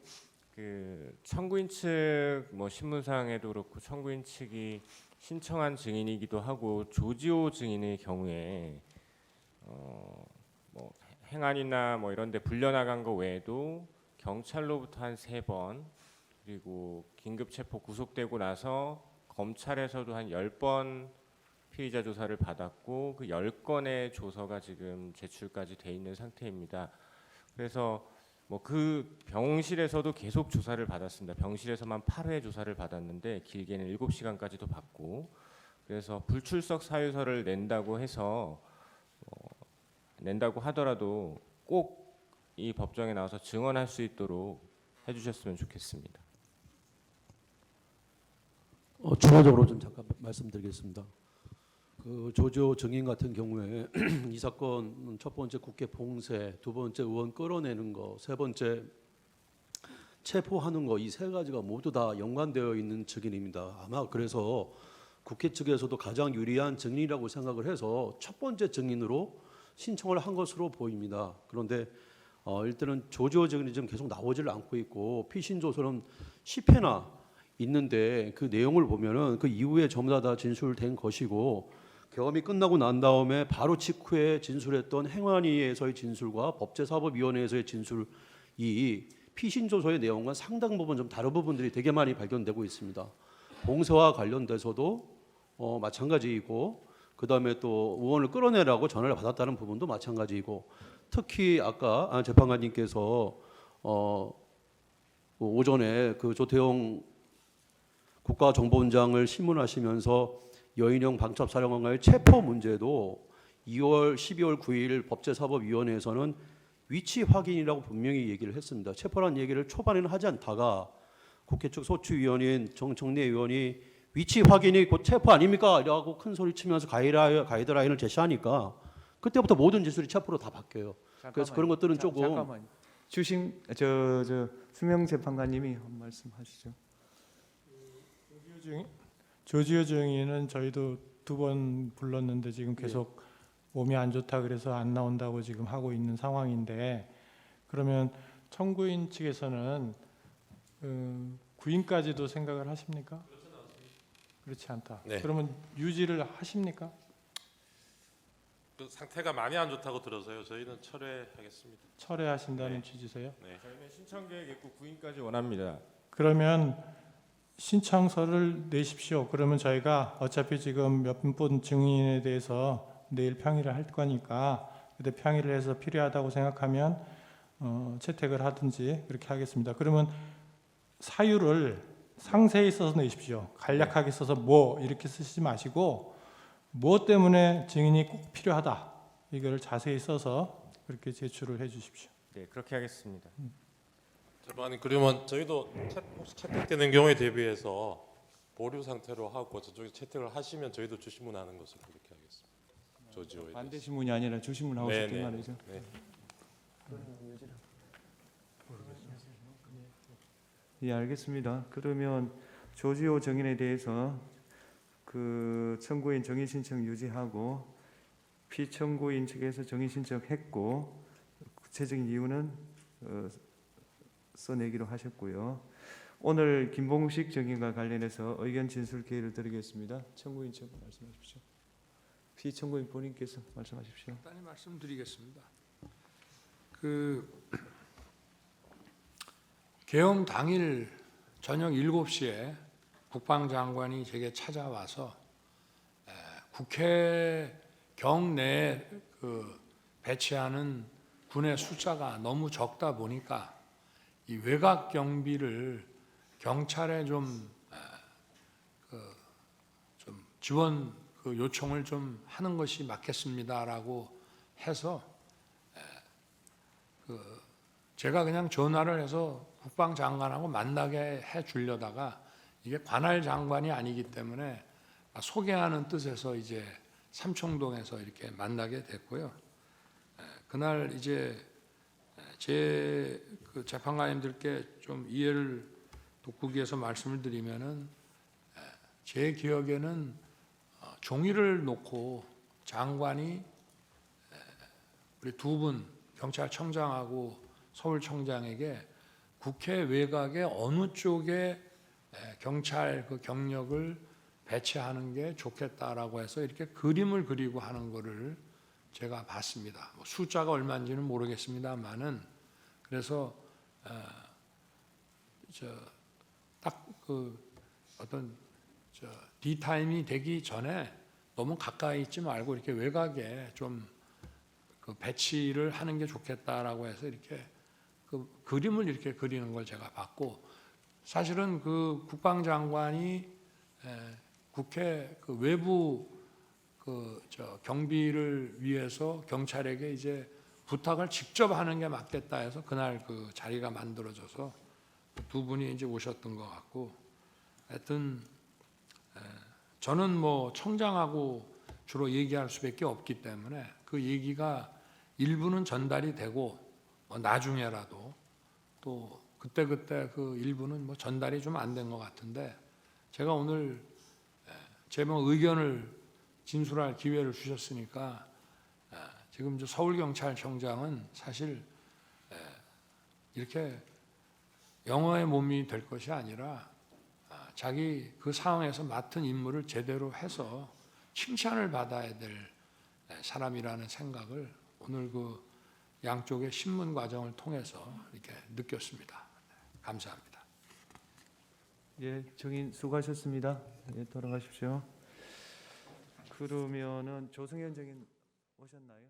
그 청구인 측 뭐 신문상에도 그렇고 청구인 측이 신청한 증인이기도 하고 조지호 증인의 경우에 뭐 행안이나 뭐 이런 데 불려나간 거 외에도 경찰로부터 한 3번 그리고 긴급 체포 구속되고 나서 검찰에서도 한 10번 피의자 조사를 받았고 그 10건의 조서가 지금 제출까지 돼 있는 상태입니다. 그래서 뭐 그 병실에서도 계속 조사를 받았습니다. 병실에서만 8회 조사를 받았는데 길게는 7시간까지도 받고 그래서 불출석 사유서를 낸다고 하더라도 꼭 이 법정에 나와서 증언할 수 있도록 해주셨으면 좋겠습니다. 추가적으로 좀 잠깐 말씀드리겠습니다. 그 조지호 증인 같은 경우에 이 사건 첫 번째 국회 봉쇄, 두 번째 의원 끌어내는 거, 세 번째 체포하는 거 이 3가지가 모두 다 연관되어 있는 증인입니다. 아마 그래서 국회 측에서도 가장 유리한 증인이라고 생각을 해서 첫 번째 증인으로 신청을 한 것으로 보입니다. 그런데 일단은 조지호 증인이 지금 계속 나오지를 않고 있고 피신 조서는 10회나 있는데 그 내용을 보면은 그 이후에 전부 다 진술된 것이고 계엄이 끝나고 난 다음에 바로 직후에 진술했던 행안위에서의 진술과 법제사법위원회에서의 진술 이 피신 조서의 내용과 상당 부분 좀 다른 부분들이 되게 많이 발견되고 있습니다. 봉쇄와 관련돼서도 마찬가지이고 그다음에 또 의원을 끌어내라고 전화를 받았다는 부분도 마찬가지이고 특히 아까 재판관님께서 오전에 그 조태용 국가정보원장을 신문하시면서 여인영 방첩사령관과의 체포 문제도 2월, 12월 9일 법제사법위원회에서는 위치 확인이라고 분명히 얘기를 했습니다. 체포란 얘기를 초반에는 하지 않다가 국회 측 소추위원인 정청래 의원이 위치 확인이 곧 체포 아닙니까? 라고 큰 소리 치면서 가이드라인을 제시하니까 그때부터 모든 기술이 체포로 다 바뀌어요. 그래서 그런 것들은 조금 잠깐만요. 수명 재판관님이 한 말씀 하시죠. 조지호 증인은 저희도 2번 불렀는데 지금 계속 몸이 안 좋다 그래서 안 나온다고 지금 하고 있는 상황인데, 그러면 청구인 측에서는 구인까지도 생각을 하십니까? 그렇지 않다. 네. 그러면 유지를 하십니까? 그 상태가 많이 안 좋다고 들어서요. 저희는 철회하겠습니다. 철회하신다는 취지세요? 네. 저희는 신청 계획 있고 구인까지 원합니다. 그러면 신청서를 내십시오. 그러면 저희가 어차피 지금 몇 분 증인에 대해서 내일 평의를 할 거니까 그때 평의를 해서 필요하다고 생각하면 채택을 하든지 그렇게 하겠습니다. 그러면 사유를 상세히 써서 내십시오. 간략하게 써서 뭐 이렇게 쓰시지 마시고 뭐 때문에 증인이 꼭 필요하다 이거를 자세히 써서 그렇게 제출을 해 주십시오. 네, 그렇게 하겠습니다. 재판이 그러면 저희도 혹시 채택되는 경우에 대비해서 보류 상태로 하고 저쪽에 채택을 하시면 저희도 주신문하는 것으로 그렇게 하겠습니다. 조지호에 반대 신문이 아니라 주신문 하고 네, 싶은 네. 말이죠. 네. 예, 알겠습니다. 그러면 조지호 증인에 대해서 그 청구인 정인 신청 유지하고 피청구인 측에서 정인 신청했고 구체적인 이유는 써내기로 하셨고요. 오늘 김봉식 증인과 관련해서 의견 진술 기회를 드리겠습니다. 청구인 측 말씀하십시오. 피청구인 본인께서 말씀하십시오. 간단히 말씀드리겠습니다. 그 계엄 당일 저녁 7시에 국방장관이 제게 찾아와서 국회 경내에 그 배치하는 군의 숫자가 너무 적다 보니까 이 외곽 경비를 경찰에 좀 지원 요청을 좀 하는 것이 맞겠습니다라고 해서 제가 그냥 전화를 해서 국방장관하고 만나게 해 주려다가 이게 관할 장관이 아니기 때문에 소개하는 뜻에서 이제 삼청동에서 이렇게 만나게 됐고요. 그날 이제 제 그 재판관님들께 좀 이해를 돕기 위해서 말씀을 드리면은 제 기억에는 종이를 놓고 장관이 우리 2분 경찰청장하고 서울청장에게 국회 외곽의 어느 쪽에 경찰 그 경력을 배치하는 게 좋겠다라고 해서 이렇게 그림을 그리고 하는 거를 제가 봤습니다. 뭐 숫자가 얼마인지는 모르겠습니다만은 그래서 딱 그 어떤 디타임이 되기 전에 너무 가까이 있지 말고 이렇게 외곽에 좀 그 배치를 하는 게 좋겠다라고 해서 이렇게 그 그림을 이렇게 그리는 걸 제가 봤고, 사실은 그 국방장관이 국회 그 외부 경비를 위해서 경찰에게 이제 부탁을 직접 하는 게 맞겠다 해서 그날 그 자리가 만들어져서 2분이 이제 오셨던 것 같고, 하여튼 저는 뭐 청장하고 주로 얘기할 수밖에 없기 때문에 그 얘기가 일부는 전달이 되고 나중에라도 또 그때 그 일부는 뭐 전달이 좀 안 된 것 같은데, 제가 오늘 제 뭐 의견을 진술할 기회를 주셨으니까 지금 서울경찰청장은 사실 이렇게 영어의 몸이 될 것이 아니라 자기 그 상황에서 맡은 임무를 제대로 해서 칭찬을 받아야 될 사람이라는 생각을 오늘 그 양쪽의 신문 과정을 통해서 이렇게 느꼈습니다. 감사합니다. 예, 증인 수고하셨습니다. 예, 돌아가십시오. 그러면은 조승현 증인 오셨나요?